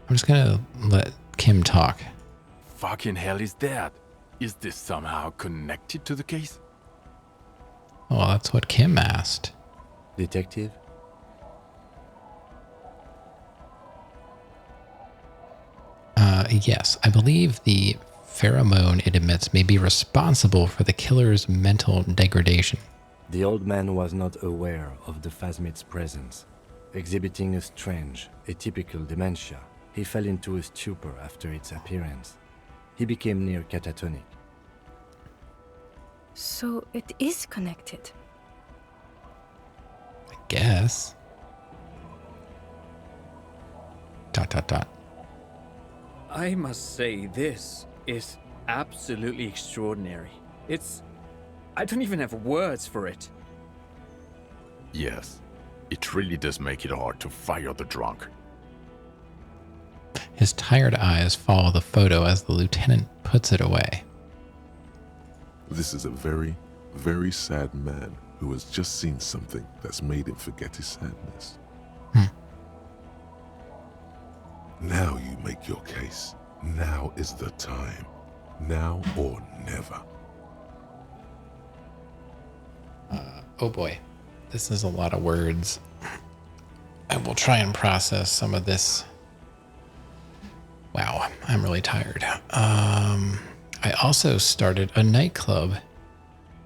A: I'm just gonna let Kim talk.
G: Fucking hell is that? Is this somehow connected to the case?
A: Well, that's what Kim asked.
D: Detective?
A: Yes, I believe the pheromone it emits may be responsible for the killer's mental degradation.
D: The old man was not aware of the phasmid's presence. Exhibiting a strange, atypical dementia, he fell into a stupor after its appearance. He became near catatonic.
I: So it is connected.
A: I guess. ...
H: I must say, this is absolutely extraordinary. I don't even have words for it.
G: Yes, it really does make it hard to fire the drunk.
A: His tired eyes follow the photo as the lieutenant puts it away.
C: This is a very, very sad man who has just seen something that's made him forget his sadness. Now you make your case. Now is the time. Now or never.
A: Oh boy, this is a lot of words. I will try and process some of this. Wow, I'm really tired. I also started a nightclub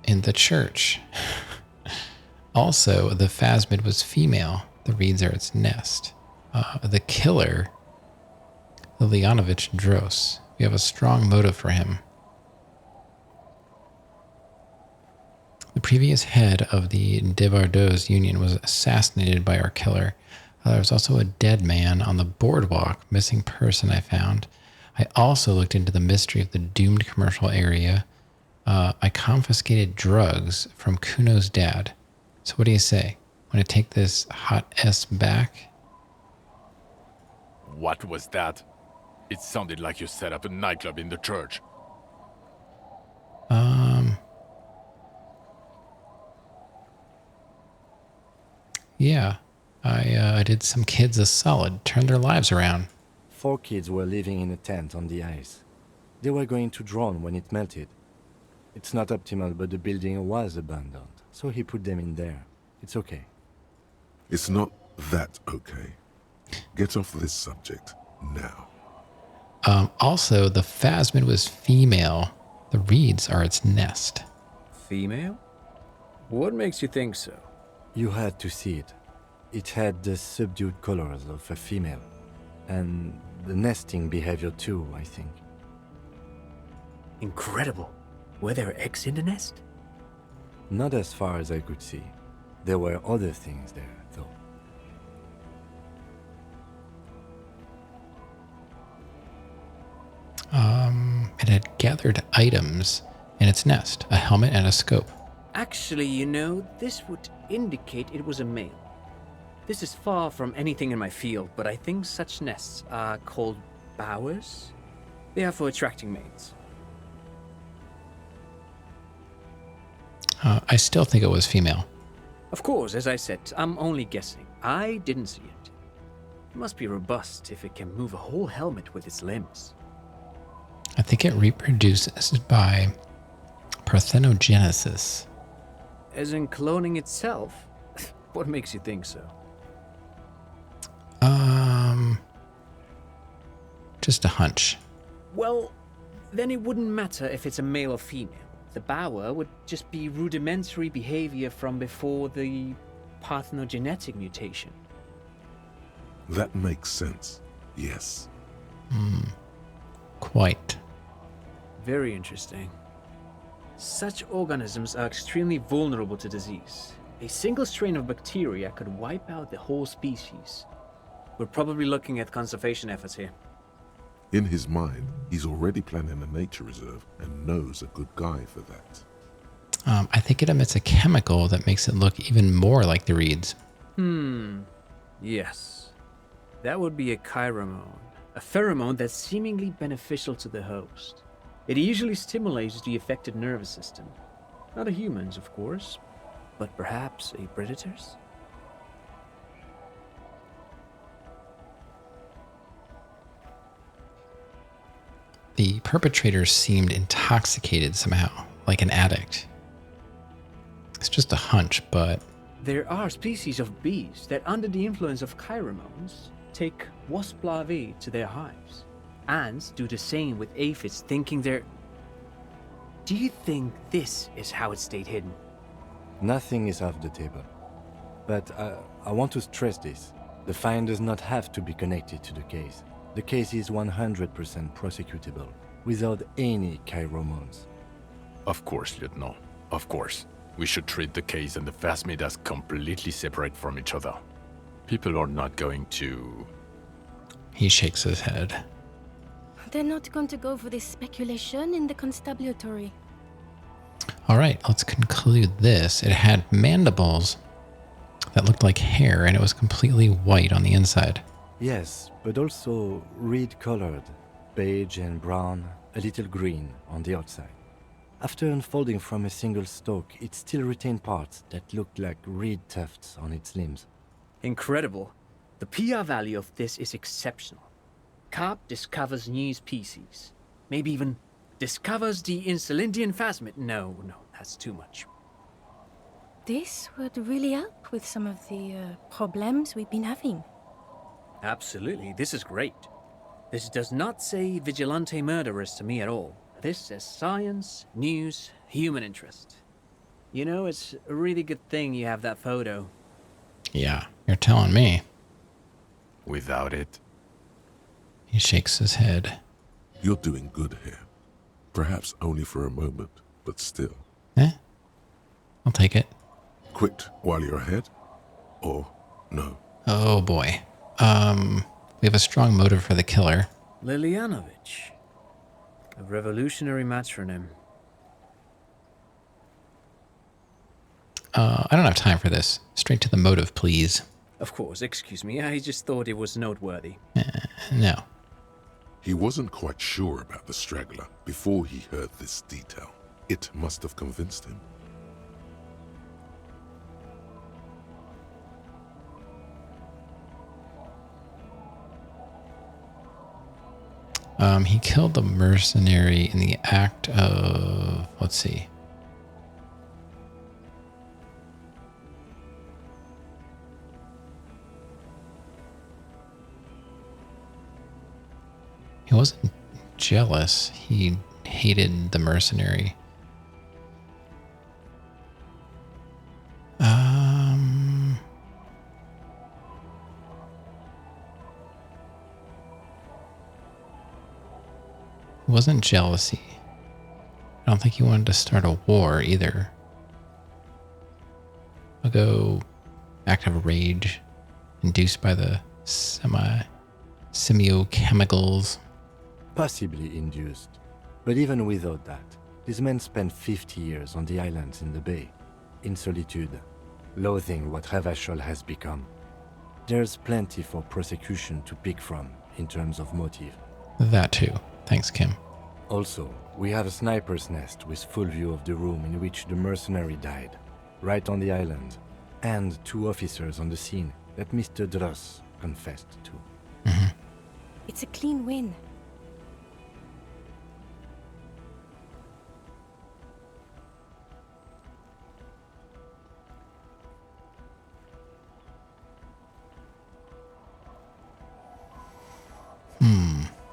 A: in the church. Also, the phasmid was female. The reeds are its nest. The killer, the Leonovich Dros. We have a strong motive for him. The previous head of the Devardos Union was assassinated by our killer. There was also a dead man on the boardwalk, missing person I found. I also looked into the mystery of the doomed commercial area. I confiscated drugs from Kuno's dad. So what do you say? Want to take this hot S back?
G: What was that? It sounded like you set up a nightclub in the church.
A: Yeah. I did some kids a solid, turned their lives around.
D: 4 kids were living in a tent on the ice. They were going to drown when it melted. It's not optimal, but the building was abandoned, so he put them in there. It's okay.
C: It's not that okay. Get off this subject now.
A: Also, the phasmid was female. The reeds are its nest.
H: Female? What makes you think so?
D: You had to see it. It had the subdued colors of a female. And the nesting behavior too, I think.
F: Incredible. Were there eggs in the nest?
D: Not as far as I could see. There were other things there, though.
A: It had gathered items in its nest, a helmet and a scope.
H: Actually, this would indicate it was a male. This is far from anything in my field, but I think such nests are called bowers. They are for attracting mates.
A: I still think it was female.
H: Of course, as I said, I'm only guessing. I didn't see it. It must be robust if it can move a whole helmet with its limbs.
A: I think it reproduces by parthenogenesis.
H: As in cloning itself? What makes you think so?
A: Just a hunch.
H: Well, then it wouldn't matter if it's a male or female. The bower would just be rudimentary behavior from before the parthenogenetic mutation.
C: That makes sense. Yes.
A: Quite.
H: Very interesting. Such organisms are extremely vulnerable to disease. A single strain of bacteria could wipe out the whole species. We're probably looking at conservation efforts here.
C: In his mind, he's already planning a nature reserve and knows a good guy for that.
A: I think it emits a chemical that makes it look even more like the reeds.
H: Yes. That would be a chiromone. A pheromone that's seemingly beneficial to the host. It usually stimulates the affected nervous system. Not a human's, of course, but perhaps a predator's?
A: The perpetrator seemed intoxicated somehow, like an addict. It's just a hunch, but...
H: There are species of bees that, under the influence of chiromones, take wasp larvae to their hives. Ants do the same with aphids, thinking they're... Do you think this is how it stayed hidden?
D: Nothing is off the table. But I want to stress this. The find does not have to be connected to the case. The case is 100% prosecutable, without any chiromones.
G: Of course, Lieutenant. Of course. We should treat the case and the phasmid as completely separate from each other. People are not going to...
A: He shakes his head.
I: They're not going to go for this speculation in the constabulary.
A: All right, let's conclude this. It had mandibles that looked like hair, and it was completely white on the inside.
D: Yes, but also reed-colored, beige and brown, a little green on the outside. After unfolding from a single stalk, it still retained parts that looked like reed tufts on its limbs.
F: Incredible. The PR value of this is exceptional. Carp discovers new species. Maybe even discovers the Insulindian phasmid. No, that's too much.
I: This would really help with some of the problems we've been having.
F: Absolutely, this is great. This does not say vigilante murderers to me at all. This says science, news, human interest. You know, it's a really good thing you have that photo.
A: Yeah, you're telling me.
G: Without it,
A: He shakes his head.
C: You're doing good here. Perhaps only for a moment, but still.
A: I'll take it.
C: Quit while you're ahead? Or no?
A: Oh boy. We have a strong motive for the killer.
F: Lilianovich. A revolutionary matronym.
A: I don't have time for this. Straight to the motive, please.
F: Of course, excuse me, I just thought it was noteworthy.
A: No.
C: He wasn't quite sure about the straggler before he heard this detail. It must have convinced him.
A: He killed the mercenary in the act of, let's see. He wasn't jealous. He hated the mercenary. It wasn't jealousy. I don't think he wanted to start a war either. I'll go act of rage, induced by the semiochemicals.
D: Possibly induced. But even without that, these men spent 50 years on the islands in the bay, in solitude, loathing what Ravachol has become. There's plenty for prosecution to pick from in terms of motive.
A: That too. Thanks, Kim.
D: Also, we have a sniper's nest with full view of the room in which the mercenary died, right on the island, and 2 officers on the scene that Mr. Dross confessed to.
I: It's a clean win.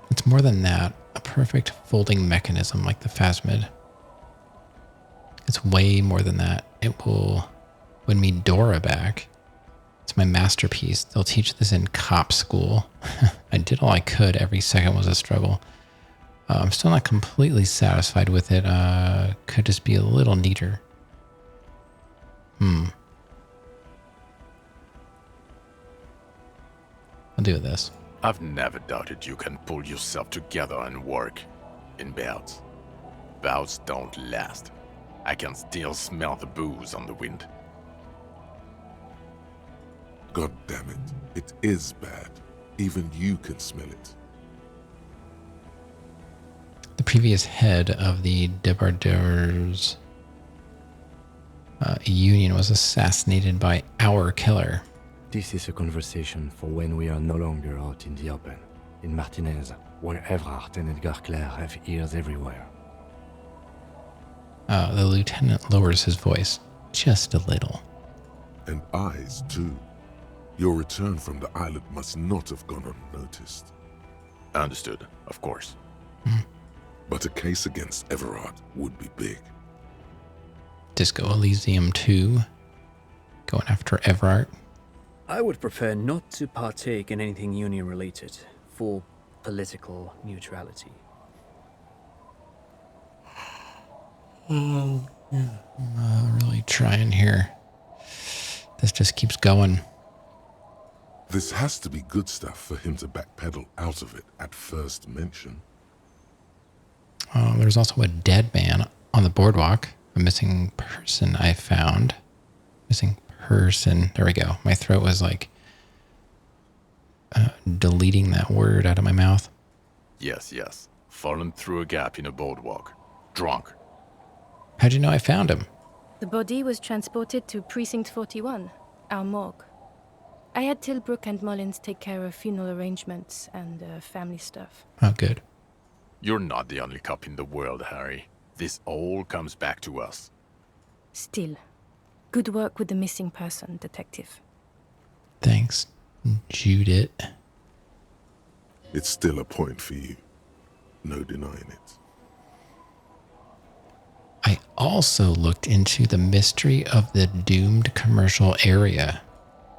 A: It's more than that. A perfect folding mechanism like the phasmid. It's way more than that. It will win me Dora back. It's my masterpiece. They'll teach this in cop school. I did all I could. Every second was a struggle. I'm still not completely satisfied with it. Could just be a little neater. I'll do this.
G: I've never doubted you can pull yourself together and work. In bouts. Bouts don't last. I can still smell the booze on the wind.
C: God damn it. It is bad. Even you can smell it.
A: The previous head of the Debardeurs union was assassinated by our killer.
D: This is a conversation for when we are no longer out in the open. In Martinez, where Evrard and Edgar Clare have ears everywhere.
A: The lieutenant lowers his voice just a little.
C: And eyes, too. Your return from the island must not have gone unnoticed.
G: Understood, of course.
C: But a case against Everard would be big.
A: Disco Elysium 2. Going after Everard.
F: I would prefer not to partake in anything union-related, for political neutrality.
A: Really trying here. This just keeps going.
C: This has to be good stuff for him to backpedal out of it at first mention.
A: There's also a dead man on the boardwalk. A missing person I found. Missing person. There we go. My throat was like deleting that word out of my mouth.
G: Yes. Fallen through a gap in a boardwalk. Drunk.
A: How'd you know I found him?
I: The body was transported to Precinct 41, our morgue. I had Tilbrook and Mullins take care of funeral arrangements and family stuff.
A: Oh, good.
G: You're not the only cop in the world, Harry. This all comes back to us.
I: Still, good work with the missing person, Detective.
A: Thanks, Judith.
C: It's still a point for you. No denying it.
A: I also looked into the mystery of the doomed commercial area.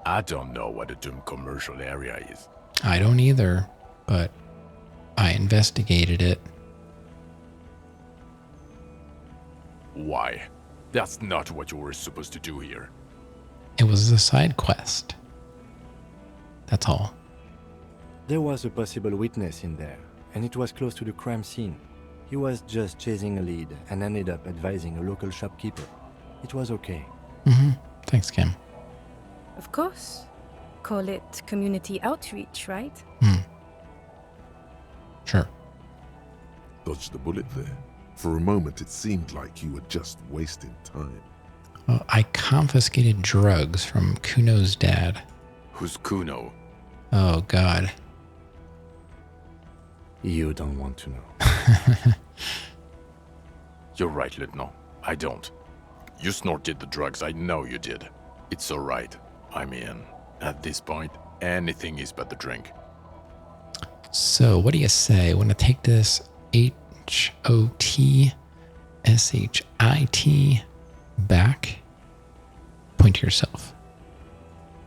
G: I don't know what a doomed commercial area is.
A: I don't either, but I investigated it.
G: Why? That's not what you were supposed to do here.
A: It was a side quest. That's all.
D: There was a possible witness in there, and it was close to the crime scene. He was just chasing a lead and ended up advising a local shopkeeper. It was okay.
A: Thanks, Kim.
I: Of course. Call it community outreach, right?
A: Sure.
C: Dodged a bullet there. For a moment, it seemed like you were just wasting time.
A: Well, I confiscated drugs from Kuno's dad.
G: Who's Kuno?
A: Oh, God.
D: You don't want to know.
G: You're right, Lieutenant. I don't. You snorted the drugs, I know you did. It's alright. I mean, at this point, anything is but the drink.
A: So, what do you say? Want to take this HOTSHIT back? Point to yourself.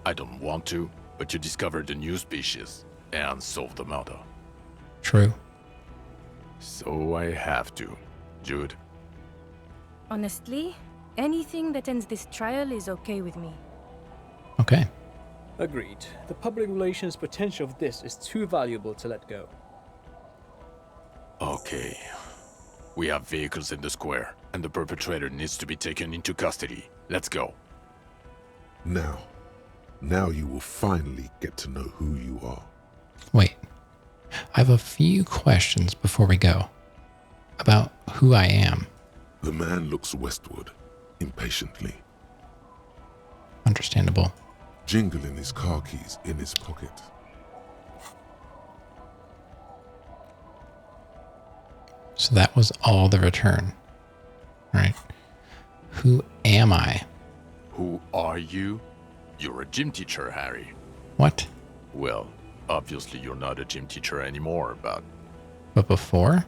G: I don't want to, but you discovered a new species and solved the murder.
A: True.
G: So I have to. Jude,
I: Honestly, anything that ends this trial is okay with me.
A: Okay.
F: Agreed. The public relations potential of this is too valuable to let go.
G: okay. We have vehicles in the square, and the perpetrator needs to be taken into custody. Let's go.
C: Now you will finally get to know who you are.
A: Wait. I have a few questions before we go. About who I am.
C: The man looks westward, impatiently,
A: Understandable.
C: jingling his car keys in his pocket.
A: So that was all the return. Right. Who am I?
G: Who are you? You're a gym teacher, Harry.
A: What?
G: Well, obviously you're not a gym teacher anymore, but
A: But before?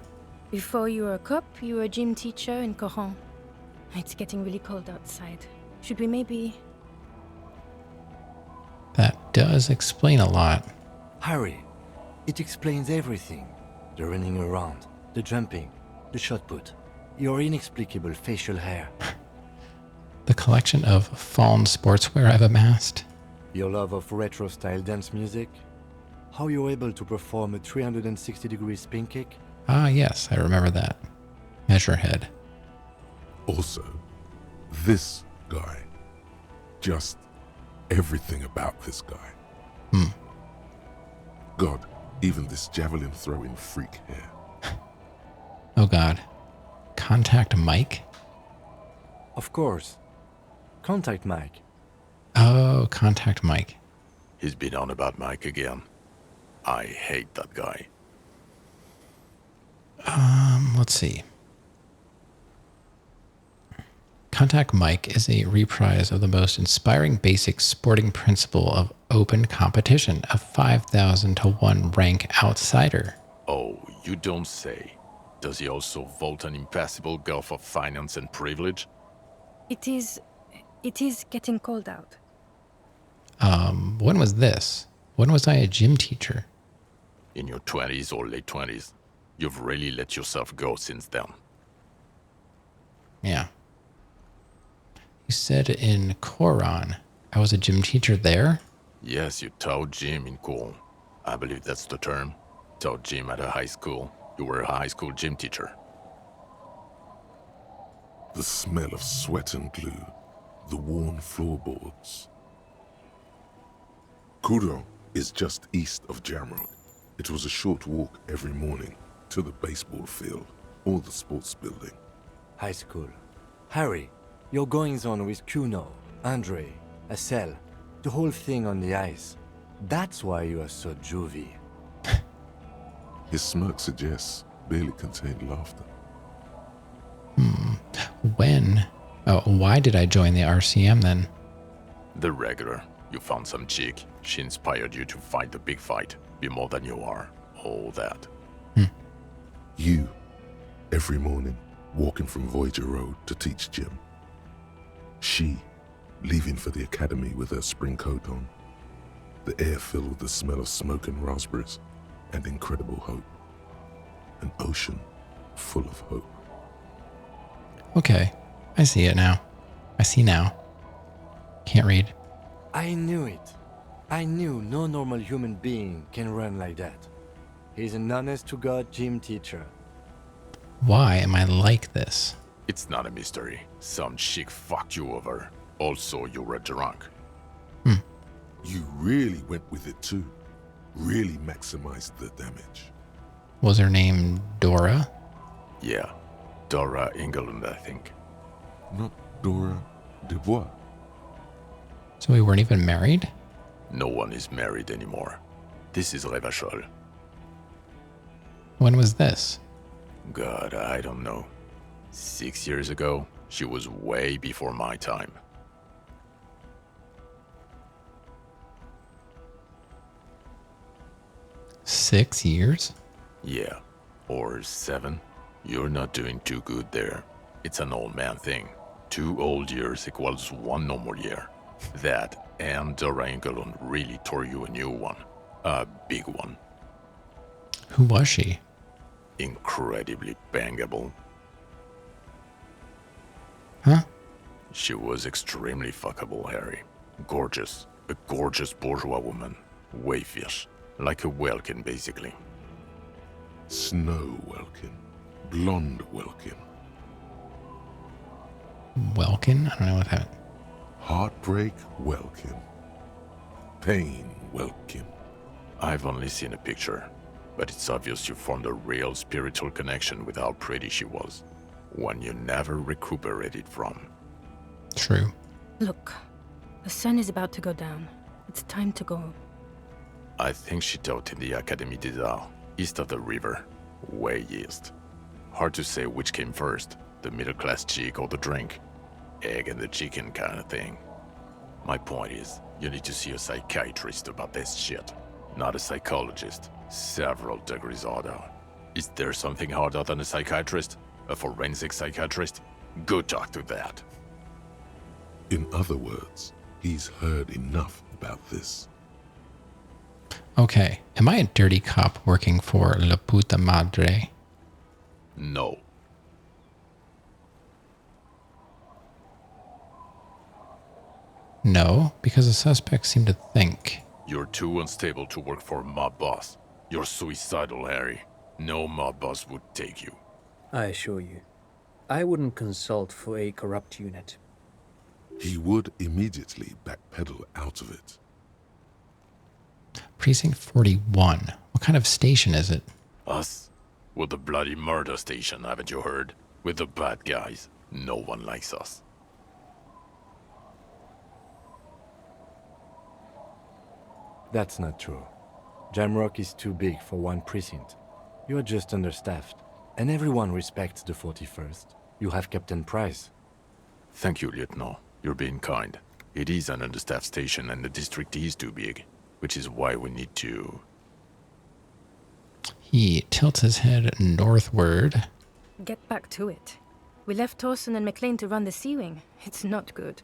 I: Before you were a cop, you were a gym teacher in Coron. It's getting really cold outside. Should we maybe...
A: That does explain a lot.
D: Harry, it explains everything. The running around, the jumping, the shot put, your inexplicable facial hair,
A: The collection of fallen sportswear I've amassed.
D: your love of retro-style dance music, how you're able to perform a 360-degree spin kick.
A: Ah, yes, I remember that. Measurehead.
C: Also, this guy. Just everything about this guy. God, even this javelin throwing freak here.
A: Oh, God. Contact Mike?
D: Of course. Contact Mike.
A: Oh, Contact Mike.
G: he's been on about Mike again. I hate that guy.
A: Let's see. Contact Mike is a reprise of the most inspiring basic sporting principle of open competition, a 5,000 to 1 rank outsider.
G: Oh, you don't say. Does he also vault an impassable gulf of finance and privilege?
I: It is getting cold out.
A: When was this? When was I a gym teacher?
G: In your 20s or late 20s? You've really let yourself go since then.
A: Yeah. You said in Coron, I was a gym teacher there?
G: Yes, you taught gym in school. I believe that's the term. Taught gym at a high school. You were a high school gym teacher.
C: The smell of sweat and glue, the worn floorboards. Kuro is just east of Jamrock. It was a short walk every morning to the baseball field or the sports building.
D: High school. Harry, your goings-on with Kuno, Andre, Acel, the whole thing on the ice. That's why you are so juvie.
C: His smirk suggests barely contained laughter.
A: Why did I join the RCM then?
G: The regular. You found some chick. She inspired you to fight the big fight. Be more than you are. All that.
C: You, every morning, walking from Voyager Road to teach gym. She, leaving for the academy with her spring coat on. The air filled with the smell of smoke and raspberries and incredible hope. An ocean full of hope.
A: Okay, I see it now. I see now. Can't read.
D: I knew it. I knew no normal human being can run like that. He's an honest-to-God gym teacher.
A: Why am I like this?
G: It's not a mystery. Some chick fucked you over. Also, you were drunk.
C: You really went with it too. Really maximized the damage.
A: Was her name Dora?
G: Yeah. Dora England, I think.
C: Not Dora Dubois.
A: So we weren't even married?
G: No one is married anymore. This is Revachol.
A: When was this?
G: God, I don't know. 6 years ago, she was way before my time.
A: Six years?
G: Yeah. Or 7. You're not doing too good there. It's an old man thing. 2 old years equals 1 normal year. That and Dora Engelund really tore you a new one. A big one.
A: Who was she?
G: Incredibly bangable.
A: Huh?
G: She was extremely fuckable, Harry. Gorgeous. A gorgeous bourgeois woman. Wayfish. Like a Welkin, basically.
C: Snow Welkin. Blonde Welkin.
A: Welkin? I don't know what that...
C: Heartbreak Welkin. Pain Welkin.
G: I've only seen a picture, but it's obvious you formed a real spiritual connection with how pretty she was. One you never recuperated from.
A: True.
I: Look, the sun is about to go down. It's time to go.
G: I think she taught in the Académie des Arts, east of the river. Way east. Hard to say which came first, the middle-class chick or the drink. Egg and the chicken kind of thing. My point is, you need to see a psychiatrist about this shit. Not a psychologist. Several degrees harder. Is there something harder than a psychiatrist? A forensic psychiatrist? Go talk to that.
C: In other words, he's heard enough about this.
A: Okay, am I a dirty cop working for La Puta Madre?
G: No.
A: No, because the suspects seem to think.
G: You're too unstable to work for a mob boss. You're suicidal, Harry. No mob boss would take you.
F: I assure you, I wouldn't consult for a corrupt unit.
C: He would immediately backpedal out of it.
A: Precinct 41. What kind of station is it?
G: Us? We're the bloody murder station, haven't you heard? We're the bad guys. No one likes us.
D: That's not true. Jamrock is too big for one precinct. You are just understaffed, and everyone respects the 41st. You have Captain Price.
G: Thank you, Lieutenant. You're being kind. It is an understaffed station and the district is too big, which is why we need to...
A: He tilts his head northward.
I: Get back to it. We left Torsen and McLean to run the Sea Wing. It's not good.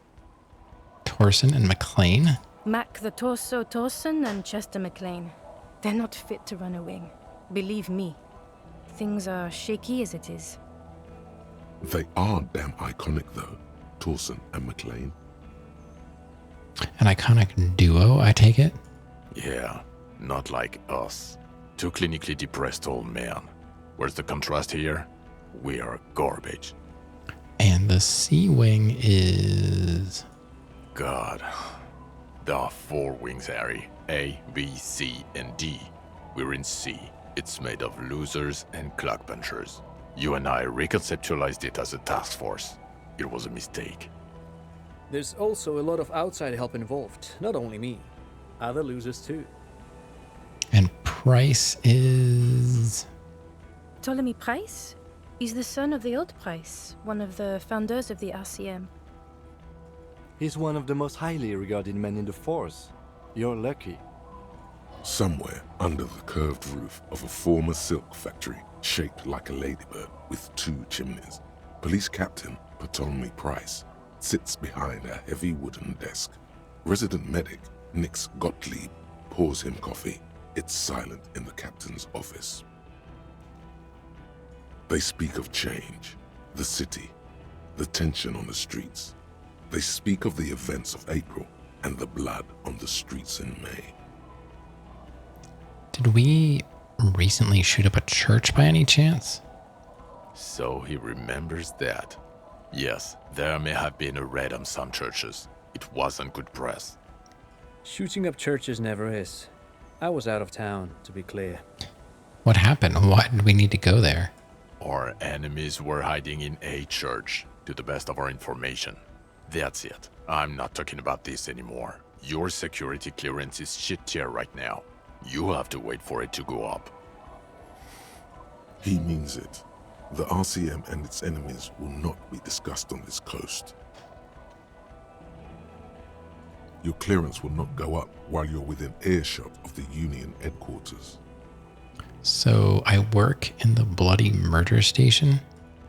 A: Torsen and McLean?
I: Mac the Torso Torsen and Chester McLean. They're not fit to run a wing. Believe me. Things are shaky as it is.
C: They are damn iconic though, Torsen and McLean.
A: An iconic duo, I take it?
G: Yeah, not like us. Two clinically depressed old men. Where's the contrast here? We are garbage.
A: And the C Wing is...
G: God. There are 4 wings, Harry. A, B, C, and D. We're in C. It's made of losers and clock punchers. You and I reconceptualized it as a task force. It was a mistake.
F: There's also a lot of outside help involved, not only me. Other losers too.
A: And Price is...
I: Ptolemy Price? He's the son of the old Price, one of the founders of the RCM.
D: He's one of the most highly regarded men in the Force. You're lucky.
C: Somewhere under the curved roof of a former silk factory shaped like a ladybird with 2 chimneys, Police Captain Ptolemy Price sits behind a heavy wooden desk. Resident medic Nix Gottlieb pours him coffee. It's silent in the captain's office. They speak of change, the city, the tension on the streets. They speak of the events of April and the blood on the streets in May.
A: Did we recently shoot up a church by any chance?
G: So he remembers that. Yes, there may have been a raid on some churches. It wasn't good press.
F: Shooting up churches never is. I was out of town, to be clear.
A: What happened? Why did we need to go there?
G: Our enemies were hiding in a church, to the best of our information. That's it. I'm not talking about this anymore. Your security clearance is shit tier right now. You have to wait for it to go up.
C: He means it. The RCM and its enemies will not be discussed on this coast. Your clearance will not go up while you're within earshot of the Union headquarters.
A: So I work in the bloody murder station?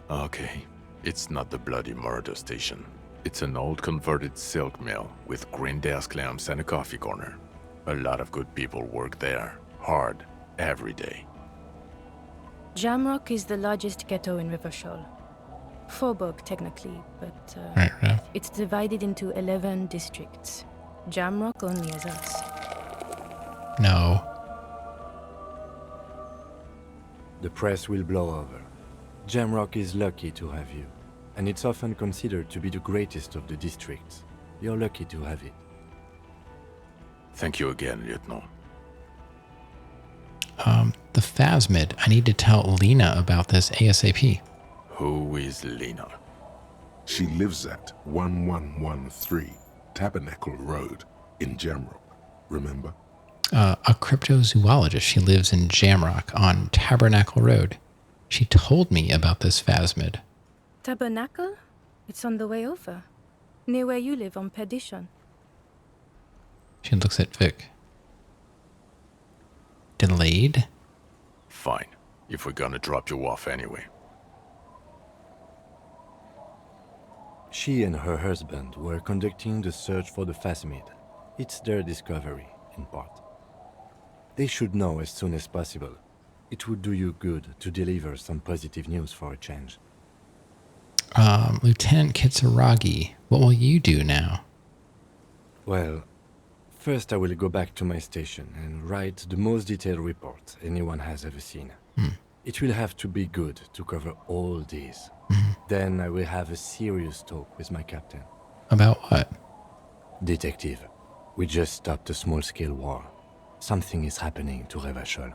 G: Okay, it's not the bloody murder station. It's an old converted silk mill with green desk lamps and a coffee corner. A lot of good people work there, hard, every day.
I: Jamrock is the largest ghetto in Rivershoal. Faubourg, technically, but
A: Right, right.
I: it's divided into 11 districts. Jamrock only has us.
A: No.
D: The press will blow over. Jamrock is lucky to have you, and it's often considered to be the greatest of the districts. You're lucky to have it.
G: Thank you again, Lieutenant.
A: The Phasmid. I need to tell Lena about this ASAP.
G: Who is Lena?
C: She lives at 1113 Tabernacle Road in Jamrock, remember?
A: A cryptozoologist. She lives in Jamrock on Tabernacle Road. She told me about this Phasmid.
I: Tabernacle? It's on the way over. Near where you live on Perdition.
A: She looks at Vic. Delayed?
G: Fine, if we're gonna drop you off anyway.
D: She and her husband were conducting the search for the Phasmid. It's their discovery, in part. They should know as soon as possible. It would do you good to deliver some positive news for a change.
A: Lieutenant Kitsuragi, what will you do now?
D: Well, first I will go back to my station and write the most detailed report anyone has ever seen. It will have to be good to cover all these. Then I will have a serious talk with my captain.
A: About what?
D: Detective, we just stopped a small-scale war. Something is happening to Revachol.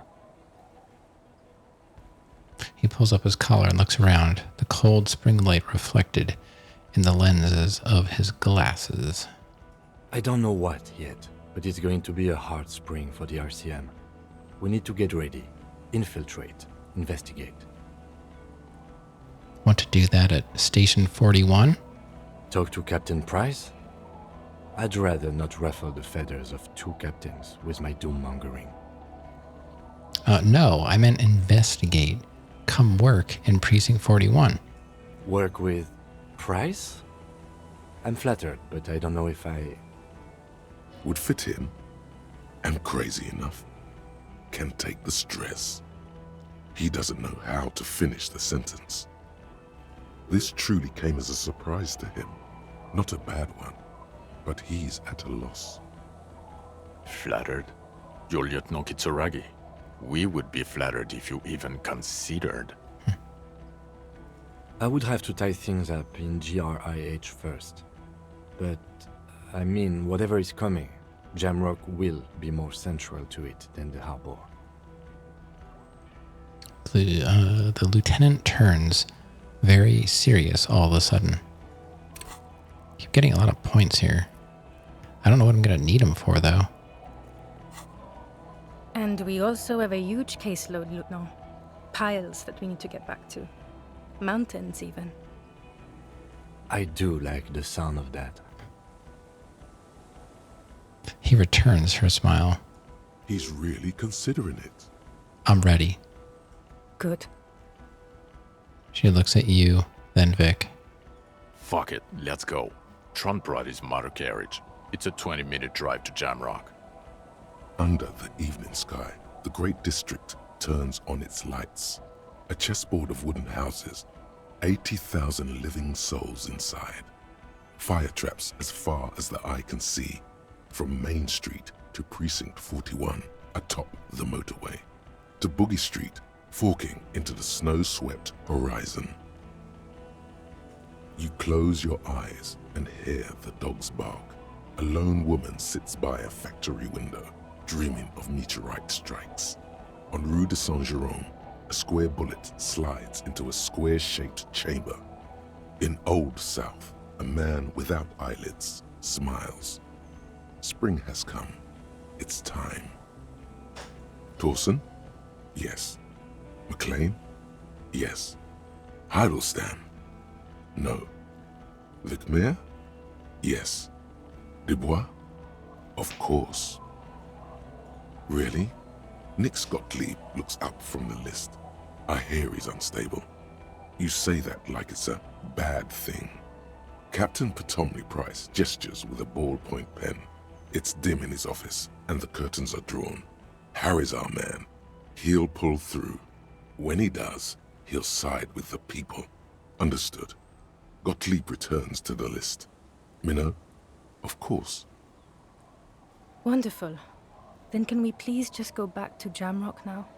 A: He pulls up his collar and looks around, the cold spring light reflected in the lenses of his glasses.
D: I don't know what yet, but it's going to be a hard spring for the RCM. We need to get ready, infiltrate, investigate.
A: Want to do that at Station 41?
D: Talk to Captain Price? I'd rather not ruffle the feathers of 2 captains with my doom-mongering.
A: No, I meant investigate. Come work in Precinct 41.
D: Work with Price? I'm flattered, but I don't know if I...
C: Would fit him, and crazy enough, can take the stress. He doesn't know how to finish the sentence. This truly came as a surprise to him, not a bad one. but he's at a loss.
G: Flattered? You're Lieutenant Kitsuragi. We would be flattered if you even considered.
D: I would have to tie things up in GRIH first. But, I mean, whatever is coming, Jamrock will be more central to it than the harbor.
A: The lieutenant turns very serious all of a sudden. Keep getting a lot of points here. I don't know what I'm going to need them for, though.
I: And we also have a huge caseload, Lieutenant. Piles that we need to get back to. Mountains, even.
D: I do like the sound of that.
A: He returns her smile.
C: He's really considering it.
A: I'm ready.
I: Good.
A: She looks at you, then Vic.
G: Fuck it, let's go. Tron brought his motor carriage. It's a 20-minute drive to Jamrock.
C: Under the evening sky, the great district turns on its lights. A chessboard of wooden houses, 80,000 living souls inside. Fire traps as far as the eye can see, from Main Street to Precinct 41 atop the motorway, to Boogie Street, forking into the snow-swept horizon. You close your eyes and hear the dogs bark. A lone woman sits by a factory window, dreaming of meteorite strikes. On Rue de Saint-Jérôme, a square bullet slides into a square-shaped chamber. In Old South, a man without eyelids smiles. Spring has come. It's time. Torsen? Yes. McLean? Yes. Heidelstein? No. Vicmere? Yes. Dubois? Of course. Really? Nick Gottlieb looks up from the list. I hear he's unstable. You say that like it's a bad thing. Captain Potomny Price gestures with a ballpoint pen. It's dim in his office, and the curtains are drawn. Harry's our man. He'll pull through. When he does, he'll side with the people. Understood. Gottlieb returns to the list. Minnow? Of course.
I: Wonderful. Then can we please just go back to Jamrock now?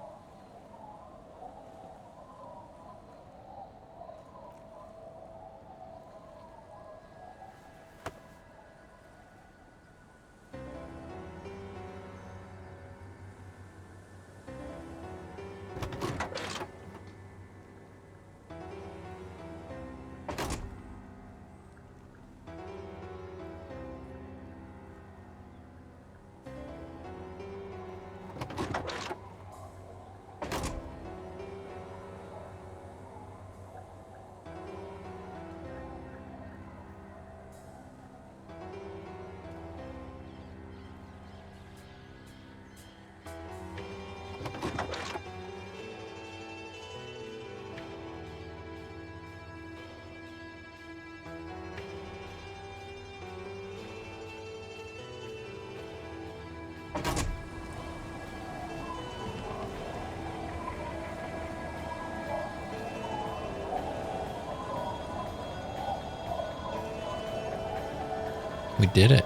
A: We did it.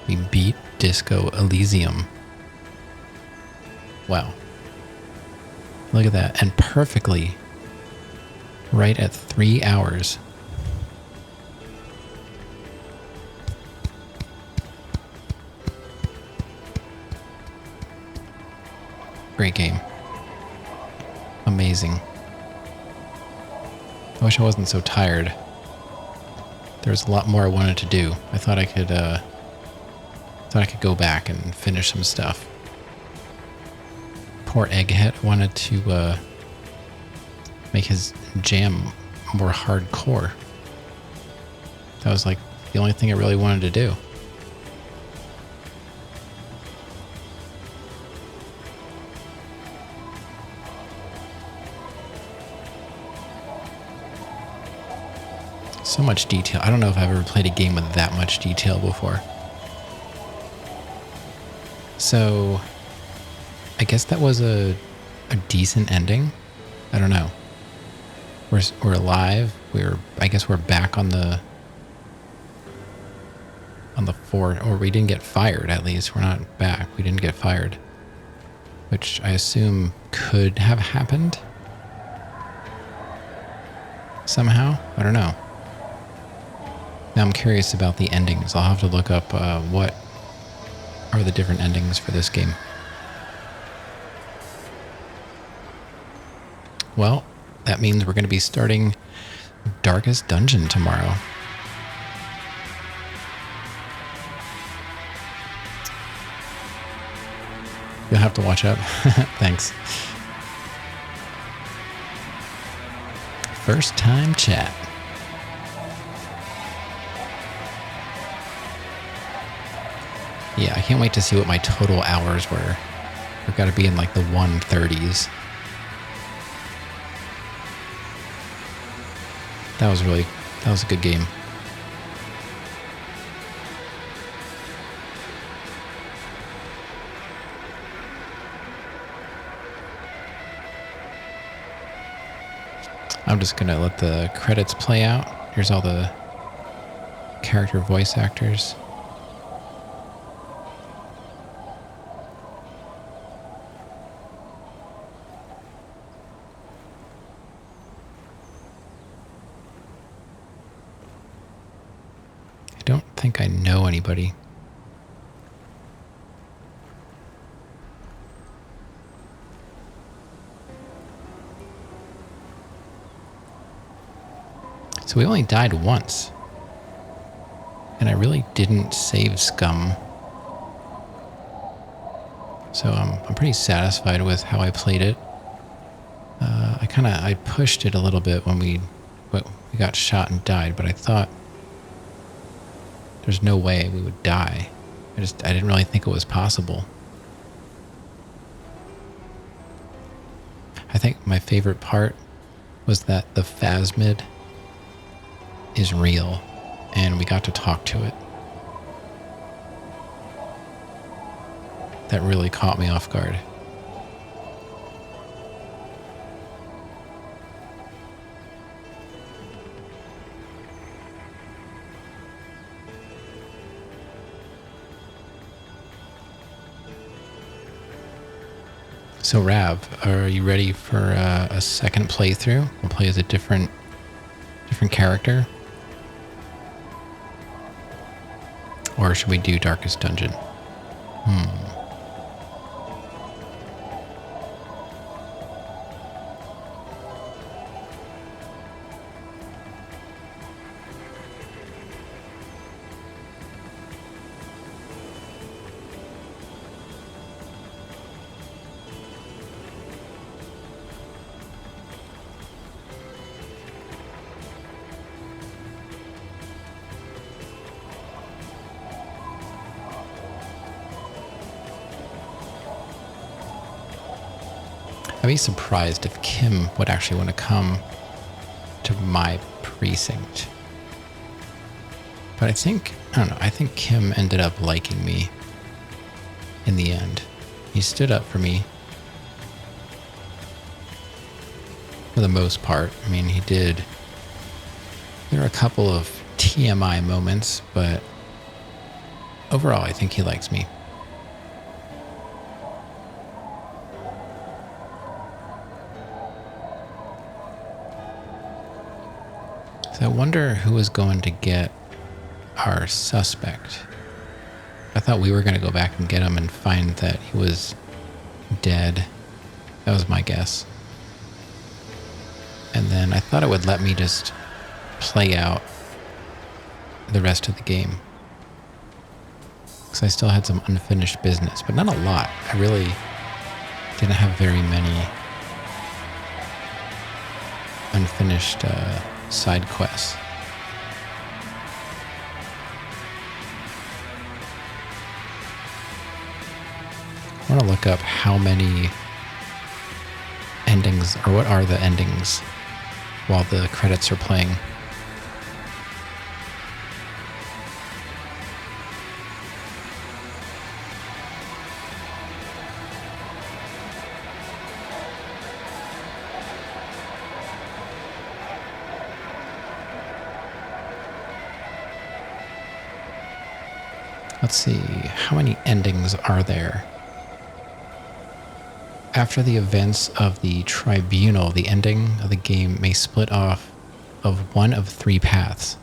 A: We beat Disco Elysium. Wow. Look at that. And perfectly. Right at 3 hours. Great game. Amazing. I wish I wasn't so tired. There's a lot more I wanted to do. I thought I could go back and finish some stuff. Poor Egghead wanted to make his jam more hardcore. That was like the only thing I really wanted to do. So much detail. I don't know if I've ever played a game with that much detail before. So, I guess that was a decent ending. I don't know. We're alive. I guess we're back on the on the fort, or we didn't get fired at least. We're not back. We didn't get fired, which I assume could have happened somehow. I don't know. Now I'm curious about the endings. I'll have to look up what are the different endings for this game. Well, that means we're going to be starting Darkest Dungeon tomorrow. You'll have to watch up. Thanks. First time chat. Yeah, I can't wait to see what my total hours were. We've got to be in like the 130s. That was a good game. I'm just gonna let the credits play out. Here's all the character voice actors. I don't think I know anybody. So we only died once. And I really didn't save Scum. So I'm pretty satisfied with how I played it. I pushed it a little bit when we got shot and died, but I thought there's no way we would die. I didn't really think it was possible. I think my favorite part was that the phasmid is real, and we got to talk to it. That really caught me off guard. So Rav, are you ready for a second playthrough? We'll play as a different character. Or should we do Darkest Dungeon? I'd be surprised if Kim would actually want to come to my precinct. But I don't know, I think Kim ended up liking me in the end. He stood up for me for the most part. I mean, he did. There were a couple of TMI moments, but overall, I think he likes me. So I wonder who is going to get our suspect. I thought we were going to go back and get him and find that he was dead. That was my guess. And then I thought it would let me just play out the rest of the game. Because I still had some unfinished business, but not a lot. I really didn't have very many unfinished side quests. I want to look up how many endings, or what are the endings while the credits are playing. Let's see, how many endings are there? After the events of the tribunal, the ending of the game may split off of one of 3 paths.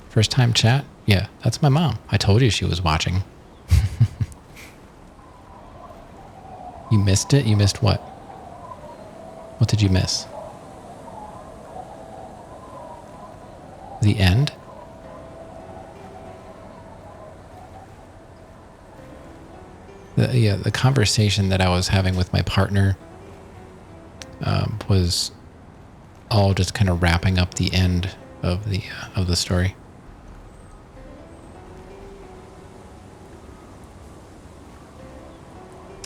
A: First time chat? Yeah, that's my mom. I told you she was watching. You missed it? You missed what? What did you miss? The end? The conversation that I was having with my partner was all just kind of wrapping up the end of the story.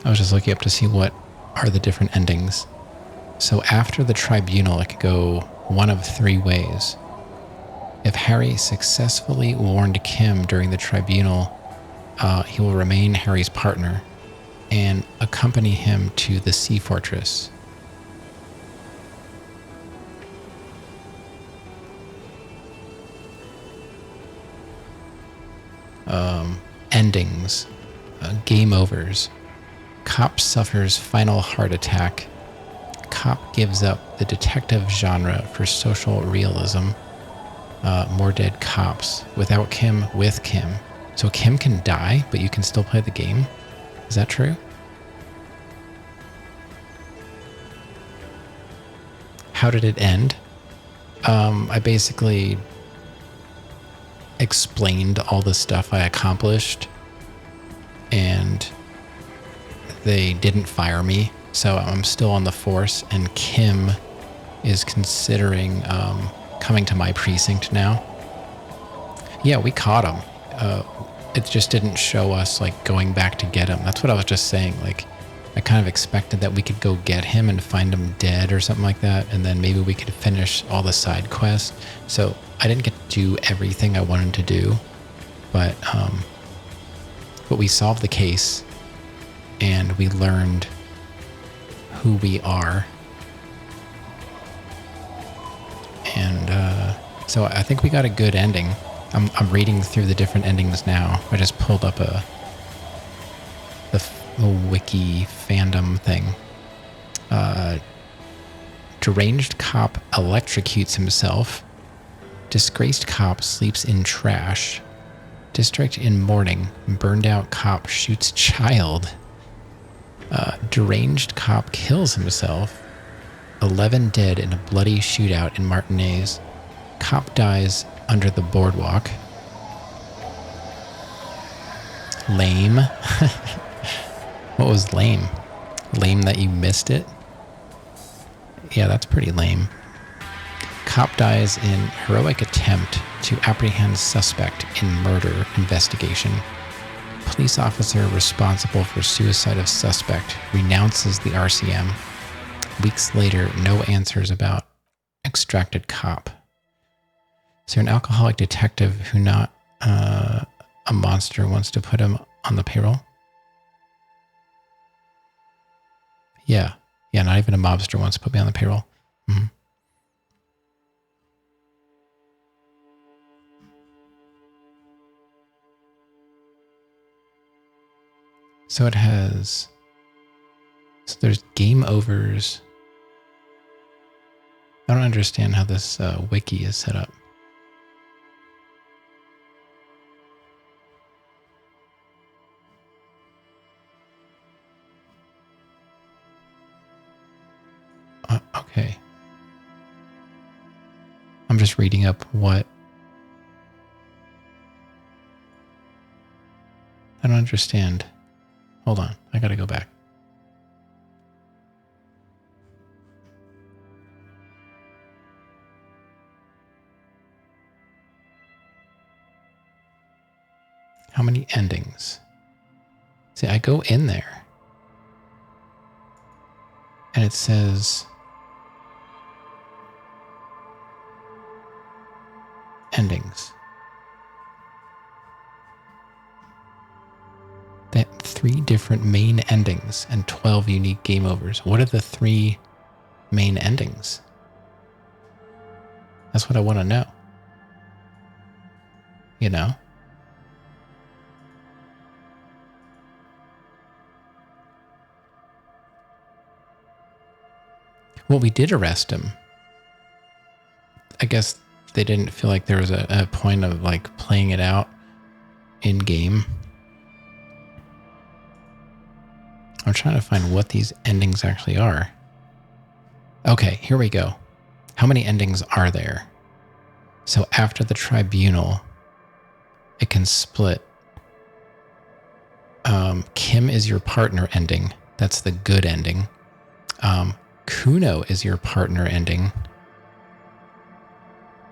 A: I was just looking up to see what are the different endings. So after the tribunal, it could go one of 3 ways. If Harry successfully warned Kim during the tribunal, he will remain Harry's partner and accompany him to the Sea Fortress. Endings. Game overs. Cop suffers final heart attack. Cop gives up the detective genre for social realism. More dead cops. Without Kim, with Kim. So Kim can die, but you can still play the game? Is that true? How did it end? I basically explained all the stuff I accomplished, and they didn't fire me, so I'm still on the force, and Kim is considering coming to my precinct now. Yeah, we caught him. It just didn't show us like going back to get him. That's what I was just saying. Like, I kind of expected that we could go get him and find him dead or something like that, and then maybe we could finish all the side quests. So I didn't get to do everything I wanted to do, but we solved the case, and we learned who we are. And so I think we got a good ending. I'm reading through the different endings now. I just pulled up the wiki fandom thing. Deranged cop electrocutes himself. Disgraced cop sleeps in trash. District in mourning. Burned out cop shoots child. Deranged cop kills himself. 11 dead in a bloody shootout in Martinez. Cop dies under the boardwalk. Lame. What was lame? Lame that you missed it? Yeah, that's pretty lame. Cop dies in heroic attempt to apprehend suspect in murder investigation. Police officer responsible for suicide of suspect renounces the RCM. Weeks later, no answers about extracted cop. So an alcoholic detective who not a monster wants to put him on the payroll? Yeah, not even a mobster wants to put me on the payroll. Mm-hmm. So it has... So there's game overs. I don't understand how this wiki is set up. Okay. I'm just reading up what... I don't understand. Hold on. I gotta go back. How many endings? See, I go in there and it says endings. That 3 different main endings and 12 unique game overs. What are the 3 main endings? That's what I want to know. You know? Well, we did arrest him. I guess they didn't feel like there was a point of like playing it out in game. I'm trying to find what these endings actually are. Okay, here we go. How many endings are there? So after the tribunal, it can split. Kim is your partner ending. That's the good ending. Kuno is your partner ending.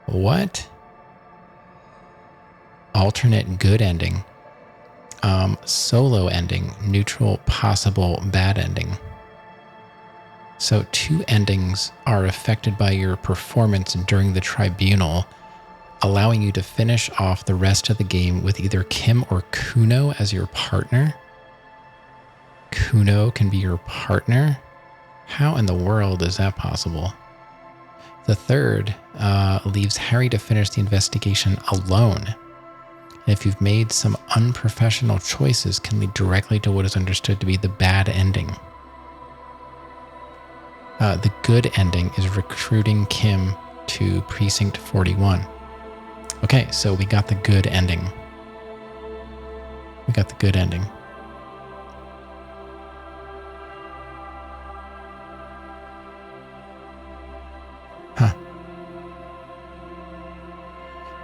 A: What? Alternate good ending. Solo ending. Neutral possible bad ending. So 2 endings are affected by your performance during the tribunal, allowing you to finish off the rest of the game with either Kim or Kuno as your partner. Kuno can be your partner? How in the world is that possible? The third leaves Harry to finish the investigation alone. And if you've made some unprofessional choices, can lead directly to what is understood to be the bad ending. The good ending is recruiting Kim to Precinct 41. Okay, so we got the good ending. We got the good ending. Huh.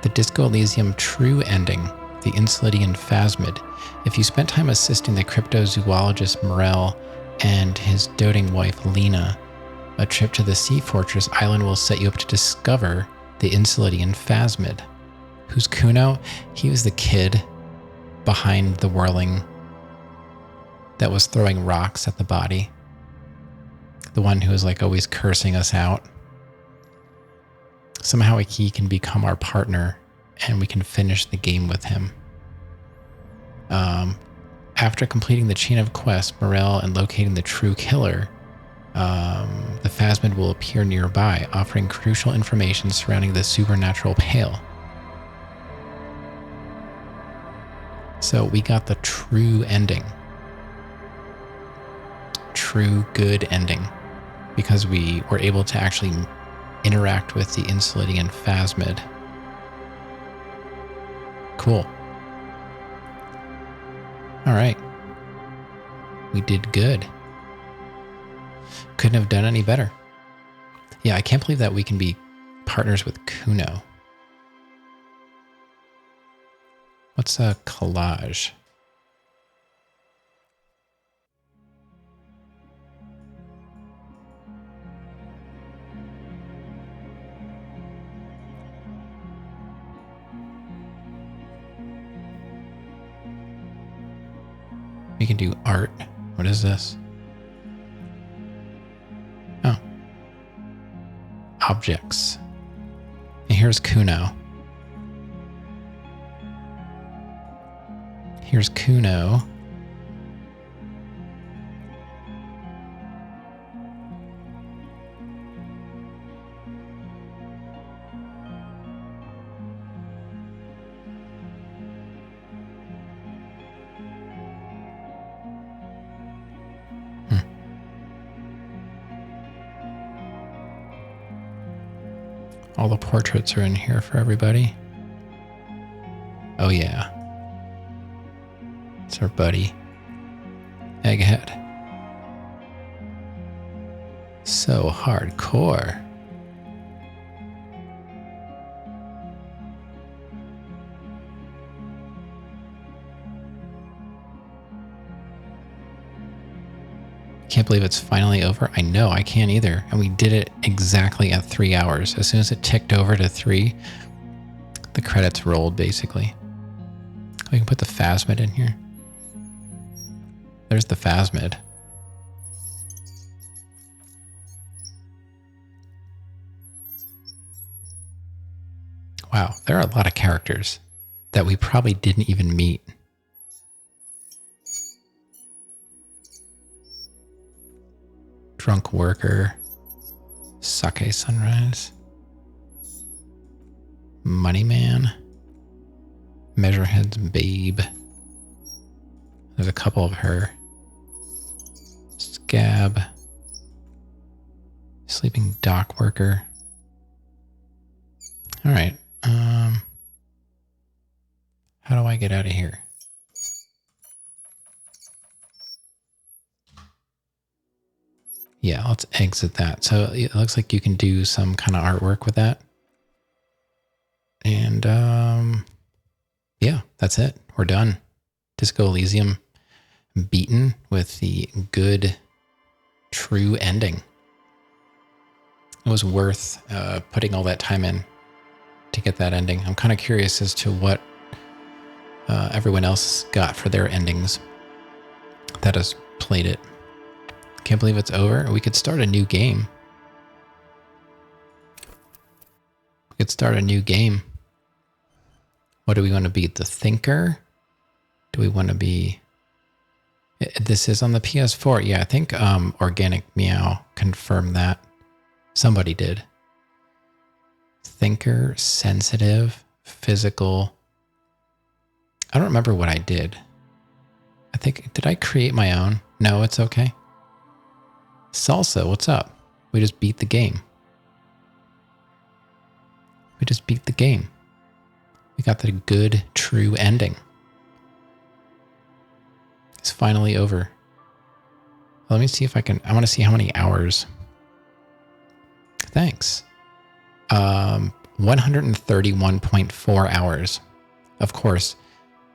A: The Disco Elysium true ending, the Insulating Phasmid. If you spent time assisting the cryptozoologist Morel and his doting wife Lena, a trip to the Sea Fortress Island will set you up to discover the Insulating Phasmid. Who's Kuno? He was the kid behind the whirling that was throwing rocks at the body. The one who was like always cursing us out. Somehow he can become our partner and we can finish the game with him. After completing the chain of quests, Morel, and locating the true killer, the Phasmid will appear nearby, offering crucial information surrounding the supernatural Pale. So we got the true ending. True good ending. Because we were able to actually interact with the Insulating Phasmid. Cool. Alright. We did good. Couldn't have done any better. Yeah, I can't believe that we can be partners with Kuno. What's a collage? We can do art. What is this? Oh. Objects. And here's Kuno. Here's Kuno. All the portraits are in here for everybody. Oh yeah. It's our buddy, Egghead. So hardcore. Can't believe it's finally over. I know, I can't either. And we did it exactly at 3 hours. As soon as it ticked over to 3, the credits rolled, basically. We can put the Phasmid in here. There's the Phasmid. Wow, there are a lot of characters that we probably didn't even meet. Drunk Worker, Sake Sunrise, Money Man, Measurehead's Babe. There's a couple of her. Scab, Sleeping dock worker. All right. How do I get out of here? Yeah, let's exit that. So it looks like you can do some kind of artwork with that. And yeah, that's it. We're done. Disco Elysium beaten with the good, true ending. It was worth putting all that time in to get that ending. I'm kind of curious as to what everyone else got for their endings that has played it. Can't believe it's over. We could start a new game. We could start a new game. What do we want to be? The Thinker? Do we want to be... This is on the PS4. Yeah, I think Organic Meow confirmed that. Somebody did. Thinker, sensitive, physical. I don't remember what I did. I think, did I create my own? No, it's okay. Salsa, what's up? We just beat the game. We just beat the game. We got the good, true ending. It's finally over. Let me see if I can, I want to see how many hours. Thanks. 131.4 hours. Of course,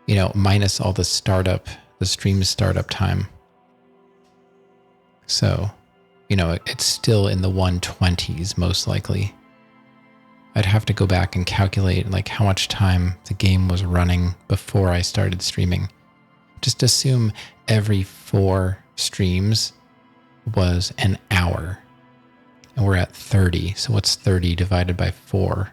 A: you know, minus all the stream startup time. So, you know, it's still in the 120s, most likely. I'd have to go back and calculate like how much time the game was running before I started streaming. Just assume every 4 streams was an hour. And we're at 30. So what's 30 divided by 4?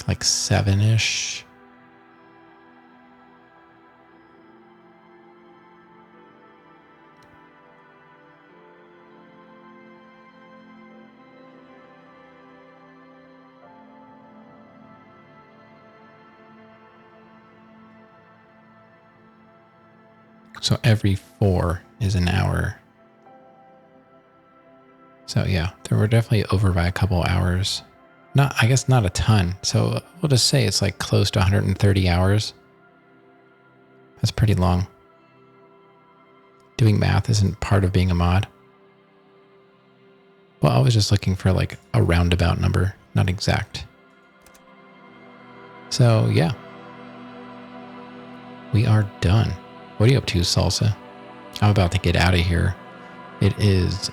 A: Like 7-ish. So every 4 is an hour. So yeah, they were definitely over by a couple hours. I guess not a ton. So we'll just say it's like close to 130 hours. That's pretty long. Doing math isn't part of being a mod. Well, I was just looking for like a roundabout number, not exact. So yeah, we are done. What are you up to, Salsa? I'm about to get out of here. It is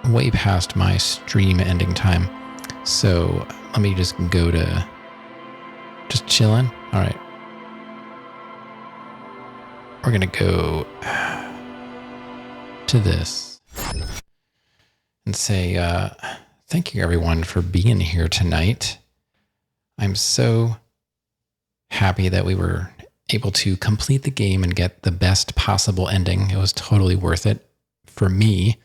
A: way past my stream ending time. So let me just go to just chilling. All right. We're going to go to this and say, thank you everyone for being here tonight. I'm so happy that we were able to complete the game and get the best possible ending. It was totally worth it for me.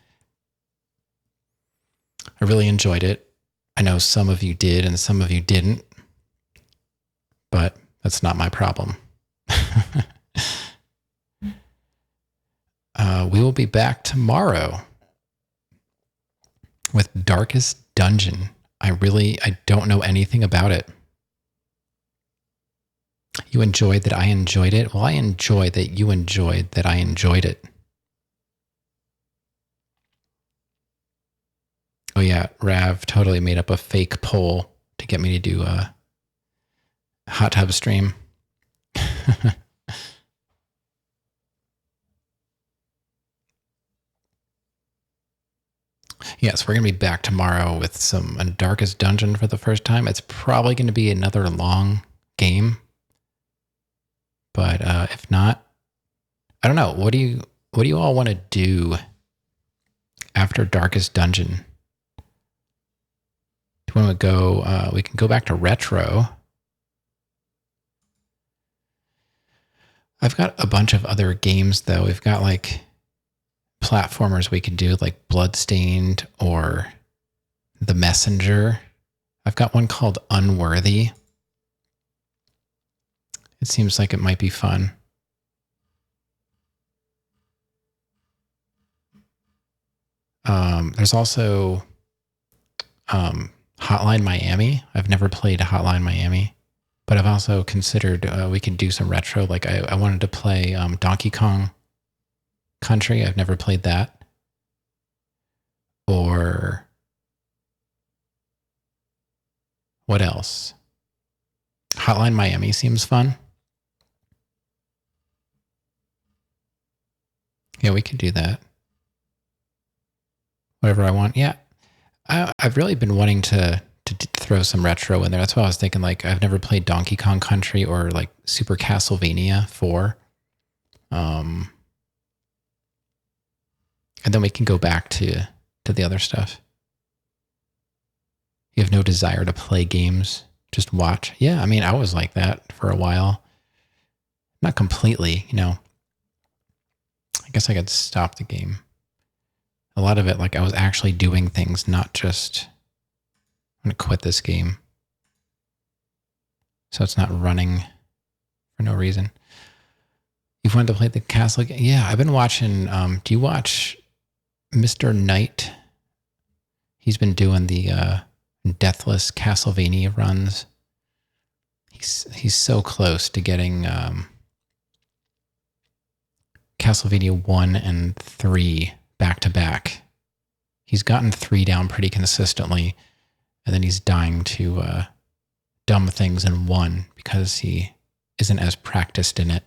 A: I really enjoyed it. I know some of you did and some of you didn't, but that's not my problem. We will be back tomorrow with Darkest Dungeon. I don't know anything about it. You enjoyed that I enjoyed it? Well, I enjoy that you enjoyed that I enjoyed it. Oh yeah, Rav totally made up a fake poll to get me to do a hot tub stream. Yes, we're going to be back tomorrow with some Darkest Dungeon for the first time. It's probably going to be another long game. But if not, I don't know. What do you all want to do after Darkest Dungeon? Do you want to go? We can go back to retro. I've got a bunch of other games though. We've got like platformers we could do, like Bloodstained or The Messenger. I've got one called Unworthy. It seems like it might be fun. There's also Hotline Miami. I've never played Hotline Miami, but I've also considered we could do some retro. Like I wanted to play Donkey Kong Country. I've never played that. Or what else? Hotline Miami seems fun. Yeah, we could do that. Whatever I want. Yeah. I've really been wanting to throw some retro in there. That's why I was thinking, like, I've never played Donkey Kong Country or like Super Castlevania 4. And then we can go back to the other stuff. You have no desire to play games, just watch. Yeah, I mean, I was like that for a while. Not completely, you know. I guess I could stop the game. A lot of it, like I was actually doing things, not just, I'm going to quit this game. So it's not running for no reason. You've wanted to play the castle game? Yeah, I've been watching, do you watch Mr. Knight? He's been doing the Deathless Castlevania runs. He's so close to getting Castlevania 1 and 3 back to back. He's gotten 3 down pretty consistently, and then he's dying to dumb things in 1 because he isn't as practiced in it.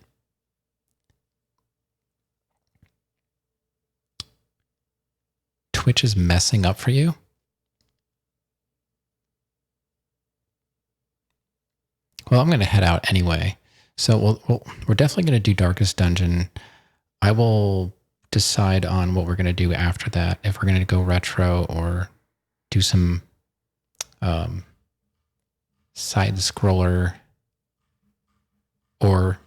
A: Twitch is messing up for you? Well, I'm going to head out anyway. So we're definitely going to do Darkest Dungeon. I will decide on what we're going to do after that. If we're going to go retro or do some side scroller, or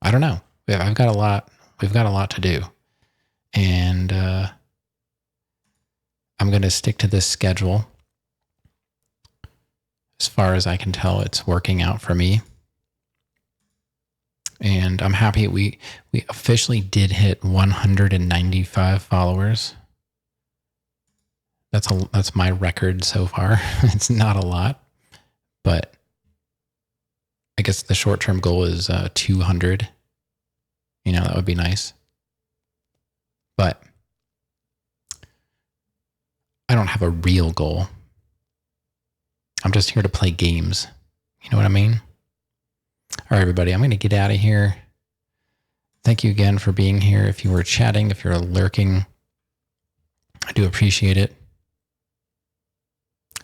A: I don't know. We've got a lot to do. And I'm going to stick to this schedule. As far as I can tell, it's working out for me. And I'm happy we officially did hit 195 followers. That's my record so far. It's not a lot, but I guess the short-term goal is 200. You know, that would be nice. But I don't have a real goal. I'm just here to play games. You know what I mean? All right, everybody, I'm going to get out of here. Thank you again for being here. If you were chatting, if you're lurking, I do appreciate it.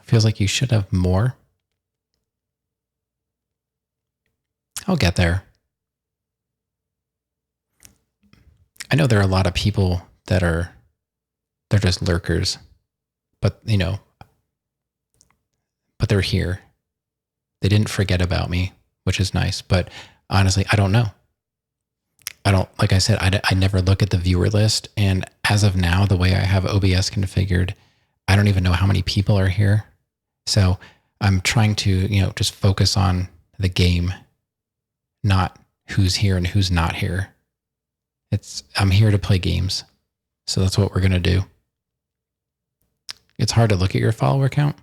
A: Feels like you should have more. I'll get there. I know there are a lot of people they're just lurkers, but but they're here. They didn't forget about me, which is nice. But honestly, I don't know. Like I said, I never look at the viewer list. And as of now, the way I have OBS configured, I don't even know how many people are here. So I'm trying to, just focus on the game, not who's here and who's not here. I'm here to play games. So that's what we're going to do. It's hard to look at your follower count.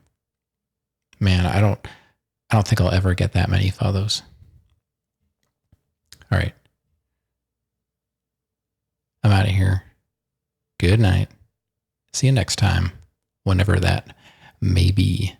A: Man, I don't think I'll ever get that many follows. All right. I'm out of here. Good night. See you next time, whenever that may be.